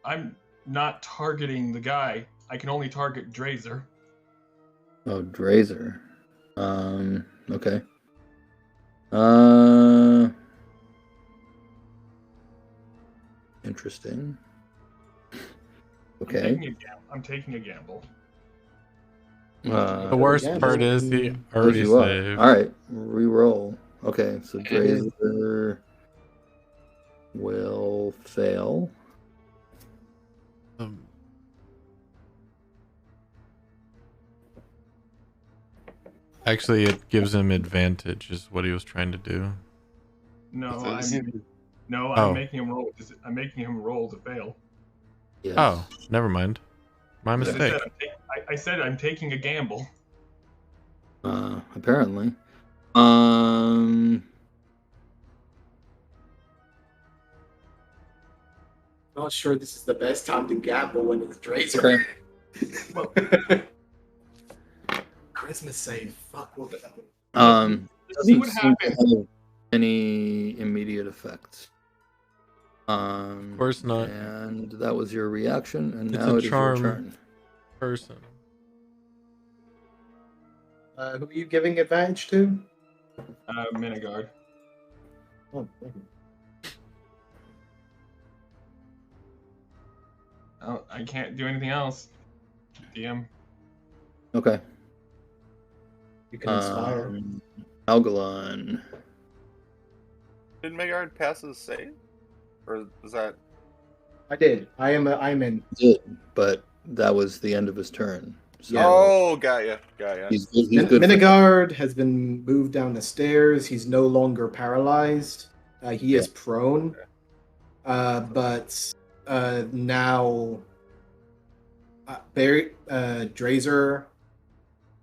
I'm not targeting the guy. I can only target Drazer. Oh, Drazer. Okay. Interesting. Okay. I'm taking a gamble. The worst Yeah, part but- is he Close already you up. saved. All right, re-roll. Okay, so Drazer will fail. Um, Actually, it gives him advantage, is what he was trying to do. No, So- I'm Oh. making him roll. I'm making him roll to fail. Yes. Oh, never mind. My As mistake. I said I'm taking a gamble. Apparently. Not sure this is the best time to gamble when it's Drazer. Okay. Well, Christmas save. Fuck. What the hell? see Doesn't what seem to happens. have any immediate effects. Of course not. And that was your reaction, and It's now a it is your charm. turn. Person. Who are you giving advantage to? Minigard. Oh, thank you. Oh, I can't do anything else. DM. Okay. You can inspire. Algalon. Did Megard pass his save? Or is that... I did. I'm in. Did, but that was the end of his turn. So Yeah. Oh, got ya. he's good. For Minigard has been moved down the stairs. He's no longer paralyzed. He is prone. But now Drazer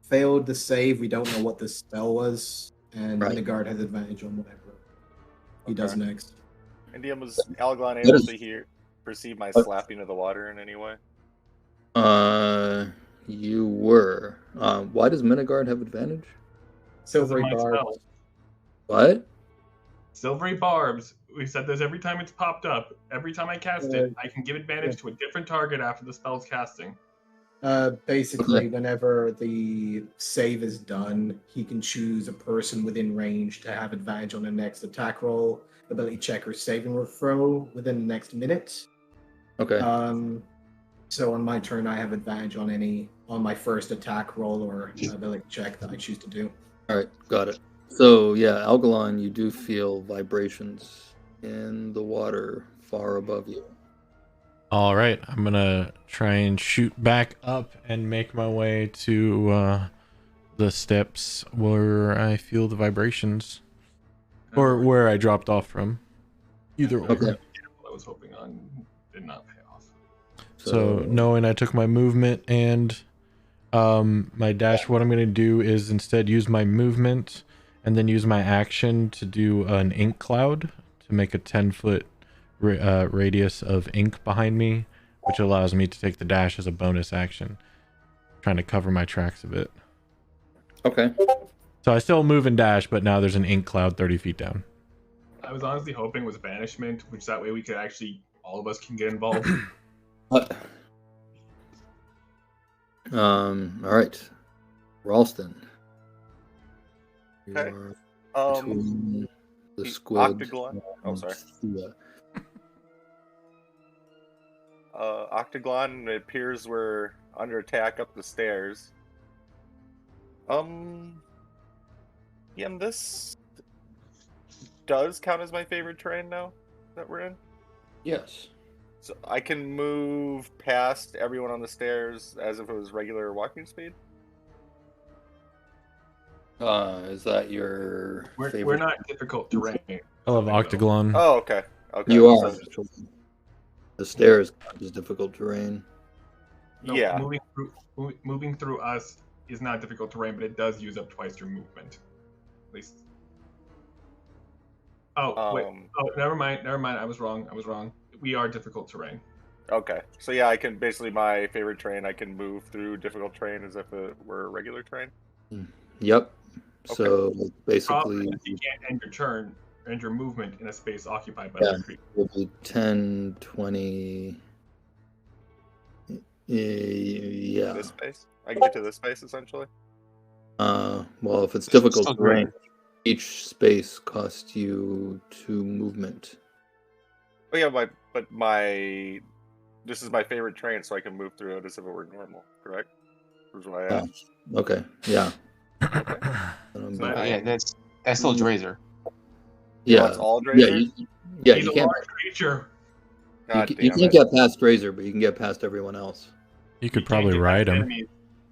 failed the save. We don't know what the spell was, and Right. Minigard has advantage on whatever he does Okay. next. Indian was Algalon able to perceive my slapping of the water in any way? You were. Why does Minigard have advantage? Silvery My Barb. spell. What? Silvery barbs. We said this every time it's popped up. Every time I cast it, I can give advantage to a different target after the spell's casting. Basically, Okay. whenever the save is done, he can choose a person within range to have advantage on the next attack roll, ability check, or saving throw within the next minute. Okay. So on my turn, I have advantage on my first attack roll or ability check that I choose to do. All right. Got it. So yeah, Algalon, you do feel vibrations in the water far above you. All right, I'm gonna try and shoot back up and make my way to the steps where I feel the vibrations, or where I dropped off from. Either or. Okay. I was hoping on did not pay off. So knowing I took my movement and my dash, what I'm gonna do is instead use my movement and then use my action to do an ink cloud to make a 10-foot radius of ink behind me, which allows me to take the dash as a bonus action, trying to cover my tracks a bit. Okay. So I still move and dash, but now there's an ink cloud 30 feet down. I was honestly hoping it was banishment, which that way we could actually all of us can get involved. What? All right. Ralston. You Okay. are between the squid. Octaglon. Oh, and sorry. Thea. Octagon, it appears we're under attack up the stairs. Yeah, and this does count as my favorite terrain now that we're in. Yes. So I can move past everyone on the stairs as if it was regular walking speed. Is that your favorite? We're not difficult terrain. I love Octagon. Oh, okay. Okay. You are. So- Actually. The stairs is difficult terrain. No, Yeah. moving through us is not difficult terrain, but it does use up twice your movement. At least Oh wait. Oh, never mind. I was wrong. We are difficult terrain. Okay, so yeah, I can basically my favorite terrain. I can move through difficult terrain as if it were regular terrain. Yep. Okay. So Problem basically, is you can't end your movement in a space occupied by Yeah. other creatures. it will be 10, 20. Yeah. This space, I can get to this space essentially. Well, if it's Still difficult terrain, great. each space costs you 2 movement. Oh yeah, this is my favorite terrain, so I can move through it as if it were normal. Correct? Is what I Yeah. asked. Okay. Yeah. So Yeah, that's still Drazer. Yeah. It's all Yeah. Drazer? he's You a can't. large creature. God You damn can't it. get past Razor, but you can get past everyone else. You You could can't probably get ride past him. enemies,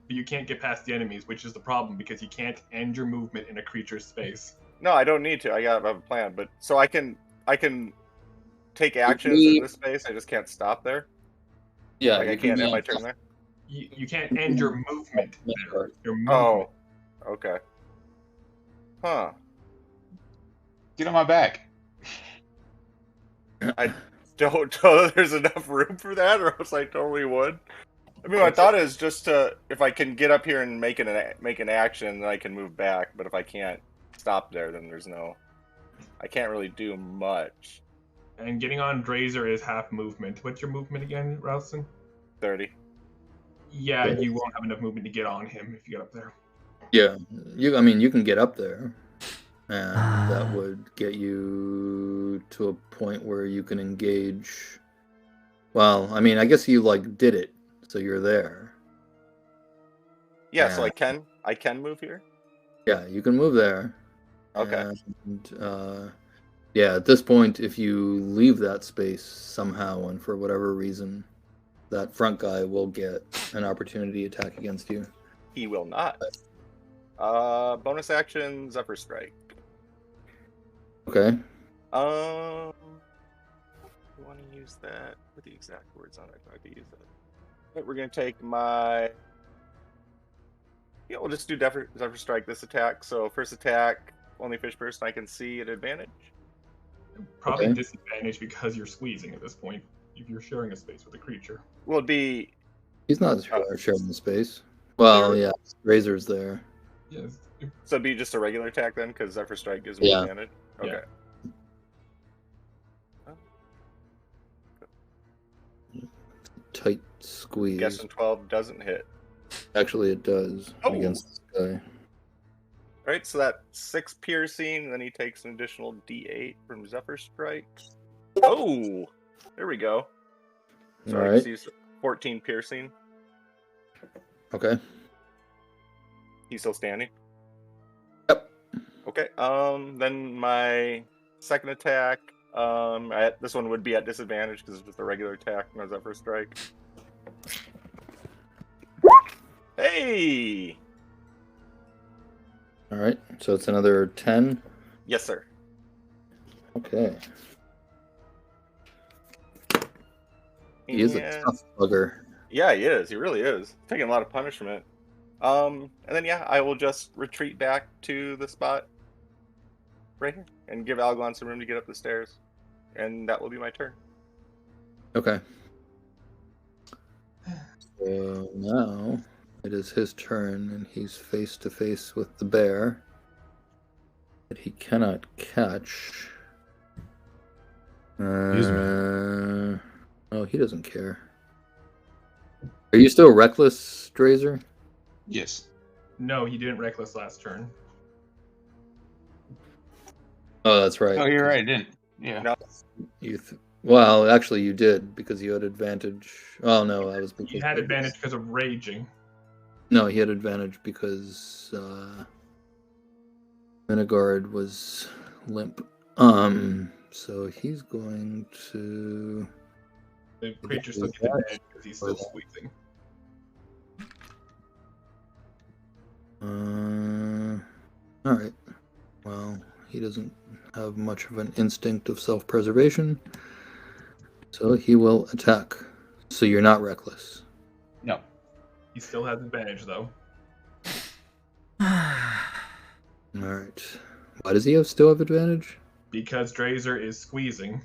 but you can't get past the enemies, which is the problem because you can't end your movement in a creature's space. No, I don't need to. I have a plan, but so I can take actions in this space. I just can't stop there. Yeah. Like I can't end my turn there. You can't end your movement there. Your movement. Oh, okay. Huh. Get on my back. I don't know there's enough room for that, or else I totally would. I mean, my thought is just to, if I can get up here and make an action, then I can move back. But if I can't stop there, then I can't really do much. And getting on Drazer is half movement. What's your movement again, Ralston? 30. Yeah, you won't have enough movement to get on him if you get up there. Yeah. I mean, you can get up there, and that would get you to a point where you can engage. Well, I mean, I guess you did it, so you're there. Yeah, so I can move here. Yeah, you can move there. Okay. And yeah, at this point, if you leave that space somehow, and for whatever reason, that front guy will get an opportunity attack against you. He will not. Bonus action, Zephyr Strike. Okay. You want to use that? What are the exact words on it? I can use that. Right, we're gonna take my. Yeah, we'll just do Zephyr Strike this attack. So first attack, only fish person I can see at advantage. Probably Okay. disadvantage because you're squeezing at this point. If you're sharing a space with a creature. Will it be? He's not sharing the space. Well, yeah, Razor's there. Yes. So it'd be just a regular attack then, because Zephyr Strike gives me Yeah. advantage. Okay. Yeah. Tight squeeze. Guessing 12 doesn't hit. Actually, it does Oh. against this guy. All right, so that's 6 piercing, and then he takes an additional D8 from Zephyr Strike. Oh, there we go. So All I right. just used 14 piercing. Okay. He's still standing. Yep. Okay. Then my second attack. This one would be at disadvantage because it's just a regular attack, no Zephyr Strike. Hey! All right. So it's another 10. Yes, sir. Okay. He is a And- tough bugger. Yeah, he is. He really is. Taking a lot of punishment. And then yeah, I will just retreat back to the spot right here and give Alglon some room to get up the stairs, and that will be my turn. Okay. So now it is his turn, and he's face to face with the bear that he cannot catch. Excuse me. Oh, he doesn't care. Are you still reckless, Drazer? Yes. No, he didn't reckless last turn. Oh, that's right. Oh, you're right. I didn't. Yeah. No, Well, actually, you did because you had advantage. Oh no, that was because He had advantage because of raging. No, he had advantage because Menegard was limp. So he's going to. The creature still gets advantage because he's still squeezing. All right. Well, he doesn't have much of an instinct of self-preservation, so he will attack. So you're not reckless. No. He still has advantage though. All right. Why does he still have advantage? Because Drazer is squeezing,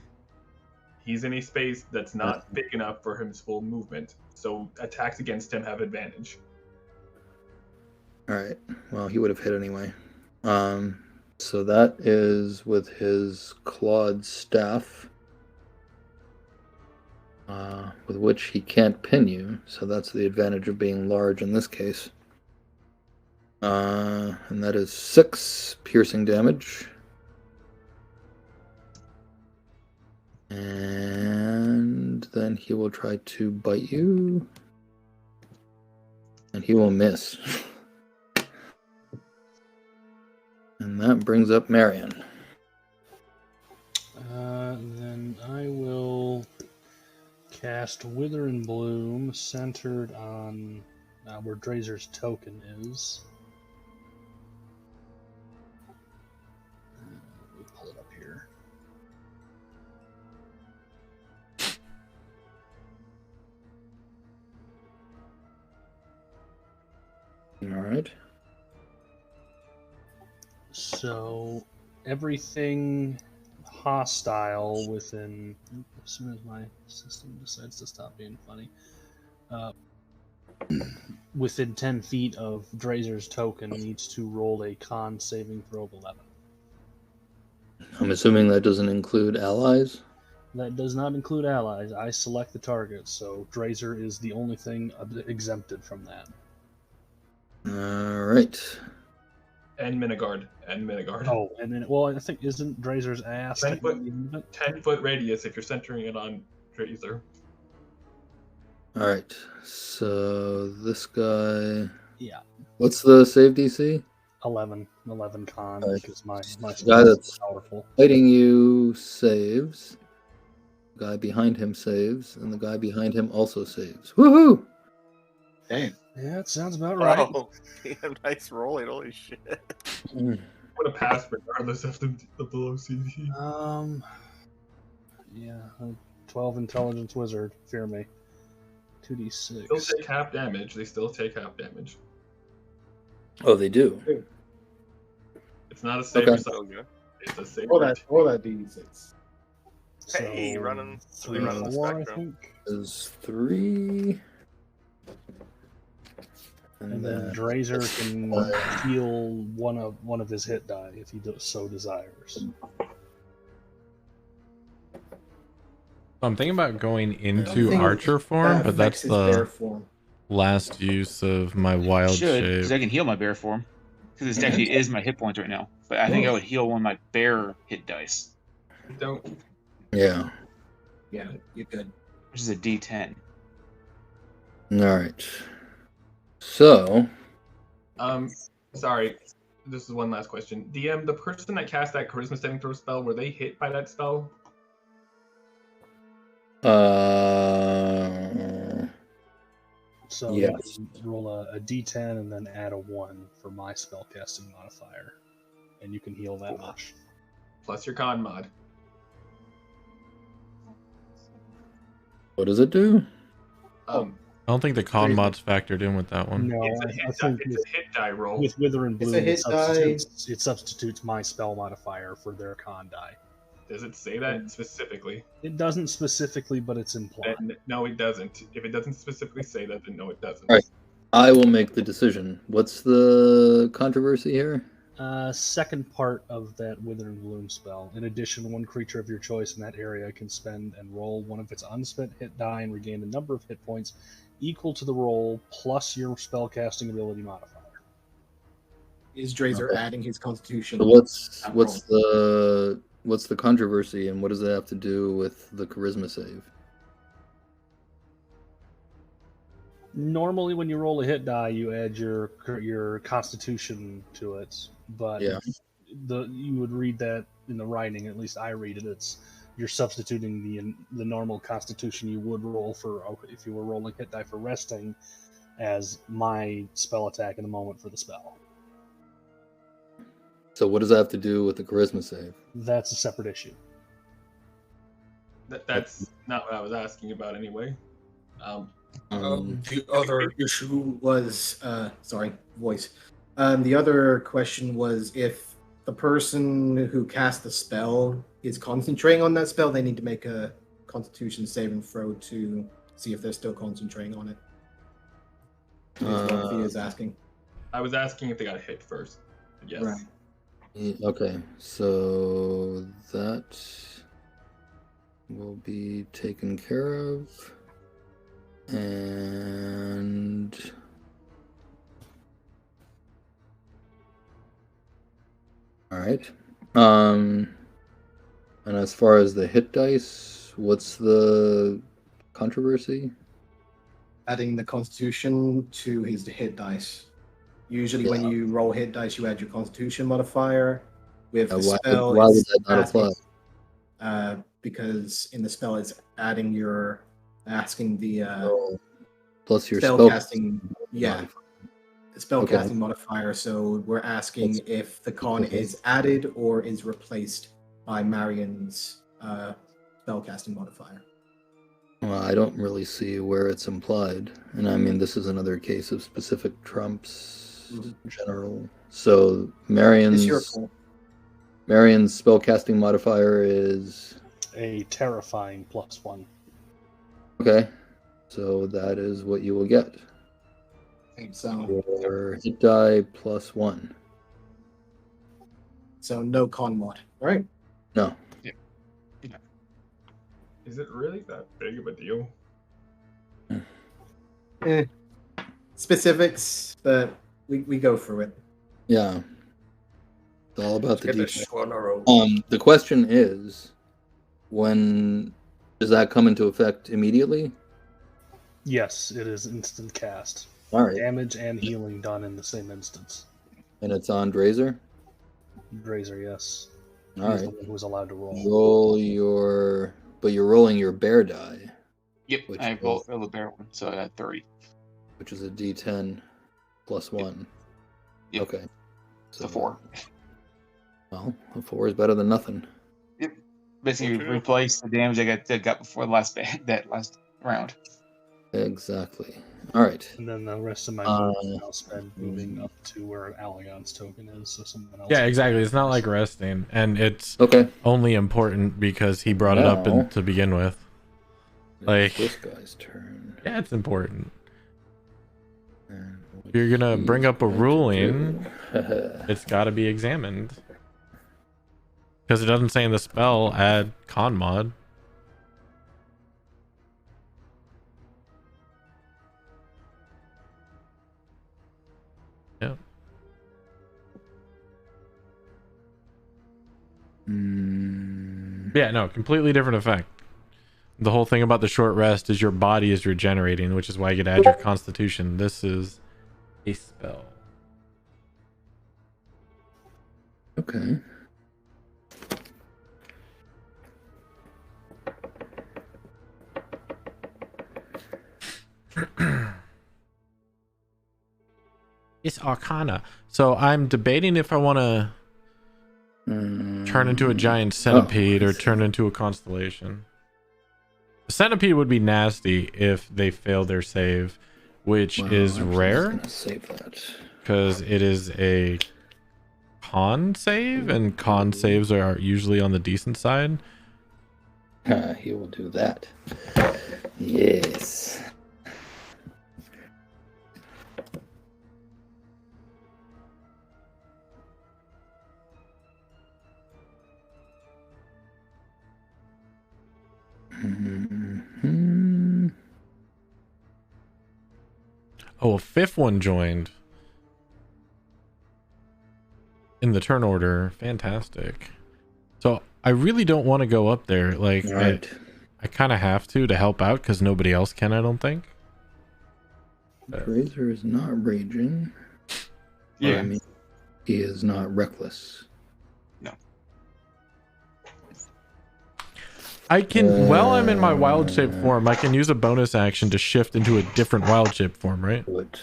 he's in a space that's not big enough for his full movement. So attacks against him have advantage. All right. Well, he would have hit anyway. So that is with his clawed staff, with which he can't pin you. So that's the advantage of being large in this case. And that is 6 piercing damage. And then he will try to bite you. And he will miss. And that brings up Marion. Then I will cast Wither and Bloom, centered on where Drazer's token is. Let me pull it up here. All right. So everything hostile within, as soon as my system decides to stop being funny, within 10 feet of Drazer's token needs to roll a con saving throw of 11. I'm assuming that doesn't include allies. That does not include allies. I select the target, so Drazer is the only thing exempted from that. All right. And Minigard. Oh, and then, well, I think, isn't Drazer's ass 10-foot radius if you're centering it on Drazer. All right. So this guy. Yeah. What's the save DC? 11 con, Right. because my The spell guy is that's powerful. fighting you saves. The guy behind him saves, and the guy behind him also saves. Woohoo! Damn. Yeah, it sounds about right. Oh, damn, nice rolling. Holy shit. Would have passed regardless of the below CD. Yeah, 12 intelligence wizard. Fear me. Still 2d6. take half damage. They still take half damage. Oh, they do. It's not a save Okay. So good. It's a save. Roll that D6. Hey, So, running 3 running the 4, I spectrum. think. Is 3. And then Drazer can heal one of his hit die if he so desires. I'm thinking about going I into think archer form, but that's affects his bear the form. last use of my wild Should, because I shape. can heal my bear form. Because it actually is my hit points right now. But I think I would heal one of my bear hit dice, Don't. Yeah. Yeah, you're good. which is a D10. All right. So. Sorry. This is one last question. DM, the person that cast that charisma saving throw spell, were they hit by that spell? So Yes. you roll a d10 and then add a 1 for my spellcasting modifier. And you can heal that much. Plus your con mod. What does it do? I don't think the con Crazy. mod's factored in with that one. No, I think It's a hit die roll. with Wither and It's Bloom, a hit it substitutes my spell modifier for their con die. Does it say that specifically? It doesn't specifically, but it's implied. Then, no, it doesn't. If it doesn't specifically say that, then no, it doesn't. All right. I will make the decision. What's the controversy here? Second part of that Wither and Bloom spell. In addition, one creature of your choice in that area can spend and roll one of its unspent hit die and regain a number of hit points equal to the roll plus your spellcasting ability modifier. Is Drazer Okay. adding his constitution? So what's the controversy, and what does that have to do with the charisma save? Normally, when you roll a hit die, you add your Constitution to it, but Yeah. you would read that in the writing. At least I read it. It's you're substituting the normal Constitution you would roll for if you were rolling hit die for resting as my spell attack in the moment for the spell. So what does that have to do with the charisma save? That's a separate issue. That's not what I was asking about anyway. The other issue Was sorry, voice. The other question was if the person who cast the spell is concentrating on that spell, they need to make a Constitution saving throw to see if they're still concentrating on it. Is what Fia is asking. I was asking if they got hit first. Yes. Right. Okay, so that will be taken care of. And all right. And as far as the hit dice, what's the controversy? Adding the Constitution to his hit dice. Usually, when you roll hit dice, you add your Constitution modifier. With the spell, why would that not apply? Because in the spell, it's asking the plus your spell casting. Yeah, the spell Okay. casting modifier. So we're asking if the con is added or is replaced by Marion's spell casting modifier. Well, I don't really see where it's implied. And I mean, this is another case of specific trumps general. So It's your fault. Marion's spellcasting modifier is A terrifying +1. okay. So that is what you will get. I think so. Your hit die +1. So no con mod. All right. No. Is it really that big of a deal? Specifics, but we go through it. Yeah. It's all about the Get this detail. one or The question is, when does that come into effect immediately? Yes, it is instant cast. All right. Damage and healing done in the same instance. And it's on Drazer? Razor, yes. All He's right. the one who was allowed to roll. But you're rolling your bear die, Yep, Which I is- rolled a bear one, so I got 30. which is a D10 +1. Yep. Okay. It's a 4. Well, a 4 is better than nothing. Basically, Okay. replace the damage I got before the last that last round. Exactly. All right. And then the rest of my Uh, movement I'll spend moving up to where Allegon's token is, so someone else. Yeah, exactly. It's not like resting, and it's Okay. only important because he brought it up Now- to begin with. Like- It's this guy's turn. Yeah, it's important. And If you're gonna he's bring up a going to ruling, do- it's got to be examined. Because it doesn't say in the spell add con mod. Yeah. Yeah, no, completely different effect. The whole thing about the short rest is your body is regenerating, which is why you get to add your constitution. This is a spell. Okay. It's Arcana. So I'm debating if I want to turn into a giant centipede or turn into a constellation. The centipede would be nasty if they fail their save, which Well, is actually, I was rare gonna save that. because it is a con save, and con saves are usually on the decent side. He will do that. Yes. Mhm. Oh, a fifth one joined in the turn order. Fantastic. So I really don't want to go up there. Like, All right. I kind of have to help out because nobody else can, I don't think. Razor is not raging. Yeah. I mean, he is not reckless. I can, while I'm in my wild shape form, I can use a bonus action to shift into a different wild shape form, right? What?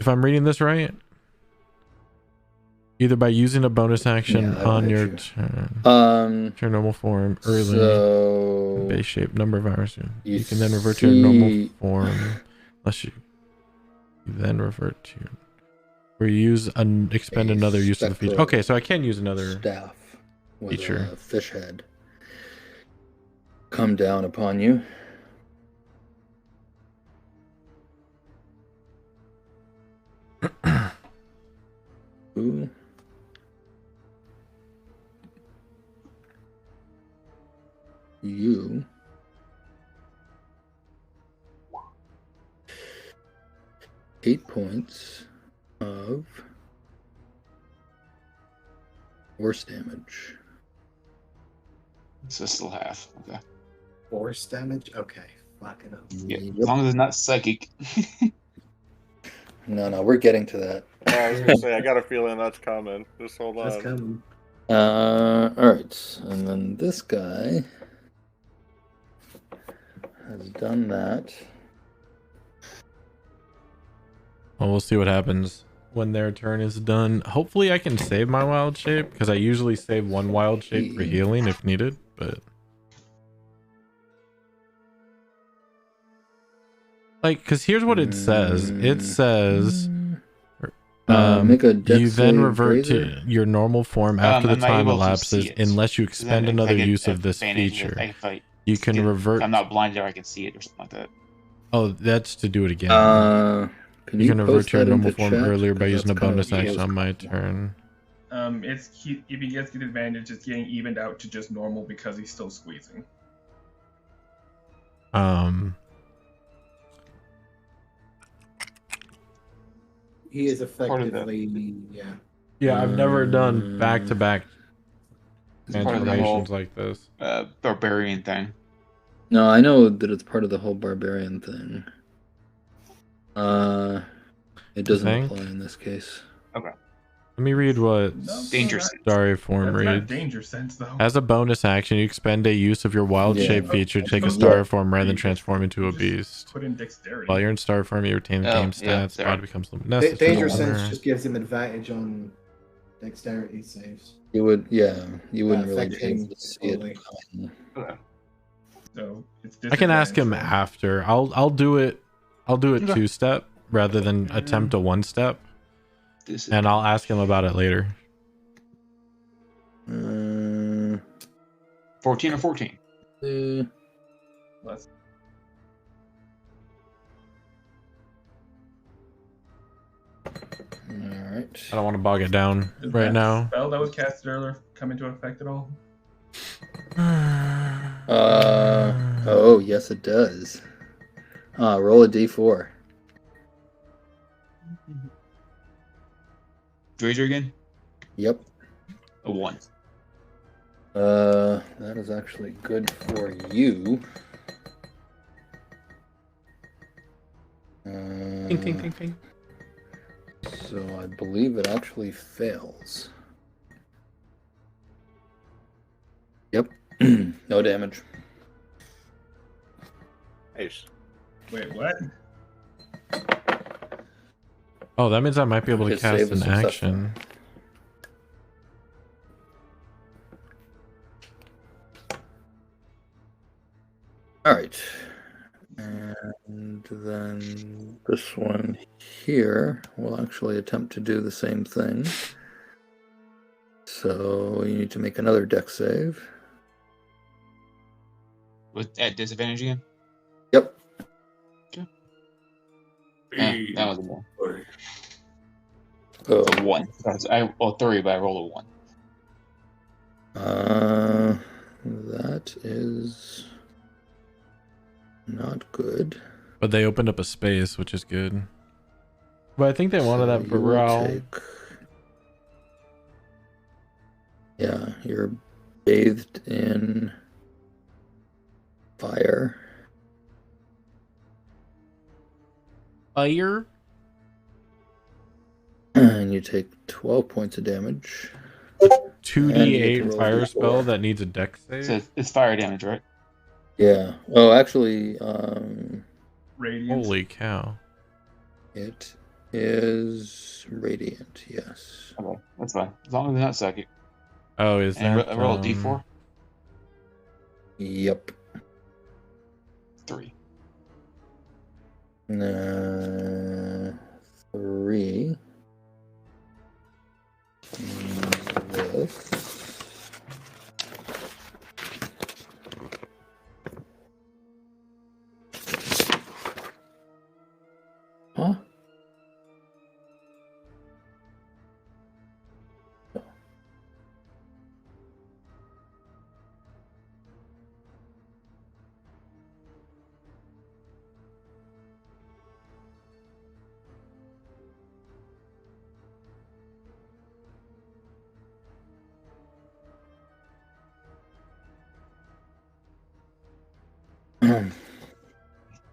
If I'm reading this right? Either by using a bonus action Yeah, that'll on hit your you. turn, your normal form early, So base shape, number of hours. You you can then revert to your normal see- form, unless you then revert to your Or expend A another use of the feature. spectral Okay, so I can use another staff with feature. a fish head come down upon you. Ooh. You 8 points of force damage. So still half. Okay. Force damage? Okay. Fuck it up. Yeah. Yep. As long as it's not psychic. No, we're getting to that. I was gonna say I got a feeling that's coming. Just hold on. That's coming. Alright, and then this guy has done that. Well, we'll see what happens when their turn is done. Hopefully I can save my wild shape, because I usually save one wild shape for healing if needed, but... Like, because here's what it says. It says... Make a dex you then save, revert Razor. to your normal form after the am I time able to elapses see it? unless you expend Then if another I get use of this advantage, feature. if You can revert... I'm not blinded or I can see it or something like that. Oh, that's to do it again. Can you can revert post to your that normal into form chat? earlier by 'Cause using a that's kind of bonus action close. on my turn. If he gets good advantage, it's getting evened out to just normal because he's still squeezing. He is Part of the- effectively, yeah. Yeah, I've never done back-to-back It's part of the transformations whole like this. barbarian thing. No, I know that it's part of the whole barbarian thing. It doesn't think? apply in this case. Let me read what No, Danger that- sense. Starry Form That's not reads. danger sense though. As a bonus action, you expend a use of your wild Yeah. shape feature to take a Yeah. Starry Form rather than transform into a You just beast. Put in dexterity. While you're in Starry Form, you retain the Oh, game yeah, stats. sorry. Body becomes luminescent. Danger for the sense owner. just gives him advantage on dexterity saves. You would, yeah, you wouldn't really be affecting able to see it fully. coming. So it's I can ask him disadvantage roll. after. I'll do it Okay. 2-step rather than attempt a 1-step, and I'll ask him about it later. 14 or 14. Less. Alright. I don't want to bog it down Does right that now. spell that was casted earlier come into effect at all? Oh, yes, it does. Roll a d4. Razor again? Yep. A 1. That is actually good for you. Ting, ting, ting, ting. So I believe it actually fails. Yep. No damage. Nice. Wait, what? Oh, that means I might be able to His cast save is an successful. action. Alright. And then this one here will actually attempt to do the same thing. So you need to make another dex save. At disadvantage again? Yep. That was a 1. Oh. It's a 1. I rolled 3, but I rolled a 1. That is not good. But they opened up a space, which is good. But I think they wanted So that for you will Raoul. take- Yeah, you're bathed in fire. Fire? And you take 12 points of damage. 2d8 roll a fire d4. spell that needs a dex save? So it's fire damage, right? Yeah. Oh, actually, Radiant. Holy cow. it is radiant, yes. Okay, that's fine. As long as they're not psychic. Oh, is And that... I roll a d4? Yep. 3. 3.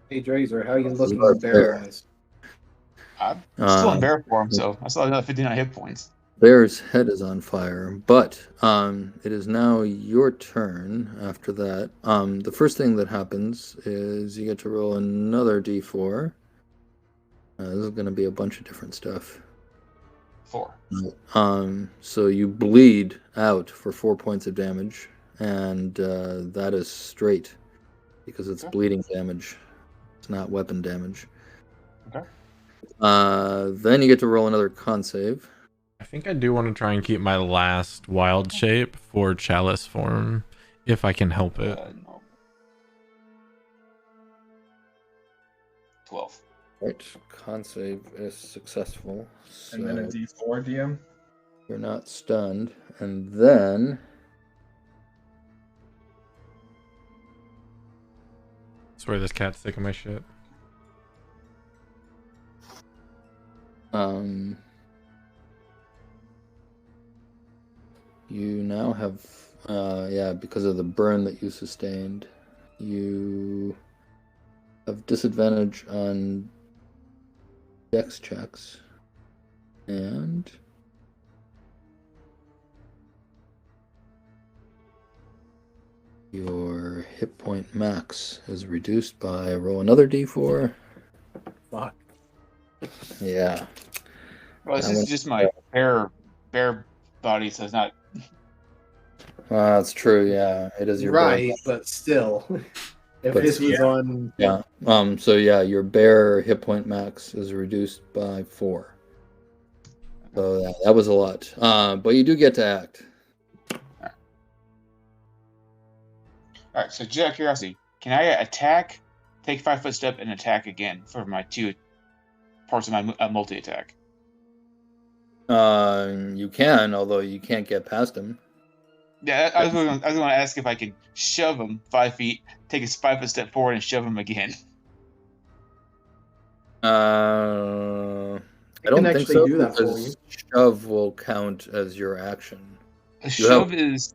Hey, Drazer, how you This is looking our bear bear. wise? I'm still in Uh, bear form, so I still have another 59 hit points. Bear's head is on fire, but it is now your turn after that. The first thing that happens is you get to roll another d4. This is going to be a bunch of different stuff. 4. So you bleed out for 4 points of damage, and that is straight because it's Okay. bleeding damage. It's not weapon damage. Okay. Then you get to roll another con save. I think I do want to try and keep my last wild shape for chalice form, if I can help it. No. 12. Right, con save is successful. So And then a D4, DM. you're not stunned. And then Swear this cat's sick of my shit. you now have because of the burn that you sustained, you have disadvantage on dex checks. And your hit point max is reduced by roll another d4. Fuck. Yeah. Well, this I is went- just my bear body, so it's not. That's true, yeah. It is your Right, bear. but still. If But this was yeah. on Yeah. So yeah, your bear hit point max is reduced by 4. So yeah, that was a lot. But you do get to act. All right, so just out of curiosity, can I attack, take 5-foot step, and attack again for my 2 parts of my multi attack? You can, although you can't get past him. Yeah, I was going to ask if I could shove him 5 feet, take a 5-foot step forward, and shove him again. I can don't think actually so. do that for because shove will count as your action. A shove is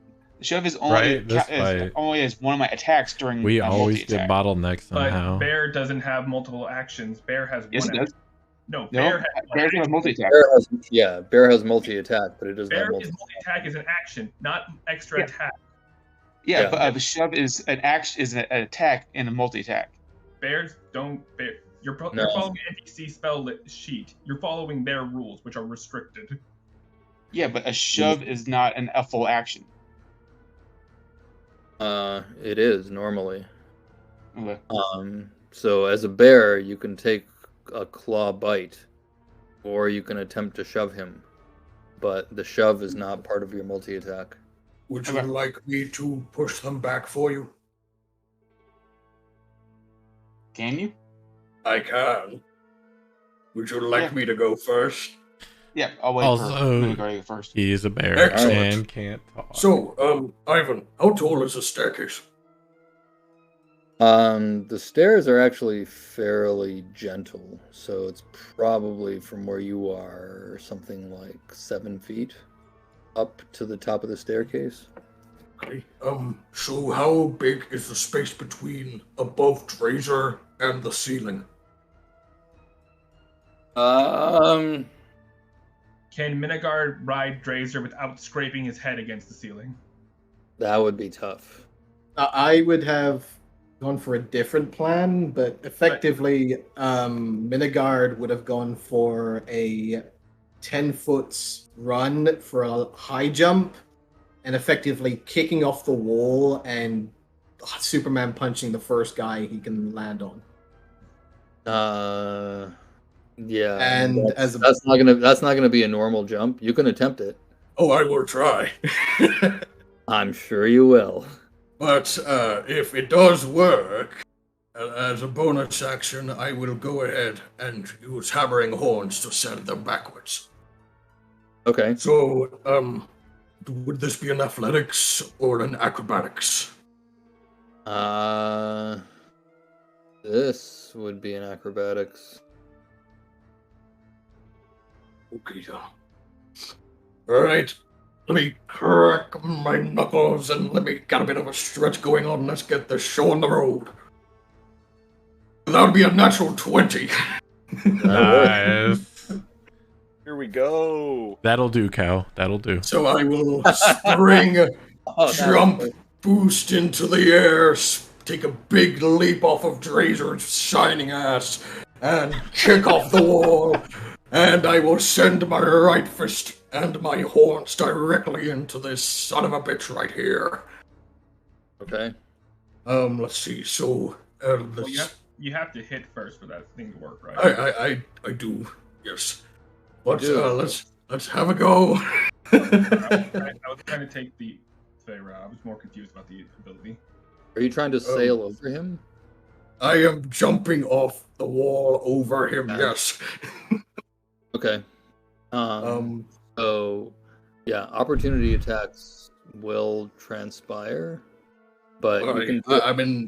only Right, this fight. only as one of my attacks during We my always get multi-attack. bottlenecked But somehow. Bear doesn't have multiple actions. Bear has Yes, one it does. action. No, No, Bear has one Bear's action. a multi-attack. Bear has multi-attack, but it doesn't have Bear multi. is multi-attack is an action, not extra Yeah. attack. Yeah, Yeah. but a shove is an action, is an attack and a multi-attack. Bears don't. You're No. following NPC spell sheet. You're following their rules, which are restricted. Yeah, but a shove is not a full action. It is normally. Okay. So as a bear, you can take a claw bite, or you can attempt to shove him, but the shove is not part of your multi-attack. Would you Okay. like me to push them back for you? Can you? I can. Would you like Yeah. me to go first? Yeah, I'll wait Also- for Minigar first. He's a bear Excellent. and can't talk. So, Ivan, how tall is the staircase? The stairs are actually fairly gentle, so it's probably from where you are something like 7 feet up to the top of the staircase. Okay. So how big is the space between above Drazer and the ceiling? Can Minigard ride Drazer without scraping his head against the ceiling? That would be tough. I would have gone for a different plan, but effectively, Minigard would have gone for a 10-foot run for a high jump, and effectively kicking off the wall and Superman punching the first guy he can land on. Yeah, And that's, as a- that's not gonna be a normal jump. You can attempt it. Oh, I will try. I'm sure you will. But if it does work, as a bonus action, I will go ahead and use hammering horns to send them backwards. Okay. So, would this be an athletics or an acrobatics? This would be an acrobatics. Okay, then. Alright, let me crack my knuckles and let me get a bit of a stretch going on. Let's get this show on the road. That would be a natural 20. Nice. Here we go. That'll do, Cow. That'll do. So I will spring, jump, boost into the air, take a big leap off of Drazer's shining ass, and kick off the wall. And I will send my right fist and my horns directly into this son of a bitch right here. Okay. Let's see. So, Well, let's, you have to hit first for that thing to work, right? I do. Yes. But do. let's have a go. I was trying to take the route. I was more confused about the ability. Are you trying to sail over him? I am jumping off the wall over him. Yes. Okay. So, yeah, opportunity attacks will transpire, but you can.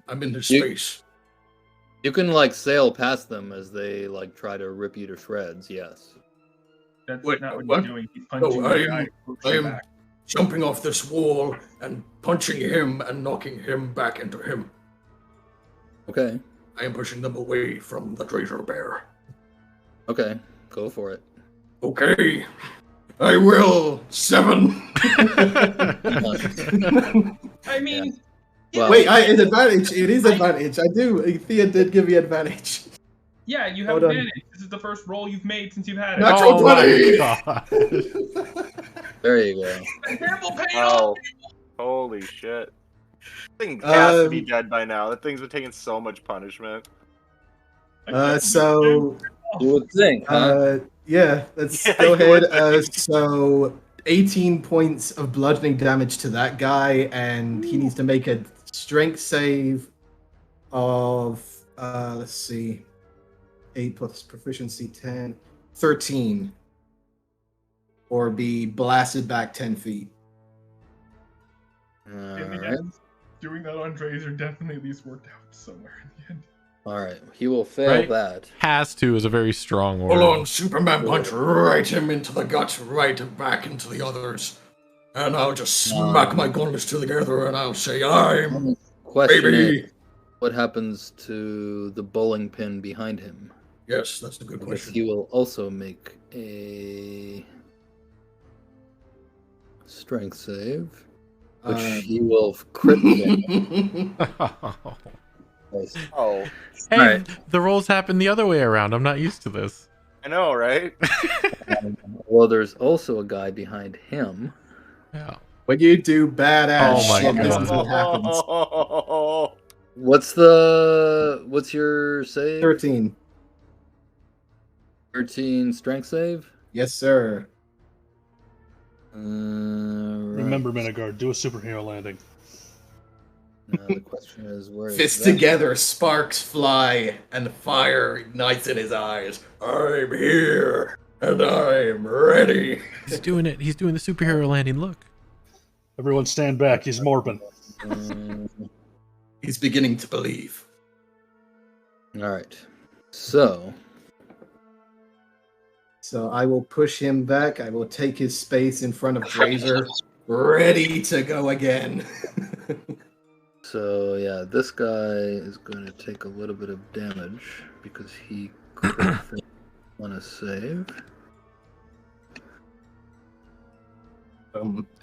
I'm in his space. You can like sail past them as they like try to rip you to shreds. Yes. That's Wait, not what what? you're doing. He's punching No, the guy. I am jumping off this wall and punching him and knocking him back into him. Okay. I am pushing them away from the Drazer Bear. Okay. Go for it. Okay. I will. 7. I mean, Well, Wait, it's advantage. It is advantage. I do. Thea did give me advantage. yeah, you have Hold on. advantage. This is the first roll you've made since you've had it. Natural Oh my 20. god. there you go. Terrible payoff. Oh, holy shit! That thing has to be dead by now. That thing's been taking so much punishment. So You would think, huh? yeah, let's Yeah, go you would ahead. think. So 18 points of bludgeoning damage to that guy, and he needs to make a strength save of let's see, 8 plus proficiency 10, 13, or be blasted back 10 feet. In the Alright. end, doing that on Drazer definitely at least worked out somewhere in the end. Alright. He will fail Right. that. Has to is a very strong word. Hold on, Superman punch right him into the guts, right back into the others. And I'll just smack my gauntlets together and I'll say, I'm Question baby. is, what happens to the bowling pin behind him? Yes, that's a good Because question. he will also make a strength save, which he will crit fail. Nice. Oh, Hey, Alright. the rolls happen the other way around. I'm not used to this. I know, right? Well, there's also a guy behind him. Yeah. When you do badass Oh my shit, this God. is what happens. What's your save? 13. 13 strength save? Yes, sir. Right. Remember, Minigard, do a superhero landing. Now the question is where is Fists that? together, sparks fly, and the fire ignites in his eyes. I'm here and I'm ready. He's doing it. He's doing the superhero landing. Look. Everyone stand back. He's morping. He's beginning to believe. All right. So, So I will push him back. I will take his space in front of Drazer, ready to go again. yeah, this guy is going to take a little bit of damage because he couldn't want to save.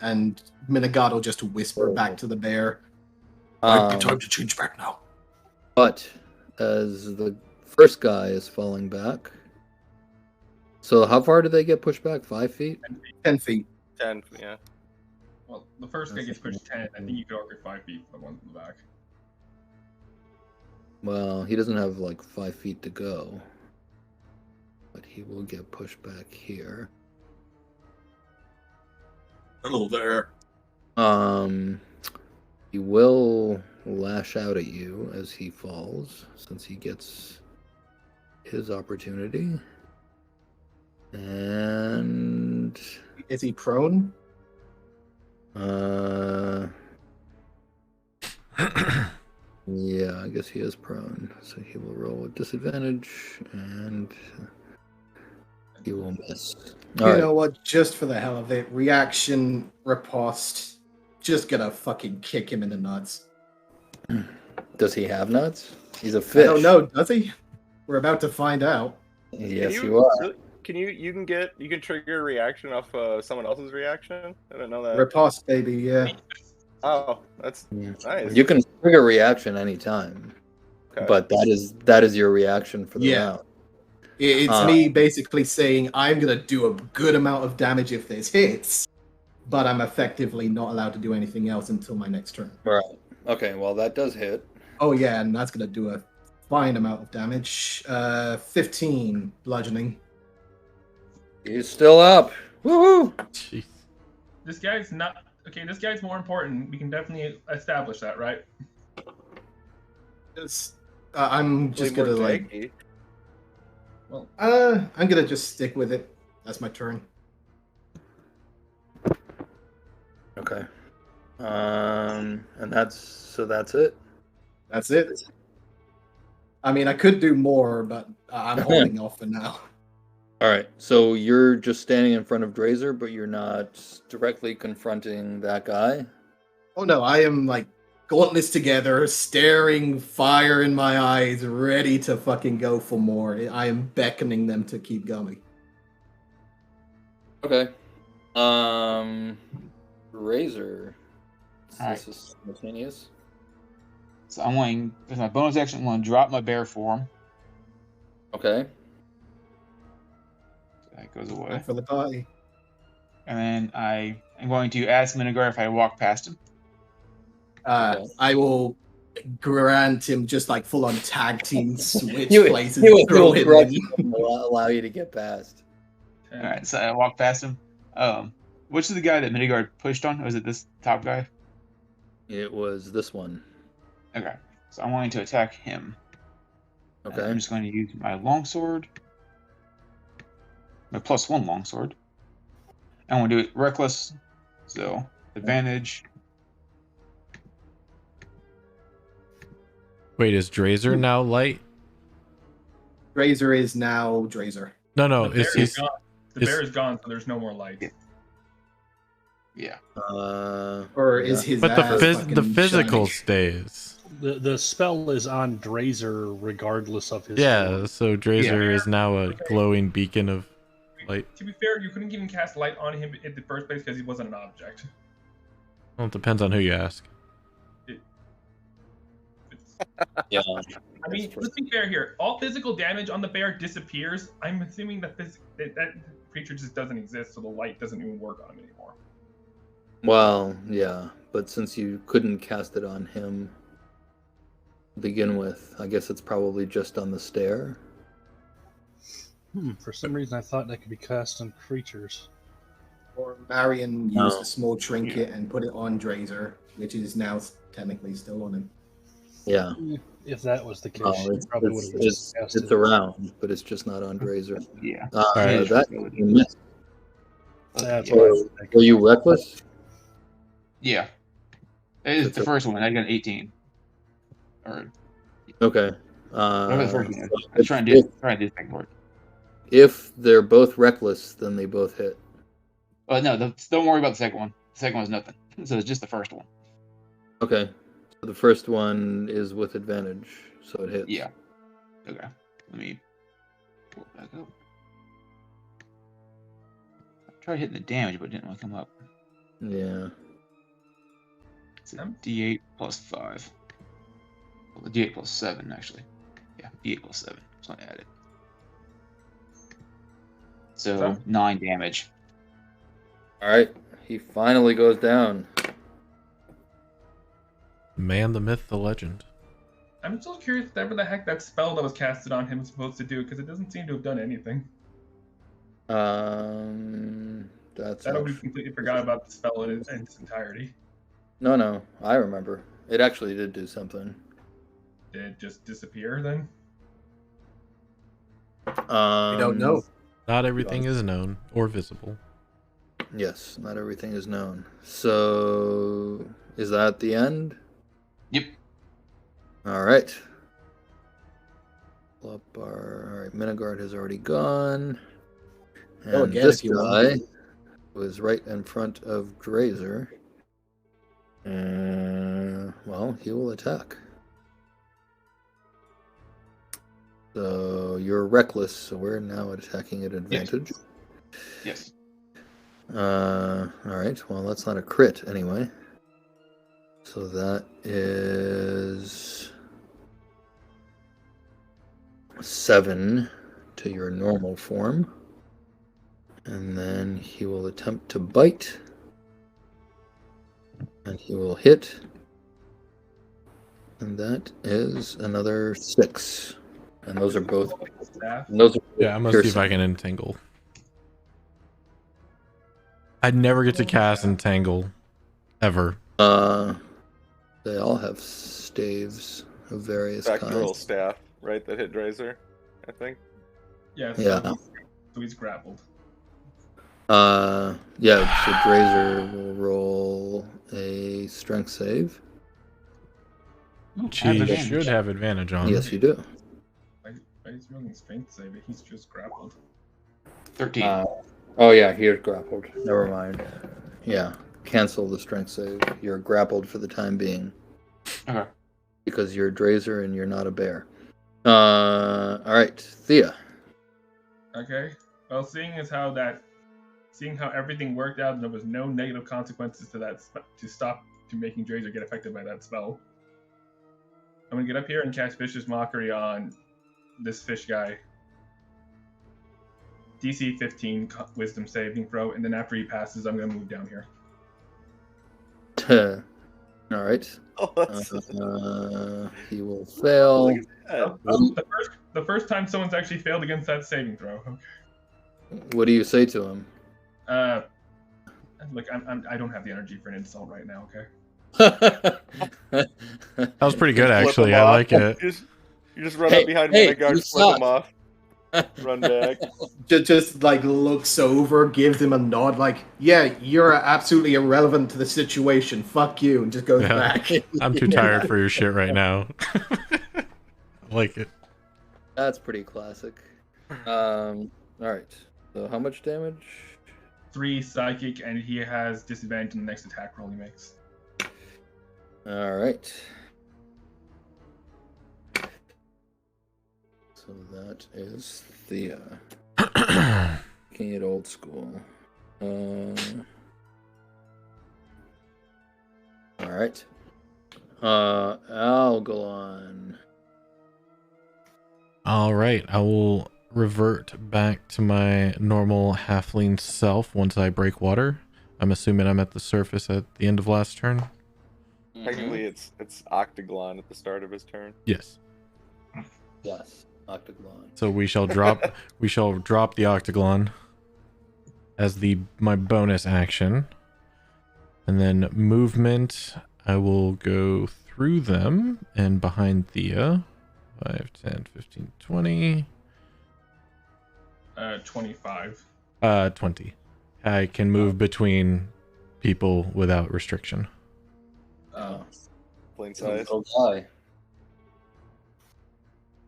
And Minigod will just whisper back to the bear. Might be time to change back now. But as the first guy is falling back, so how far do they get pushed back? 5 feet? 10 feet. 10, yeah. Well, the first guy gets pushed 10. I think you could argue 5 feet for the one in the back. Well, he doesn't have like 5 feet to go. But he will get pushed back here. Hello there. He will lash out at you as he falls, since he gets his opportunity. And Is he prone? yeah, I guess he is prone, so he will roll with disadvantage, and he will miss. You know what? Just for the hell of it, reaction riposte. Just gonna fucking kick him in the nuts. Does he have nuts? He's a I fish. don't know, does he? We're about to find out. Yes, Can you are. so can you can trigger a reaction off someone else's reaction? I didn't know that. Riposte, baby, yeah. Oh, that's nice. You can trigger a reaction anytime, Okay. but that is your reaction for the Yeah. round. It's me basically saying I'm gonna do a good amount of damage if this hits, but I'm effectively not allowed to do anything else until my next turn. Right. Okay. Well, that does hit. Oh yeah, and that's gonna do a fine amount of damage. 15 bludgeoning. He's still up. Woohoo! Jeez. This guy's not okay. This guy's more important. We can definitely establish that, right? I'm just gonna like. Tanky. Well, I'm gonna just stick with it. That's my turn. Okay. And that's it. That's it. I mean, I could do more, but I'm holding off for now. All right. So you're just standing in front of Drazer, but you're not directly confronting that guy. Oh no, I am like gauntlets together, staring, fire in my eyes, ready to fucking go for more. I am beckoning them to keep going. Okay. Razor. Alright. This is simultaneous. So I'm going, with my bonus action, I'm going to drop my bear form. Okay. That goes away. Back for the party. And then I am going to ask Minigar if I walk past him. Okay. I will grant him just like full on tag team switch You places. will throw him grudge in. him, allow you to get past. Alright, so I walk past him. Which is the guy that Minigar pushed on? Was it this top guy? It was this one. Okay. So I'm going to attack him. Okay. I'm just going to use my longsword. My +1 longsword. I'm going to do it reckless. So, advantage. Wait, is Drazer now light? Drazer is now Drazer. No, the is bear he? is gone. The is- bear is gone, so there's no more light. Yeah. Or is his But ass the fucking physical shining? stays. The spell is on Drazer regardless of his. Yeah, form. so Drazer is now a glowing beacon of light. To be fair, you couldn't even cast light on him in the first place because he wasn't an object. Well, it depends on who you ask. Yeah. I mean, let's be fair here. All physical damage on the bear disappears. I'm assuming that that creature just doesn't exist, so the light doesn't even work on him anymore. Well, yeah, but since you couldn't cast it on him to begin with, I guess it's probably just on the stair. For some reason, I thought that could be cast on creatures. Or Marion used No. a small trinket and put it on Drazer, which is now technically still on him. Yeah. If that was the case, Oh, she it's, probably would have just cast it's it. around, but it's just not on Drazer. Yeah. Alright. That you missed. That's Yeah. what I was thinking. Were you reckless? Yeah. It's It's the a- first one. I got an 18. Or Okay. whatever the first one is. so I'm trying to do this thing work. if they're both reckless, then they both hit. Oh no, don't worry about the second one. The second one's nothing. So it's just the first one. Okay. So the first one is with advantage, so it hits. Yeah. Okay. Let me pull it back up. I tried hitting the damage, but it didn't want to come up. Yeah. It's a D8 plus 5. Well, D8 plus 7, actually. Yeah, D8 plus 7. Just want to add it. So, Okay. 9 damage. All right. He finally goes down. Man, the myth, the legend. I'm still curious whatever the heck that spell that was casted on him was supposed to do, because it doesn't seem to have done anything. That's I don't actually- completely forgot about the spell in its entirety. No, I remember. It actually did do something. Did it just disappear then? I don't know. Not everything is known or visible. Yes, not everything is known. So, is that the end? Yep. All right. All right, Minigard has already gone. And Go again this if you guy want. was right in front of Drazer. Well, he will attack. So you're reckless, so we're now attacking at advantage. Yes. Alright, well that's not a crit anyway. So that is 7 to your normal form. And then he will attempt to bite. And he will hit. And that is another 6. And those are both. Staff. Yeah, I'm gonna see if I can entangle. I'd never get to cast entangle, ever. They all have staves of various Spectral kinds. staff, right? That hit Drazer, I think. Yeah. Yeah. So he's grappled. Yeah. So Drazer will roll a strength save. She advantage. should have advantage on. Yes, you do. He's rolling strength save. He's just grappled. 13. Oh yeah, he's grappled. Never mind. Yeah, cancel the strength save. You're grappled for the time being. Okay. Because you're a Drazer and you're not a bear. All right, Thea. Okay. Well, seeing how everything worked out and there was no negative consequences to that to making Drazer get affected by that spell, I'm gonna get up here and cast Vicious Mockery on this fish guy. DC 15 Wisdom saving throw, and then after he passes, I'm gonna move down here. All right. Oh, that's He will fail. The first time someone's actually failed against that saving throw. Okay. What do you say to him? Look, I don't have the energy for an insult right now. Okay. That was pretty good, Flip actually. him I off. like it. You just run Hey, up behind hey, Renegard, you flip suck. him off, run back. Just like looks over, gives him a nod, like, yeah, you're absolutely irrelevant to the situation. Fuck you, and just goes Yeah. back. I'm too tired for your shit right now. I like it. That's pretty classic. All right. So how much damage? 3 psychic, and he has disadvantage in the next attack roll he makes. All right. So that is Thea. Making it old school. All right. Algalon. All right, I will revert back to my normal halfling self once I break water. I'm assuming I'm at the surface at the end of last turn. Technically, it's Octaglon at the start of his turn. Yes. Yes. Octaglon. So we shall drop the octagon as my bonus action. And then movement, I will go through them and behind Thea. 5, 10, 15, 20. 25. 20. I can move between people without restriction. Plain size. Little guy.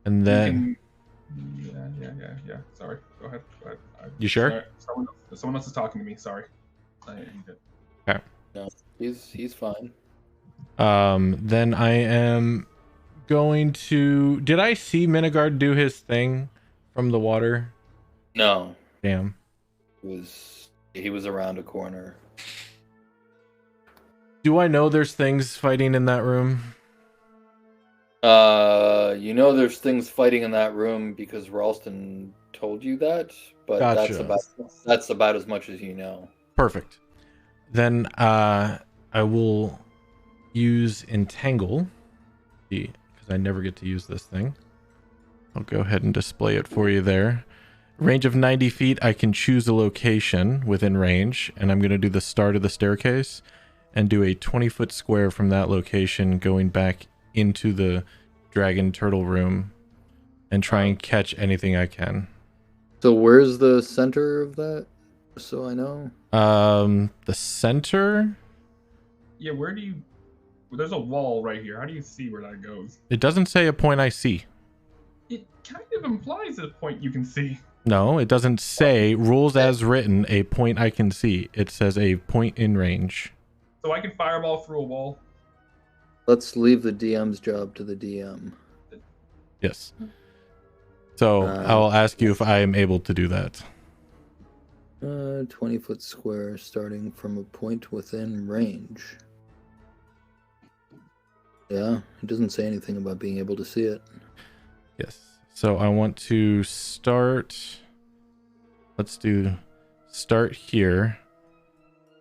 And then Yeah. Sorry. Go ahead. You sure? Someone else is talking to me. Sorry. No, he's fine. then I am going to. Did I see Minigard do his thing from the water? No, Damn. he was around a corner. Do I know there's things fighting in that room? You know there's things fighting in that room because Ralston told you that, but Gotcha. that's about as much as you know. Perfect. Then I will use Entangle, because I never get to use this thing. I'll go ahead and display it for you there. Range of 90 feet, I can choose a location within range, and I'm going to do the start of the staircase and do a 20-foot square from that location going back into the dragon turtle room and try and catch anything I can. So where's the center of that? So I know. The center? Yeah, where do you... Well, there's a wall right here. How do you see where that goes? It doesn't say a point I see. It kind of implies a point you can see. No, it doesn't say rules as written a point I can see. It says a point in range. So I can fireball through a wall. Let's leave the DM's job to the DM. Yes. So I'll ask you if I am able to do that. 20-foot square starting from a point within range. Yeah, it doesn't say anything about being able to see it. Yes. So I want to start. Let's do start here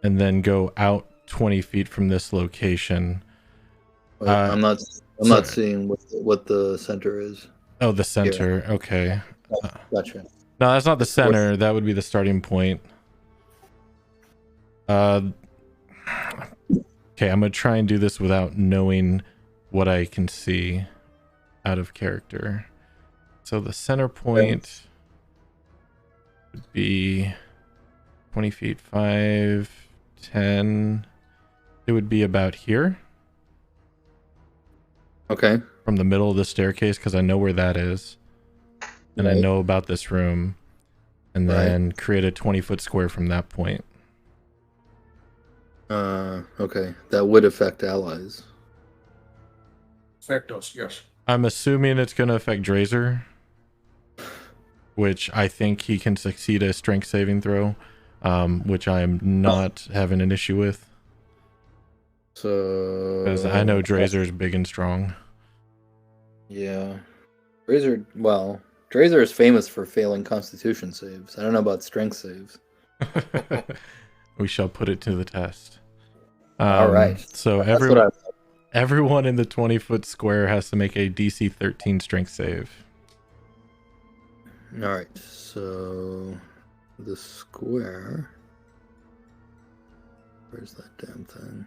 and then go out 20 feet from this location. Wait, I'm not seeing what the center is. Oh, the center. Here. Okay. Gotcha. No, that's not the center. That would be the starting point. Okay, I'm gonna try and do this without knowing what I can see out of character. So the center point would be 20 feet, 5, 10. It would be about here. Okay. From the middle of the staircase, because I know where that is. And I know about this room. And then create a 20-foot square from that point. Okay. That would affect allies. Affect us, yes. I'm assuming it's going to affect Drazer, which I think he can succeed a strength saving throw, which I am not having an issue with. So... Because I know Drazer's big and strong. Yeah. Drazer is famous for failing constitution saves. I don't know about strength saves. We shall put it to the test. All right. So everyone in the 20-foot square has to make a DC 13 strength save. All right. So the square. Where's that damn thing?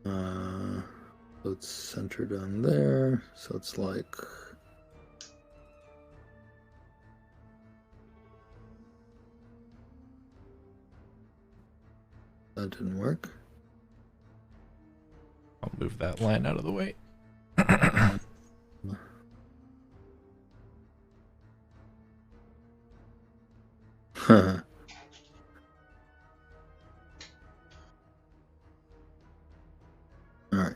So it's centered on there. So it's like. That didn't work. I'll move that line out of the way. All right.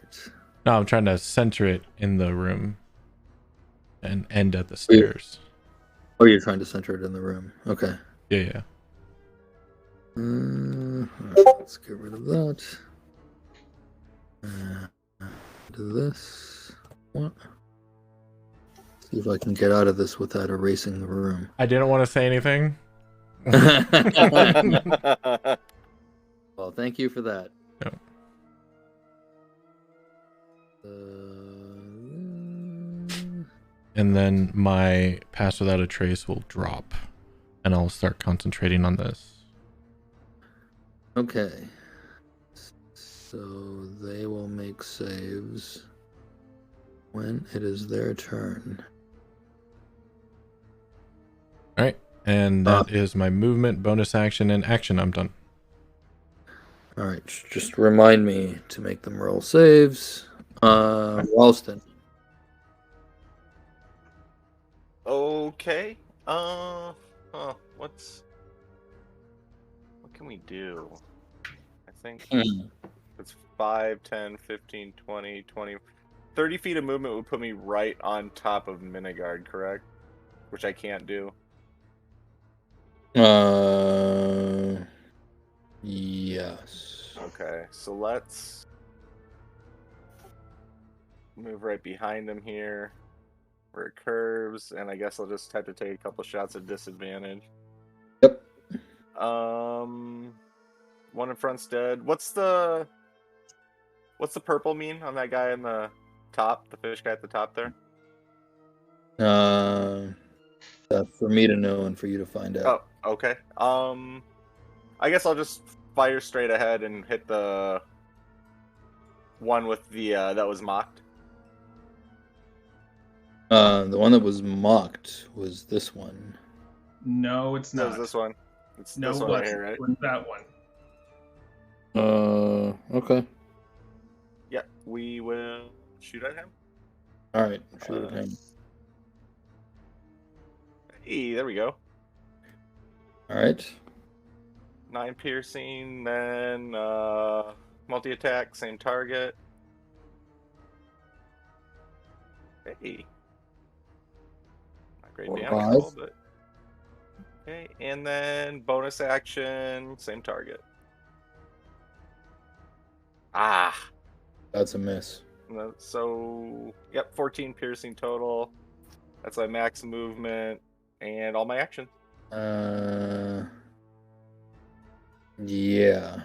No, I'm trying to center it in the room and end at the stairs. Oh, you're trying to center it in the room. Okay. Yeah. Let's get rid of that. Do this. What? See if I can get out of this without erasing the room. I didn't want to say anything. Well, thank you for that. No. And then my pass without a trace will drop, and I'll start concentrating on this. Okay. So they will make saves when it is their turn. All right, and that is my movement, bonus action, and action. I'm done. All right, just remind me to make them roll saves. Ralston. Okay. What can we do? I think it's 5, 10, 15, 20, 20. 30 feet of movement would put me right on top of Minigard, correct? Which I can't do. Yes. Okay, so let's move right behind him here where it curves, and I guess I'll just have to take a couple shots at disadvantage. Yep. One in front's dead. What's the purple mean on that guy in the top, the fish guy at the top there? For me to know and for you to find out. Oh, okay. I guess I'll just fire straight ahead and hit the one with the that was mocked. The one that was mocked was this one. No, it's No, not. it's this one. It's No, this one right here, right? It's that one. Okay. Yeah, we will shoot at him. All right, shoot at him. Hey, there we go. All right. 9 piercing, then multi-attack, same target. Hey. great Or damage five. roll, but okay. And then bonus action, same target. Ah, That's a miss. so yep, 14 piercing total. That's my max movement and all my actions. Yeah.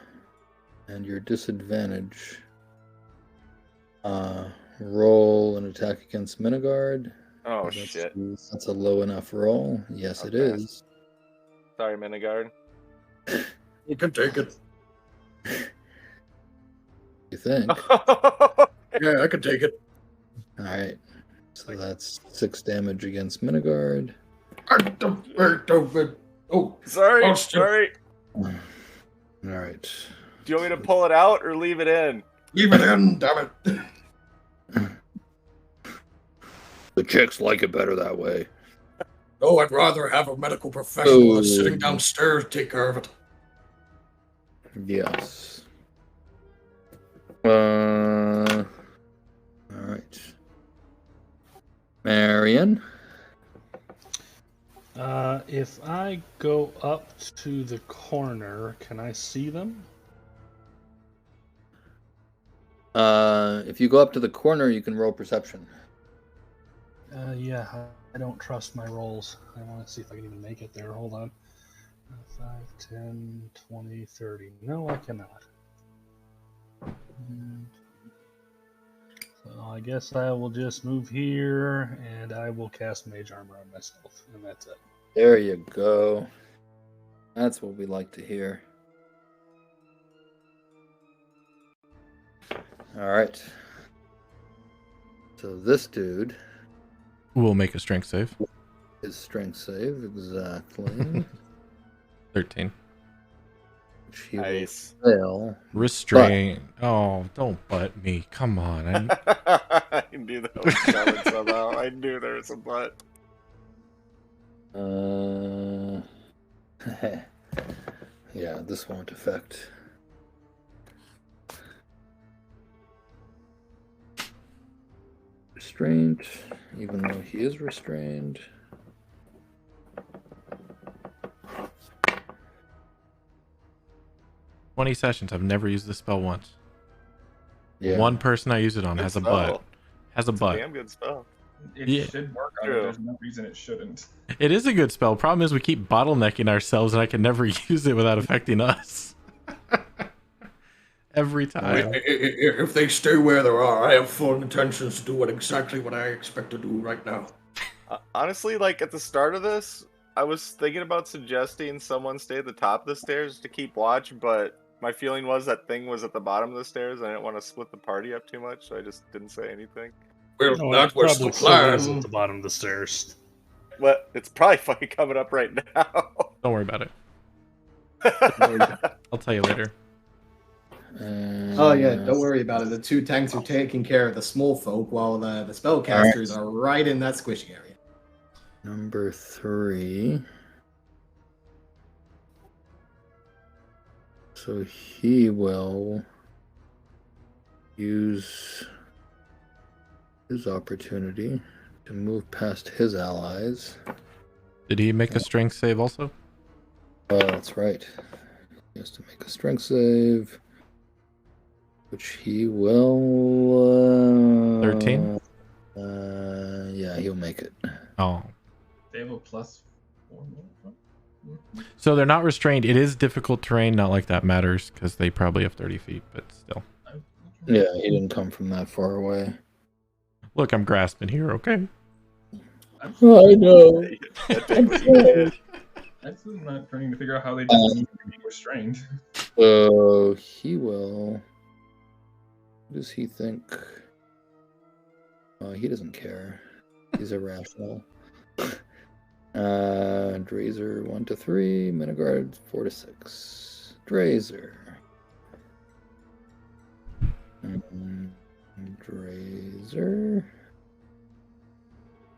And your disadvantage. Roll an attack against Minigard. Oh That's, shit! That's a low enough roll. Yes, it Okay. is. Sorry, Minigard. You can take it. You think? Yeah, I can take it. All right. So that's 6 damage against Minigard. Oh, sorry, Oh, shit. sorry. All right. Do you want me to pull it out or leave it in? leave it in, damn it. The chicks like it better that way. No, I'd rather have a medical professional that's Oh. sitting downstairs take care of it. Yes. All right. Marion. If I go up to the corner, can I see them? If you go up to the corner, you can roll perception. Yeah, I don't trust my rolls. I want to see if I can even make it there. Hold on. 5, 10, 20, 30. No, I cannot. So I guess I will just move here, and I will cast Mage Armor on myself, and that's it. There you go. That's what we like to hear. All right. So this dude We'll make a strength save. is strength save, exactly. 13. Which he will Nice. fail. Restrain. Oh, don't butt me. Come on. I knew that was coming somehow. I knew there was a butt. Yeah, this won't affect. Restraint, even though he is restrained. "20 sessions. I've never used this spell once. Yeah. One person I use it on Good has a spell. butt. Has a It's a butt. damn good spell. It Yeah. should work on it. True. There's no reason it shouldn't. It is a good spell. Problem is we keep bottlenecking ourselves and I can never use it without affecting us. Every time. If they stay where they are, I have full intentions to do exactly what I expect to do right now. Honestly, like at the start of this, I was thinking about suggesting someone stay at the top of the stairs to keep watch, but my feeling was that thing was at the bottom of the stairs. And I didn't want to split the party up too much, so I just didn't say anything. Well, No, that it was probably the still is plan. at the bottom of the stairs. But it's probably fucking coming up right now. Don't worry about it. I'll tell you later. Oh yeah, don't worry about it. The 2 tanks are taking care of the small folk, while the spellcasters are right in that squishy area. Number 3. So he will use his opportunity to move past his allies. Did he make a strength save also? Oh, that's right. He has to make a strength save, which he will. 13? Yeah, he'll make it. Oh. They have a +4 more. So they're not restrained. It is difficult terrain. Not like that matters because they probably have 30 feet, but still. Yeah, he didn't come from that far away. Look, I'm grasping here, okay? I know. That take what you did. I'm still not trying to figure out how they just need to be restrained. So he will. What does he think? Oh, he doesn't care. He's irrational. Drazer 1 to 3, Minigard 4 to 6. Drazer. Drazer.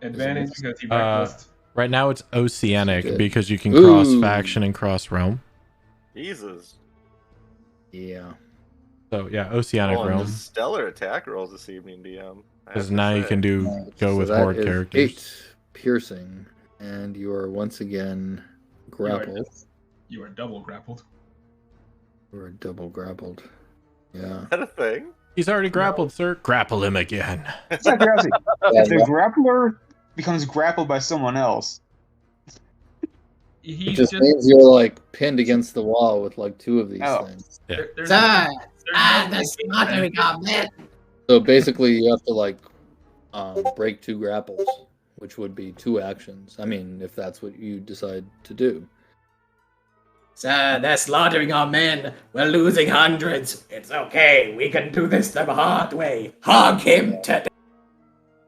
Advantage because he backlist. Right now it's oceanic Good. because you can cross Ooh. faction and cross realm. Jesus. Yeah. So yeah, oceanic Oh, and realm. the stellar attack rolls this evening, DM. I have Because to now you say. can do go So with that horde is characters. 8 piercing. And you are once again grappled. You are double grappled. You are double grappled. Yeah. Is that a thing? He's already grappled, sir. Grapple him again. It's not curiosity. Yeah, If the grappler becomes grappled by someone else, It He's just just means you're like pinned against the wall with like two of these Oh. things. there's Sir, no that's not doing our man. So basically, you have to like break two grapples, which would be two actions. I mean, if that's what you decide to do. Sir, they're slaughtering our men. We're losing hundreds. It's okay. We can do this the hard way. Hog him to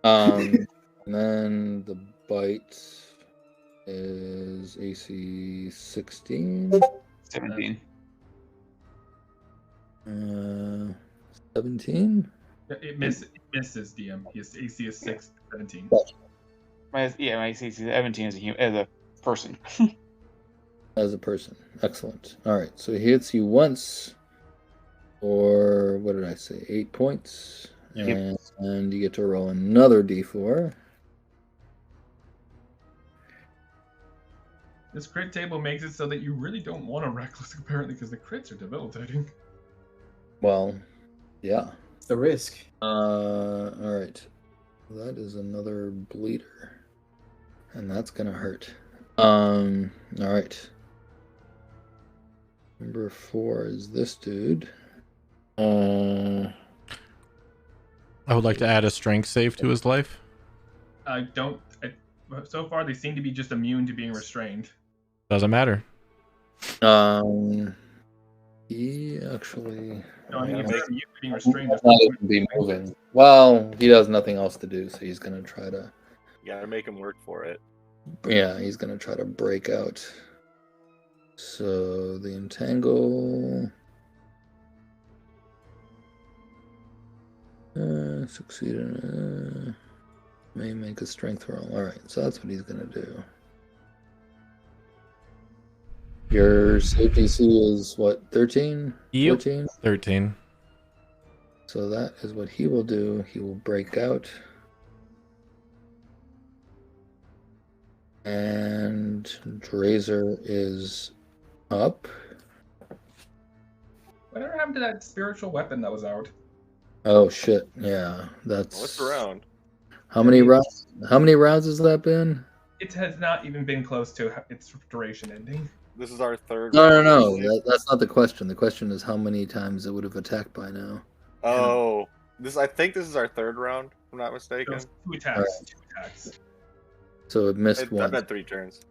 And then the bite is AC 16. 17. 17? it misses DM. His AC is 17. My AC is 17 as a person. As a person. Excellent. Alright, so he hits you once for, what did I say, 8 points. Yep. And you get to roll another d4. This crit table makes it so that you really don't want a reckless, apparently, because the crits are debilitating. Well, yeah. It's the risk. Alright. That is another bleeder. And that's gonna hurt. Alright. Number 4 is this dude. I would like to add a strength save to his life. So far, they seem to be just immune to being restrained. Doesn't matter. He actually No, I mean, if might they're immune to being restrained, not there's even be moving. Well, he has nothing else to do, so he's gonna try to. You gotta make him work for it. Yeah, he's gonna try to break out. So the entangle. Succeeded. May make a strength roll. Alright, so that's what he's gonna do. Your save DC is what, 13? Yep. 14? 13. So that is what he will do. He will break out. And Drazer is up. Whatever happened to that spiritual weapon that was out? Oh shit, yeah. That's What's around? How many rounds? How many rounds has that been? It has not even been close to its duration ending. This is our third. No. That's not the question. The question is how many times it would have attacked by now. Oh, I think this is our third round. If I'm not mistaken. Two attacks. Two attacks. So it missed I've one. had 3 turns.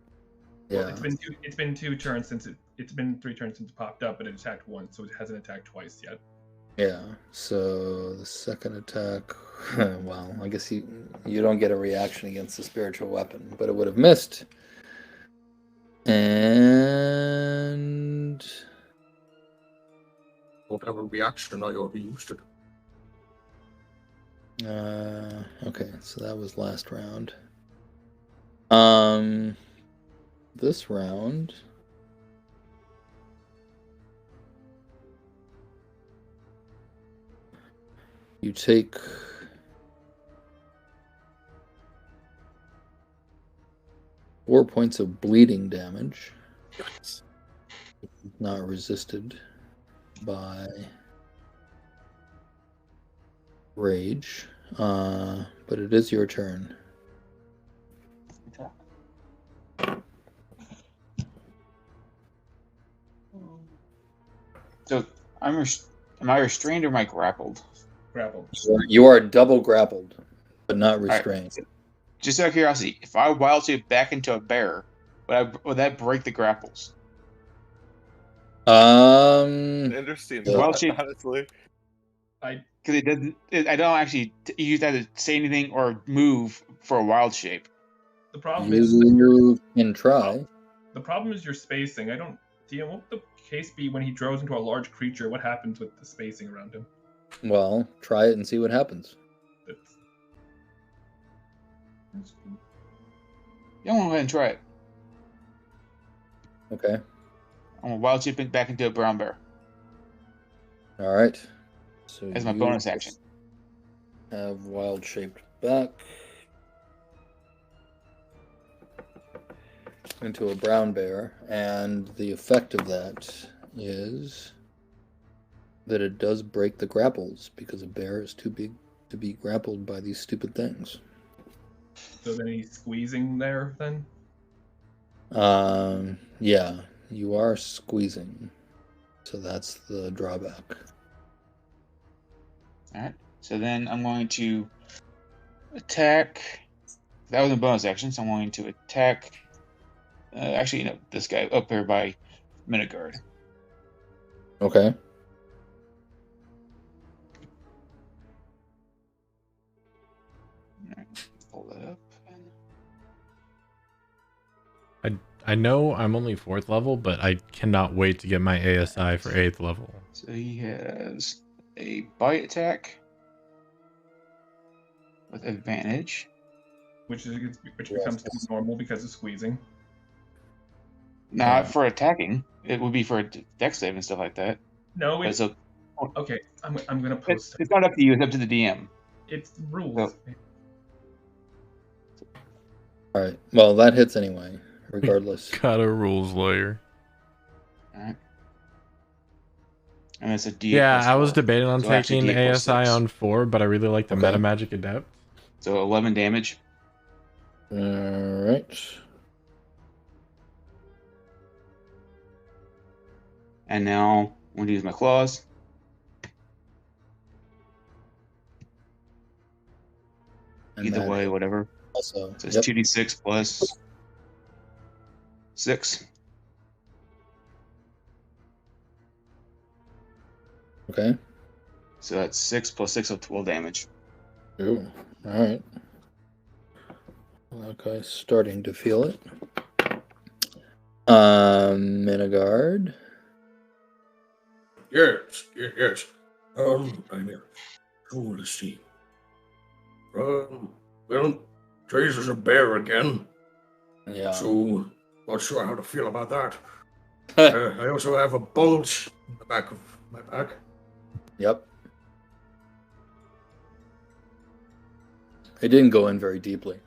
Yeah. Well, it's been 2 turns since it's been 3 turns since it popped up, but it attacked once, so it hasn't attacked twice yet. Yeah. So the second attack. Well, I guess you don't get a reaction against the spiritual weapon, but it would have missed. And Whatever reaction I already used it. okay, so that was last round. This round. You take 4 points of bleeding damage. Not resisted by rage. But it is your turn. So am I restrained or am I grappled? Grappled. You are double grappled, but not restrained. Just out of curiosity, if I wild shape back into a bear, would that break the grapples? Interesting. Yeah. Thought, honestly. Because it doesn't. I don't actually use that to say anything or move for a wild shape. The problem is You can try. the problem is your spacing. I don't. DM, what would the case be when he draws into a large creature? What happens with the spacing around him? Well, try it and see what happens. Yeah, I'm gonna go ahead and try it. Okay. I'm gonna wild shape it back into a brown bear All right. So as my you bonus action. have wild shaped back. into a brown bear, and the effect of that is that it does break the grapples because a bear is too big to be grappled by these stupid things. So then he's squeezing there then? Yeah, you are squeezing. So that's the drawback. Alright. So then I'm going to attack. That was a bonus action, so I'm going to attack. Actually, no, this guy up here by Minigard. Okay. Pull that up. I know I'm only 4th level, but I cannot wait to get my ASI for 8th level. So he has a bite attack with advantage. Which becomes normal because of squeezing. Not for attacking. It would be for a dex save and stuff like that. No, But it's so okay. I'm gonna post. it's not up to you. It's up to the DM. It's rules. Oh. All right. Well, that hits anyway, regardless. Got a rules lawyer. Alright. And it's a D8 Yeah, plus I was 4. debating on So actually taking D8 plus ASI 6. on 4, but I really like the Okay. Meta Magic Adept. So 11 damage. All right. And now I'm going to use my claws. And Either that way, whatever. Also, So it's yep. 2d6 plus 6. Okay. So that's 6 plus 6 of 12 damage. Ooh. All right. Okay, starting to feel it. Minigard. Yes. I'm here. So let's see. Well, Tracer's a bear again, Yeah. so not sure how to feel about that. I also have a bulge in the back of my back. Yep. It didn't go in very deeply.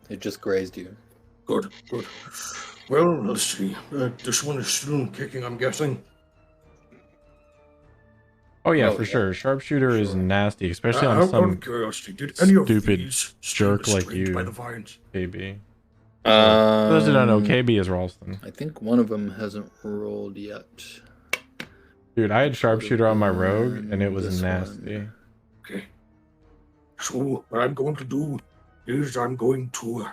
It just grazed you. Good. Well, let's see. This one is still kicking, I'm guessing. Oh yeah, Oh, for yeah. sure. Sharpshooter is Sure. nasty, especially on Out some of curiosity, did any of stupid these stay jerk like restrained you. by the vines? KB. For those who don't know, KB is Ralston. I think one of them hasn't rolled yet. Dude, I had Sharpshooter on my rogue, and it was This nasty. one. Okay. So what I'm going to do is I'm going to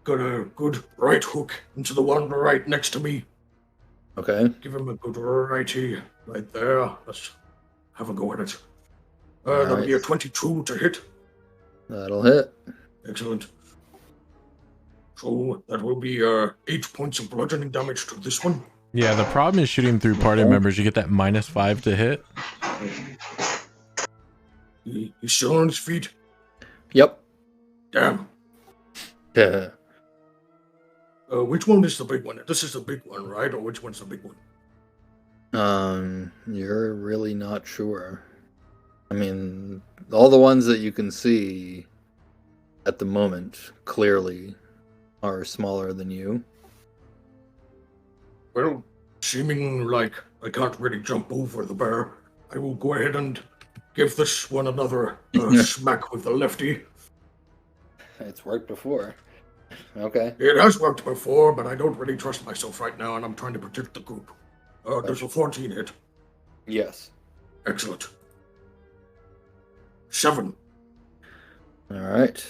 get a good right hook into the one right next to me. Okay. Give him a good righty right there. Let's have a go at it. That'll be a Alright. 22 to hit. That'll hit. Excellent. So that will be 8 points of bludgeoning damage to this one. Yeah, the problem is shooting through party members. You get that -5 to hit. He's still on his feet. Yep. Damn. Yeah. Which one is the big one? This is the big one, right? Or which one's the big one? You're really not sure. I mean, all the ones that you can see at the moment clearly are smaller than you. Well, seeming like I can't really jump over the bear, I will go ahead and give this one another smack with the lefty. It's worked before. Okay. It has worked before, but I don't really trust myself right now, and I'm trying to protect the group. There's a 14 hit. Yes. Excellent. 7. All right.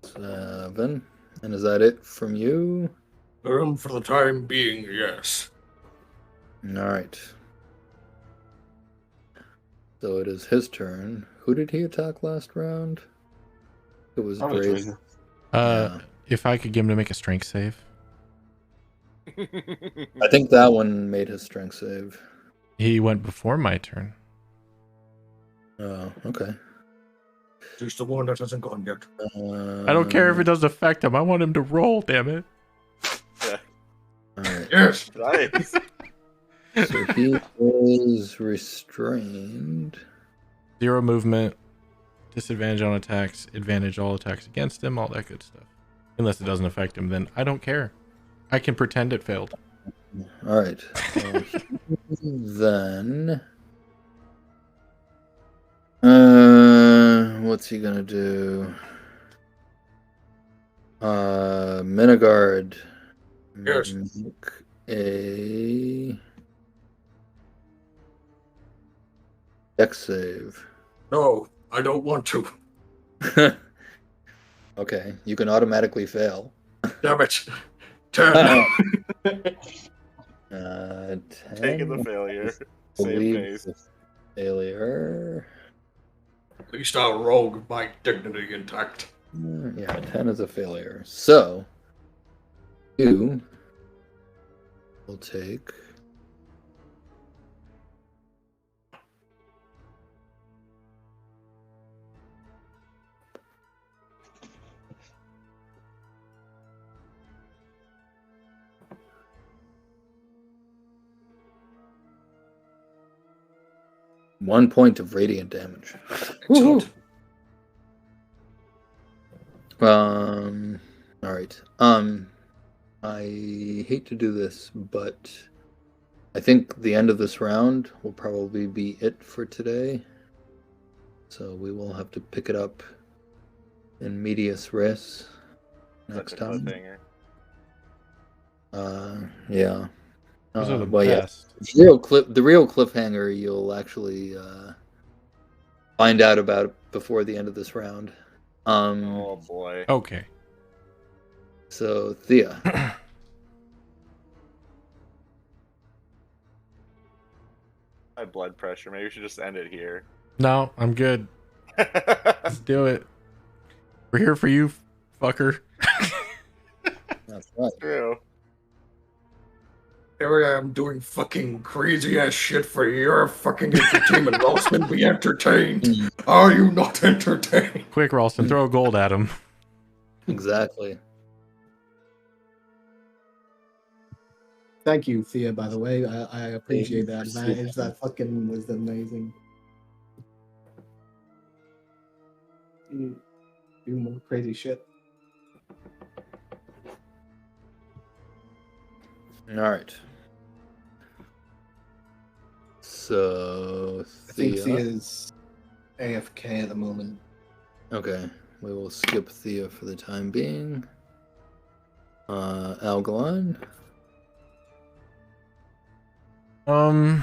7. And is that it from you? For the time being, yes. All right. So it is his turn. Who did he attack last round? It was Probably Grace. Tracer. Yeah. If I could get him to make a strength save. I think that one made his strength save. He went before my turn. Oh, okay. Just the one that hasn't gone yet. I don't care if it does affect him. I want him to roll, damn it. All right. Yes. Nice. So he is restrained. 0 movement, disadvantage on attacks, advantage all attacks against him, all that good stuff. Unless it doesn't affect him, then I don't care. I can pretend it failed. All right. Then, what's he gonna do? Minigard. Yes. Make a dex save. No, I don't want to. Okay, you can automatically fail. Damn it. 10. 10. Taking the failure. Save Believe face. the failure. At least I'll roll with my dignity intact. Yeah, 10 is a failure. So, you will take 1 point of radiant damage. Excellent. All right. I hate to do this, but I think the end of this round will probably be it for today. So we will have to pick it up in medias res next Such a time. cliffhanger. Yeah. Those are the well, yeah. best. The real cliffhanger you'll actually find out about before the end of this round. Oh boy. Okay. So Thea. My blood pressure. Maybe we should just end it here. No, I'm good. Let's do it. We're here for you, fucker. That's right. True. Here I am doing fucking crazy ass shit for your fucking entertainment. Ralston, be entertained. Are you not entertained? Quick, Ralston, throw a gold at him. Exactly. Thank you, Thea, by the way. I appreciate that advantage. That fucking was amazing. You do more crazy shit. All right. So I think Thea. Thea's AFK at the moment. Okay, we will skip Thea for the time being. Algalon. Oh,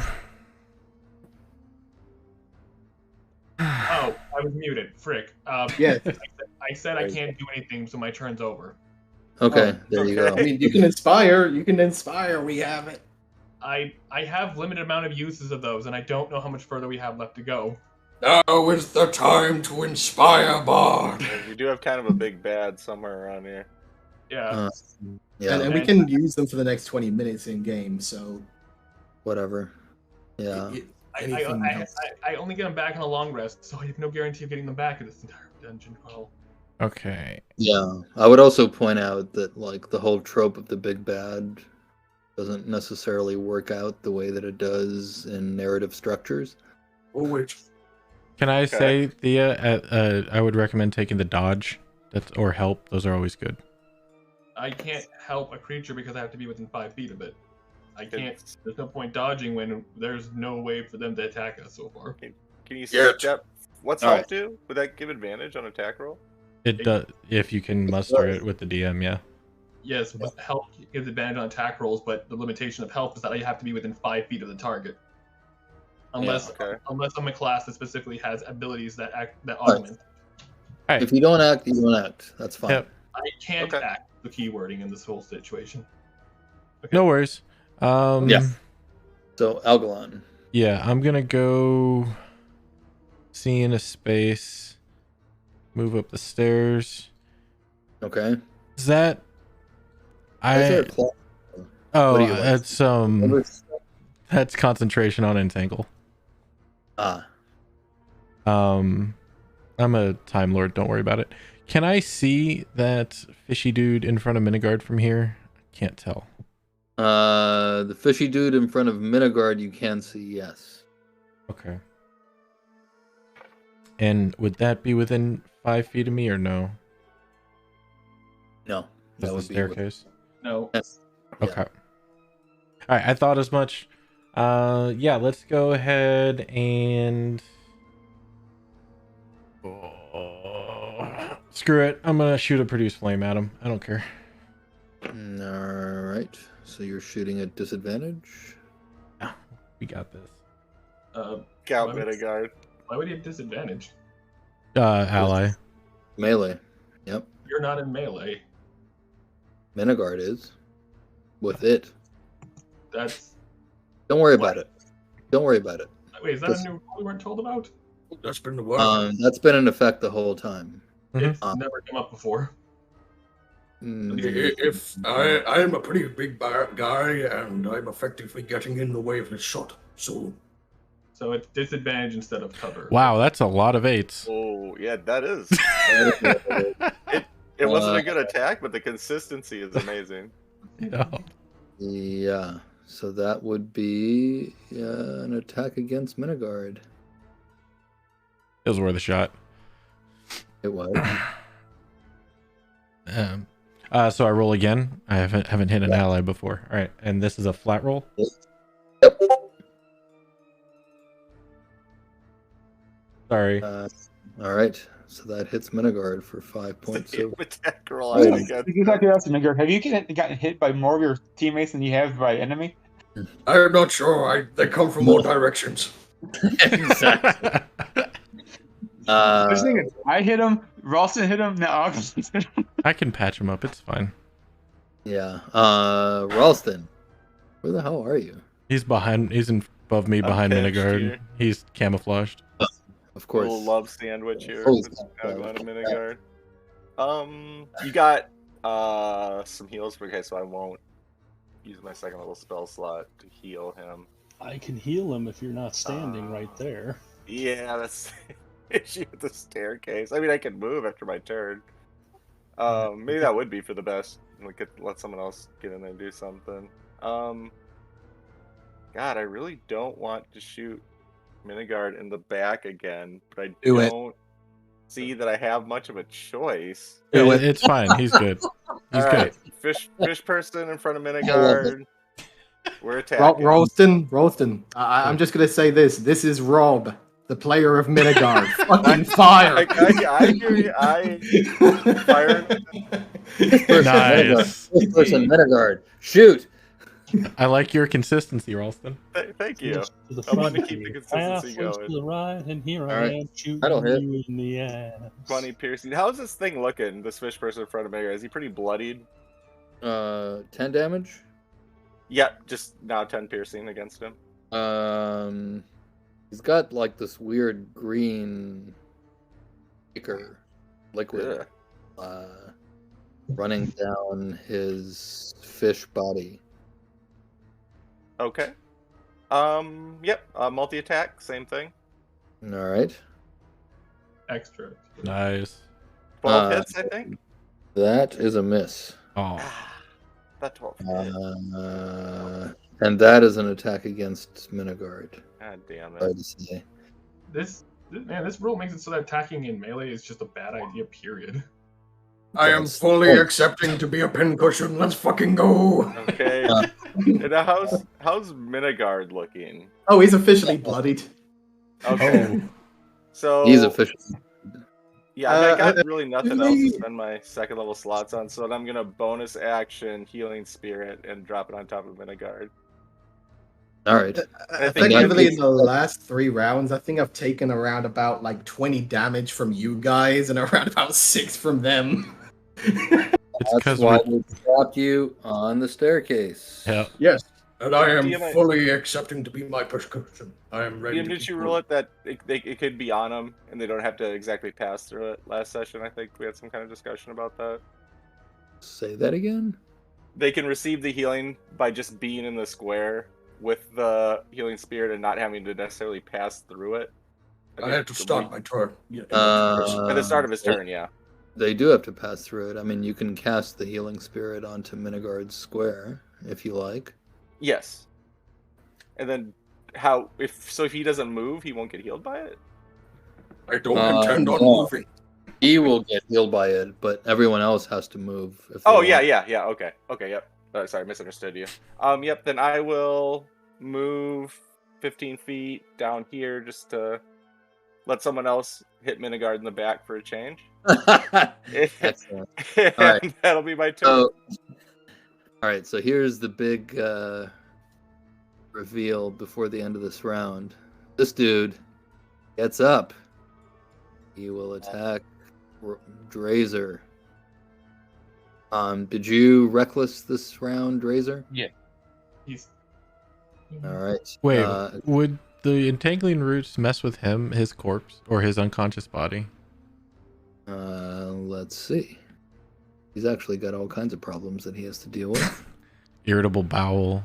I was muted. Frick. Yeah. I said I can't do anything, so my turn's over. Okay, Oh, there you go. I mean, you can inspire. You can inspire. We have it. I have limited amount of uses of those, and I don't know how much further we have left to go. Now is the time to inspire, Bard. You do have kind of a big bad somewhere around here. Yeah. Yeah, And we can use them for the next 20 minutes in game. So whatever. Yeah. anything else. I only get them back on a long rest, so I have no guarantee of getting them back in this entire dungeon crawl. Okay. Yeah. I would also point out that like the whole trope of the big bad doesn't necessarily work out the way that it does in narrative structures. Oh, wait. Can I say, Thea, I would recommend taking the dodge or help. Those are always good. I can't help a creature because I have to be within 5 feet of it. I can't. There's no point dodging when there's no way for them to attack us so far. Can you Yeah. step? What's All help right. do? Would that give advantage on attack roll? It does if you can muster it with the DM, yeah. Yes, but help gives advantage on attack rolls, but the limitation of help is that you have to be within 5 feet of the target. Unless I'm a class that specifically has abilities that augment. All right. If you don't act, you don't act. That's fine. Yep. I can't Okay. act the keywording in this whole situation. No worries. Yeah. So Algalon. Yeah, I'm gonna go see in a space, move up the stairs. Okay. Is that Is there a I claw? oh what do you like? that's concentration on entangle. Ah. I'm a Time Lord, don't worry about it. Can I see that fishy dude in front of Minigard from here? I can't tell. The fishy dude in front of Minigard you can see, yes. Okay. And would that be within 5 feet of me or no? No, Is that the would be with- staircase? No. Yes. Yeah. Okay. All right, I thought as much. Yeah, let's go ahead and screw it. I'm gonna shoot a produce flame at him. I don't care. All right. So you're shooting at disadvantage. We got this. Scout Why would- Midgard. Why would he have disadvantage? Ally. Melee. Yep. You're not in melee. Minigard is. With it. That's Don't worry about it. Don't worry about it. wait. Is that This- a new rule we weren't told about? That's been the word. That's been in effect the whole time. It's never come up before. If I am a pretty big guy and I'm effectively getting in the way of his shot, so So it's disadvantage instead of cover. Wow, that's a lot of 8s. Oh, yeah, that is. It wasn't a good attack, but the consistency is amazing. Yeah. Yeah. So that would be an attack against Minigard. It was worth a shot. It was. So I roll again. I haven't hit an ally before. All right, and this is a flat roll. Yep. Sorry. All right. So that hits Minigard for 5 points of. Attack roll. Wait. Again. Exactly, that's Nigger. Have you gotten hit by more of your teammates than you have by enemy? I'm not sure. They come from all directions. Exactly. This thing is, I hit him, Ralston hit him, now Augustin hit him. I can patch him up. It's fine. Yeah. Ralston, where the hell are you? He's above me behind pinched Minigard. here. He's camouflaged. Of course. Little love sandwich here. Always It's got kinda that. going to Minigard. You got some heals. Okay, so I won't use my second level spell slot to heal him. I can heal him if you're not standing right there. Yeah, that's the issue with the staircase. I mean, I can move after my turn. Maybe that would be for the best. We could let someone else get in there and do something. God, I really don't want to shoot Minigard in the back again, but I Do it. don't see that I have much of a choice. It's fine. He's good. He's All good. right, fish person in front of Minigard. We're attacking. Ralston. I'm just gonna say this. This is Rob, the player of Minigard. Fucking fire! I hear you. Fire. Nice. This person, Minigard. Shoot! I like your consistency, Ralston. Thank you. To the I wanted front, to keep the half consistency was going. to the right, and here All I right. am shooting That'll hit. you in the ass. 20 piercing. How's this thing looking? This fish person in front of Minigard. Is he pretty bloodied? 10 damage. Yeah, just now 10 piercing against him. He's got like this weird green liquid running down his fish body. Okay. Yep. Multi attack, same thing. All right. Extra. Nice. 12 hits, I think. That is a miss. Oh, That 12 hit. And that is an attack against Minigard. God damn Sorry it. to say. This rule makes it so that attacking in melee is just a bad idea. Period. I am fully accepting to be a pincushion. Let's fucking go. Okay. And now how's Minigard looking? Oh, he's officially bloodied. Okay. So He's officially. Yeah, I mean, I got really nothing else to spend my second level slots on, so I'm gonna bonus action Healing Spirit and drop it on top of Minigard. All right. I think Effectively, that- in the last 3 rounds, I think I've taken around about like 20 damage from you guys and around about 6 from them. it's That's because why we dropped you on the staircase. yeah. Yes. And I am Damn it. fully accepting to be my pincushion. I am ready. Ian, did you rule it that it could be on them and they don't have to exactly pass through it? Last session, I think we had some kind of discussion about that. Say that again? They can receive the healing by just being in the square with the Healing Spirit and not having to necessarily pass through it. I had to start my turn. Yeah. At the start of his turn, yeah. They do have to pass through it. I mean, you can cast the Healing Spirit onto Minigard's square if you like. Yes. And then if he doesn't move, he won't get healed by it? I don't intend on no. moving. He will get healed by it, but everyone else has to move. If they Oh want. yeah. Okay. Yep. Sorry, misunderstood you. Yep. Then I will move 15 feet down here just to let someone else hit Minigard in the back for a change. Excellent. And All right. that'll be my turn. So, all right. So here's the big reveal before the end of this round. This dude gets up. He will attack Drazer. Did you reckless this round, Drazer? Yeah. He's All right. Wait, would the entangling roots mess with him, his corpse, or his unconscious body? Let's see. He's actually got all kinds of problems that he has to deal with. Irritable bowel.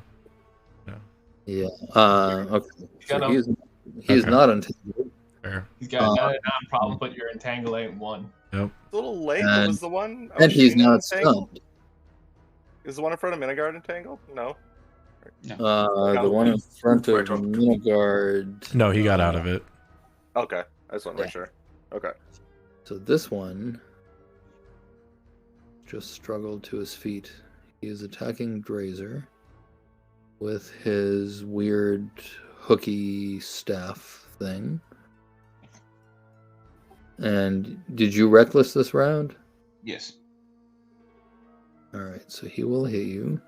Yeah. Okay. got So him. he's Okay. not untangled. Fair. He's got not a problem, but your entangle ain't one. Yep. It's a little late. And- Was the one? And he's shooting not entangled? stunned. Is the one in front of Minigard entangled? No. The one in front of Minigard. No, he got out of it. Okay. I just want to make Yeah. sure. Okay. So this one just struggled to his feet. He is attacking Drazer with his weird hooky staff thing. And did you reckless this round? Yes. Alright, so he will hit you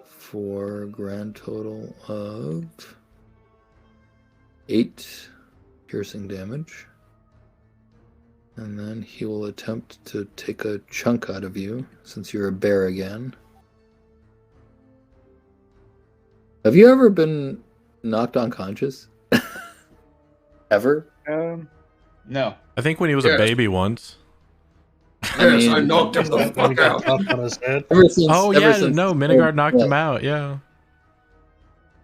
for a grand total of 8 piercing damage. And then he will attempt to take a chunk out of you, since you're a bear again. Have you ever been knocked unconscious? Ever? No. I think when he was a Yes. baby once. Yes, I knocked him the When he fuck got out. tough on his head. Ever since, Oh ever yeah, since- no, Minigard knocked yeah. him out. Yeah.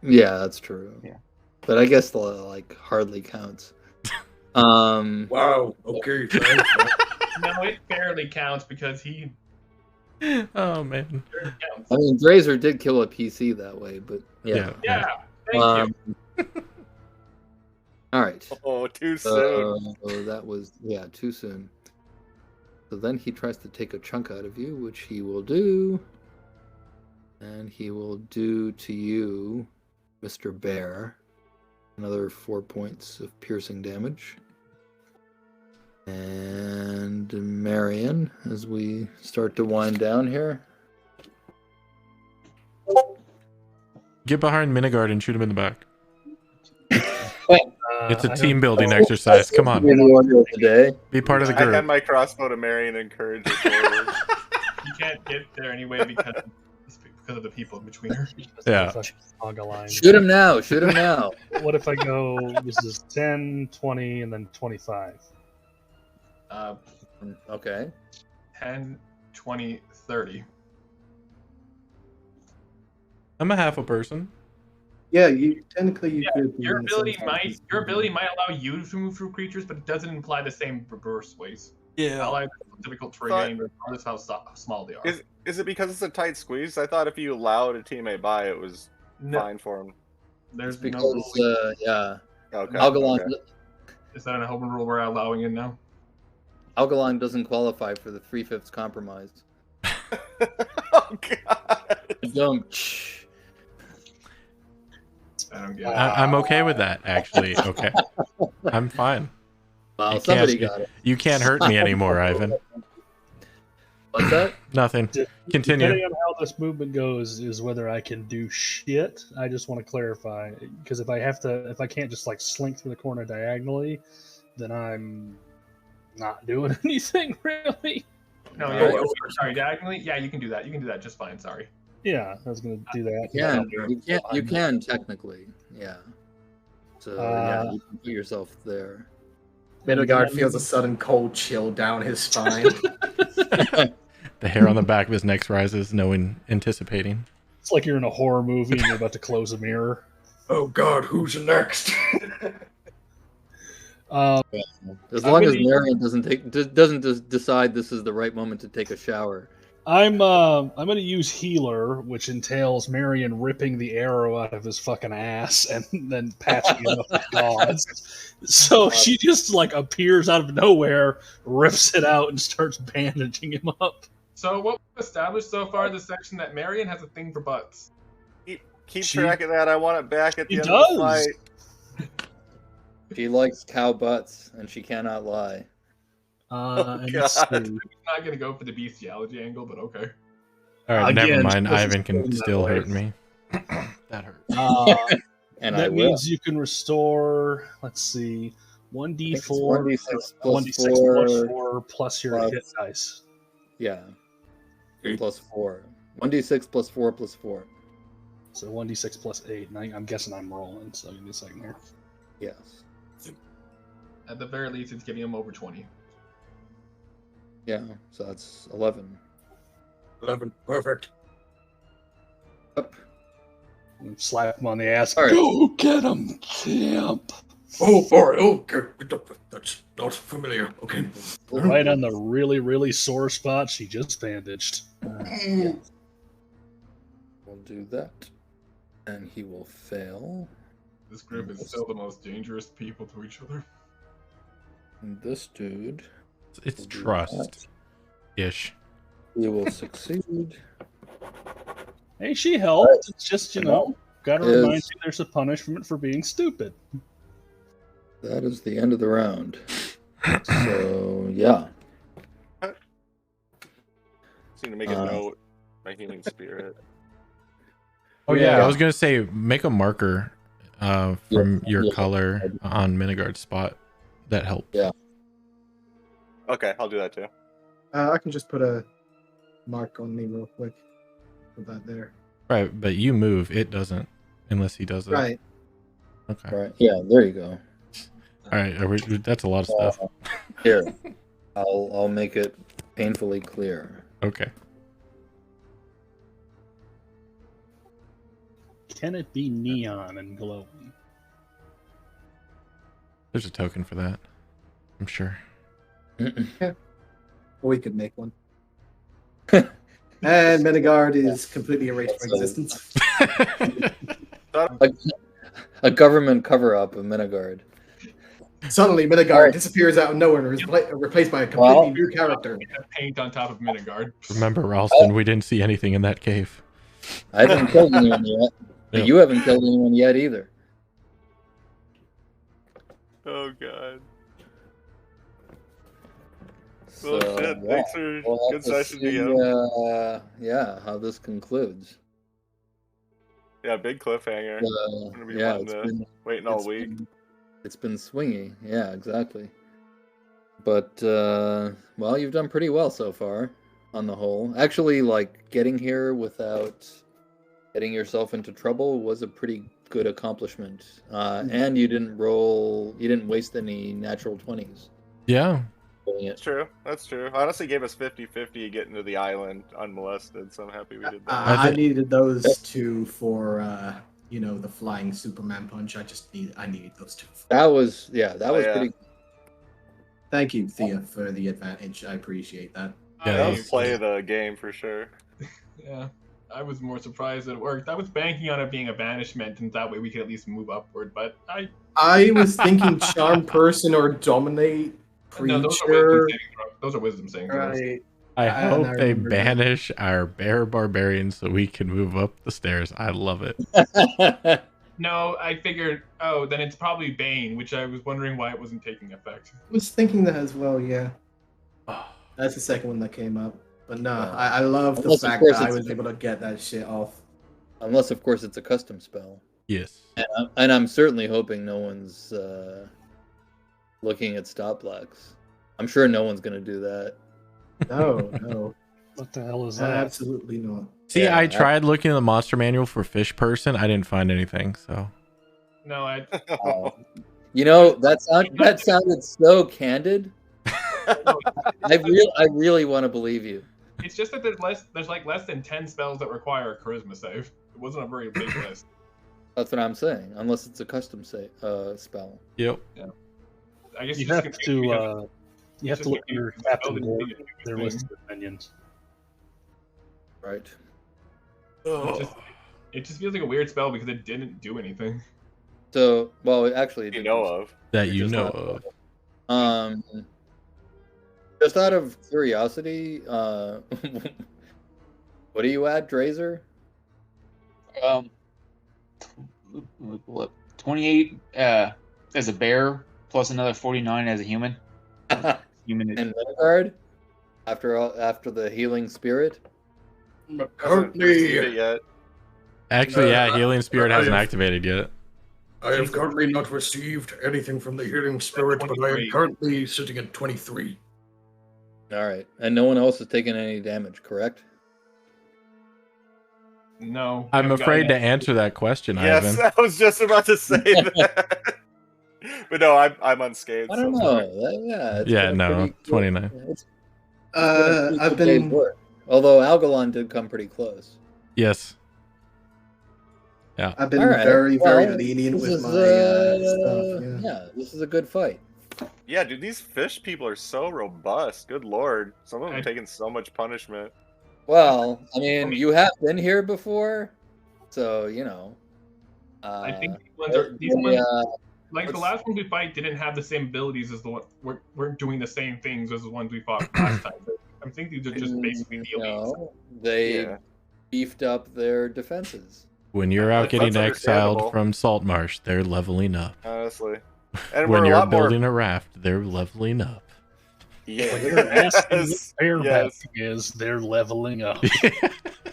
Yeah, that's true. Yeah. But I guess the like hardly counts. Wow. Okay. Thanks. No, it barely counts because he Oh man. barely counts. I mean, Drazer did kill a PC that way, but yeah. Yeah, thank you. All right. Oh, too soon. So that was too soon. So then he tries to take a chunk out of you, which he will do, and he will do to you, Mr. Bear, another 4 points of piercing damage. And Marion, as we start to wind down here. Get behind Minigard and shoot him in the back. It's a I team have- building exercise. Come on. In the order of the day. Be part of the I had group. my crossbow to Marion and encourage her forward. You can't get there anyway because of the people in between her. Yeah. Fucking saga line. Shoot him now! Shoot him now! What if I go, this is 10, 20, and then 25? Okay. 10, 20, 30. I'm a half a person. Yeah, you technically you Yeah, could. be Your in ability some might type of- your ability might allow you to move through creatures, but it doesn't imply the same reverse ways. Allies have difficult terrain, regardless how small they are. Is it because it's a tight squeeze? I thought if you allowed a teammate by, it was No, fine for him. there's no Because rule. Okay. Algalon, okay. Is that in a home rule we're allowing it now? Algalon doesn't qualify for the 3/5 compromise. Oh god. Don't. I don't get it. I'm okay with that, actually. Okay. I'm fine. Wow, You somebody can't- got it. You can't hurt me anymore, Ivan. What's that? Nothing. Continue. Depending on how this movement goes is whether I can do shit. I just want to clarify because if I can't just like slink through the corner diagonally, then I'm not doing anything really. No, Oh, yeah, yeah. sorry, diagonally. Yeah, you can do that. You can do that just fine. Sorry. Yeah, I was gonna do that. You can technically, yeah. So yeah, you can put yourself there. Midgard feels a sudden cold chill down his spine. The hair on the back of his neck rises, no one anticipating. It's like you're in a horror movie and you're about to close a mirror. Oh God, who's next? As long as Marion doesn't decide this is the right moment to take a shower, I'm gonna use healer, which entails Marion ripping the arrow out of his fucking ass and then patching it up with gauze. So she just like appears out of nowhere, rips it out, and starts bandaging him up. So what we've established so far in this section that Marion has a thing for butts. Keep She- track of that. I want it back at the She end of the does. fight. She likes cow butts, and she cannot lie. And let's God. see. I'm not gonna go for the bestiality angle, but okay. All right, Again, never mind. she doesn't Ivan can spin that still way. hurt me. That hurt. And I That will. means you can restore. Let's see, 1d4, 1d6 plus 1d6 plus 4. 4 plus your plus- hit dice. Yeah. Plus 4. 1d6 plus 4 plus 4. So 1d6 plus 8. And I'm guessing I'm rolling. So give me a second here. Yes. At the very least, it's getting him over 20. Yeah, so that's 11. 11. Perfect. Up. And slap him on the ass. All right. Go get him, champ! Oh, boy. Okay. That's not familiar. Okay. Right on the really, really sore spot she just bandaged. Yes. We'll do that. And he will fail. This group is still the most dangerous people to each other. And this dude, It's will do trust ish. that. He will succeed. Hey, she helped. It's just, gotta Is- remind you there's a punishment for being stupid. That is the end of the round. So, yeah. Just need to make a note. My healing spirit. Oh yeah, Yeah. I was gonna say make a marker from your Yeah. color on Minigard's spot. That helps. Yeah. Okay, I'll do that too. I can just put a mark on me real quick. Put that there. Right, but you move, it doesn't, unless he does it. Right. Okay. Right. Yeah, there you go. All right. That's a lot of stuff. Here. I'll make it painfully clear. Okay. Can it be neon and glowing? There's a token for that. I'm sure. We could make one. And Menegard is completely erased from So- existence. A government cover-up of Minigard. Suddenly, Menegard disappears out of nowhere and is replaced by a completely Well- new character. Paint on top of Minigard. Remember, Ralston, we didn't see anything in that cave. I haven't killed anyone yet. But Yeah. you haven't killed anyone yet either. Oh god. So, Well, shit. yeah. Thanks for We'll good have to session, see, DM. yeah, how this concludes. Yeah, big cliffhanger. gonna be Yeah, fun to- Waiting all week. It's been swingy. Yeah, exactly. But well, you've done pretty well so far, on the whole. Actually, like getting here without getting yourself into trouble was a pretty good accomplishment. And you didn't waste any natural 20s. Yeah. doing That's it. true. That's true. Honestly, gave us 50-50 getting to the island unmolested, so I'm happy we did that. I needed those two for the flying Superman punch. I needed those two. That was yeah. pretty. Thank you, Thea, for the advantage. I appreciate that. Yeah, that that was was- play the game for sure. Yeah. I was more surprised that it worked. I was banking on it being a banishment, and that way we could at least move upward. But I was thinking charm person or dominate no, creature. those are wisdom saving throws. Right. I I hope don't they remember that. banish our bear barbarians so we can move up the stairs. I love it. No, I figured. Oh, then it's probably Bane, which I was wondering why it wasn't taking effect. I was thinking that as well, yeah. That's the second one that came up. But no, I love the Unless, of fact course, that I it's- was able to get that shit off. Unless, of course, it's a custom spell. Yes. And I'm certainly hoping no one's looking at stop blocks. I'm sure no one's going to do that. No. What the hell is that? Absolutely not. See, Yeah, I tried looking in the monster manual for fish person. I didn't find anything. So No, I. That sounded so candid. I really want to believe you. It's just that there's like less than 10 spells that require a charisma save. It wasn't a very big list. That's what I'm saying. Unless it's a custom spell. yep. I guess You just have confused to because you have just to look confused under because Captain spell Lord. didn't do They're anything. listed as minions. Right. It just feels like a weird spell because it didn't do anything. So, well, actually, it You did know do of. That You're you just know not- of. Just out of curiosity, what do you add, Drazer? 28 as a bear plus another 49 as a human. Human. And Vanguard after the healing spirit. Haven't received Currently, it yet. Actually, yeah, Healing Spirit hasn't I've- activated yet. I have currently not received anything from the healing spirit, but I am 23. currently sitting at 23. All right, and no one else has taken any damage, correct? No. I'm haven't afraid to gotten it. answer that question, Yes, Ivan. I was just about to say that. But no, I'm unscathed. I don't so know. sorry. It's Yeah, been a no, pretty- 29. it's been a pretty I've good day's been work. Although Algalon did come pretty close. Yes. I've been All right, very well, lenient this with is, my stuff. Yeah. this is a good fight. Yeah, dude, these fish people are so robust. Good lord. Some of them I- taking so much punishment. Well, I mean, you have been here before, so you know. I think the these ones, like the let's- last ones we fight, didn't have the same abilities as the one weren't doing the same things as the ones we fought last time. I think these are just basically healings. no, they Yeah. beefed up their defenses. When you're out That's getting understandable. exiled from SaltMarsh, they're leveling up. Honestly. And When we're a you're lot more. building a raft, they're leveling up. They're asking what Yes. bareback Yes. is. They're leveling up.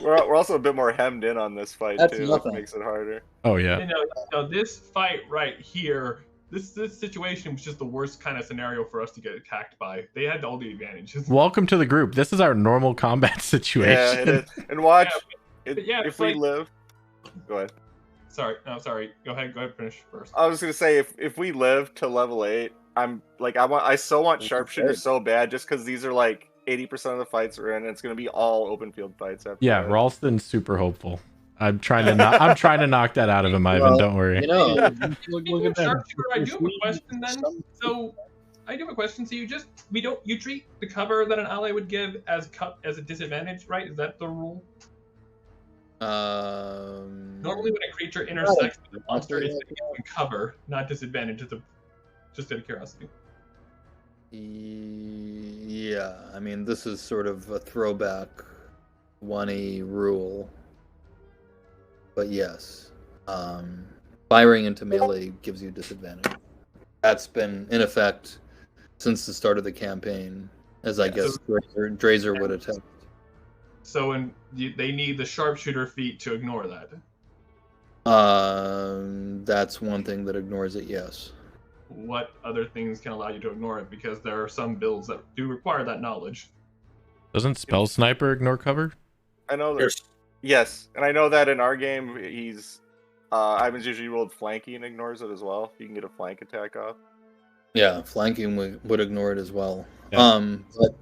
We're also a bit more hemmed in on this fight That's too, nothing. which makes it harder. Oh yeah. You know, this fight right here, this situation was just the worst kind of scenario for us to get attacked by. They had all the advantages. Welcome to the group. This is our normal combat situation. Yeah, it is. And watch, but yeah, if it's we like- live. Go ahead. Sorry, Go ahead, finish first. I was gonna say if we live to level 8, I so want sharpshooter so bad just because these are like 80% of the fights we're in, and it's gonna be all open field fights after Yeah, that. Ralston's super hopeful. I'm trying to knock that out of him, Ivan. Well, Don't worry. You know, Look at that. Sharpshooter, I do have a question then. So, I do have a question. So you treat the cover that an ally would give as a disadvantage, right? Is that the rule? Normally, when a creature intersects with a monster, it's given cover, not disadvantage. Just out of curiosity. yeah, I mean, this is sort of a throwback 1E rule. But yes, firing into melee gives you disadvantage. That's been in effect since the start of the campaign, as I guess Drazer would attest. So, they need the sharpshooter feat to ignore that. That's one thing that ignores it, yes. What other things can allow you to ignore it? Because there are some builds that do require that knowledge. Doesn't Spell Sniper ignore cover? I know that. Yes, and I know that in our game, Ivan's usually rolled flanking and ignores it as well. You can get a flank attack off. Yeah, flanking would ignore it as well. Yeah. But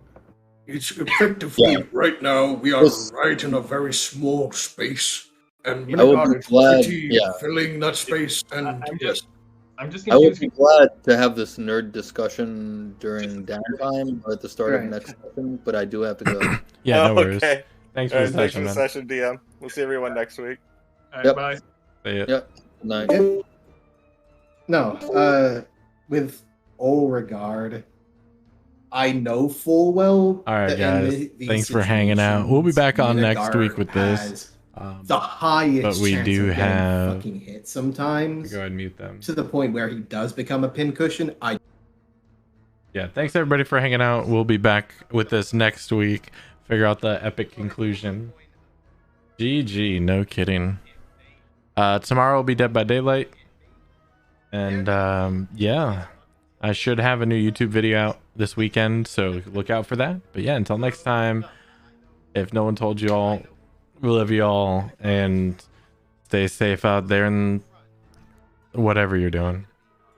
It's effectively right now we are This- right in a very small space, and we I would are be glad- pretty yeah. filling that space. And I'm yes, just I would confused. be glad to have this nerd discussion during downtime or at the start of Right. next session, but I do have to go. Yeah, no worries. Okay. Thanks All for right, the thanks for session, the man. session, DM. We'll see everyone next week. All right, Yep. bye. See ya. Yep. Night. No, with all regard, I know full well. All right, that guys. in these Thanks for hanging out. We'll be back on next Minorgar week with this. has Um, the highest but we chance do of getting have- fucking hit sometimes, go ahead and mute them. to the point where he does become a pincushion. Yeah, thanks everybody for hanging out. We'll be back with this next week. Figure out the epic conclusion. GG, no kidding. Tomorrow will be Dead by Daylight. And yeah, I should have a new YouTube video out this weekend, so look out for that. But yeah, until next time, if no one told you all, we love you all, and stay safe out there and whatever you're doing.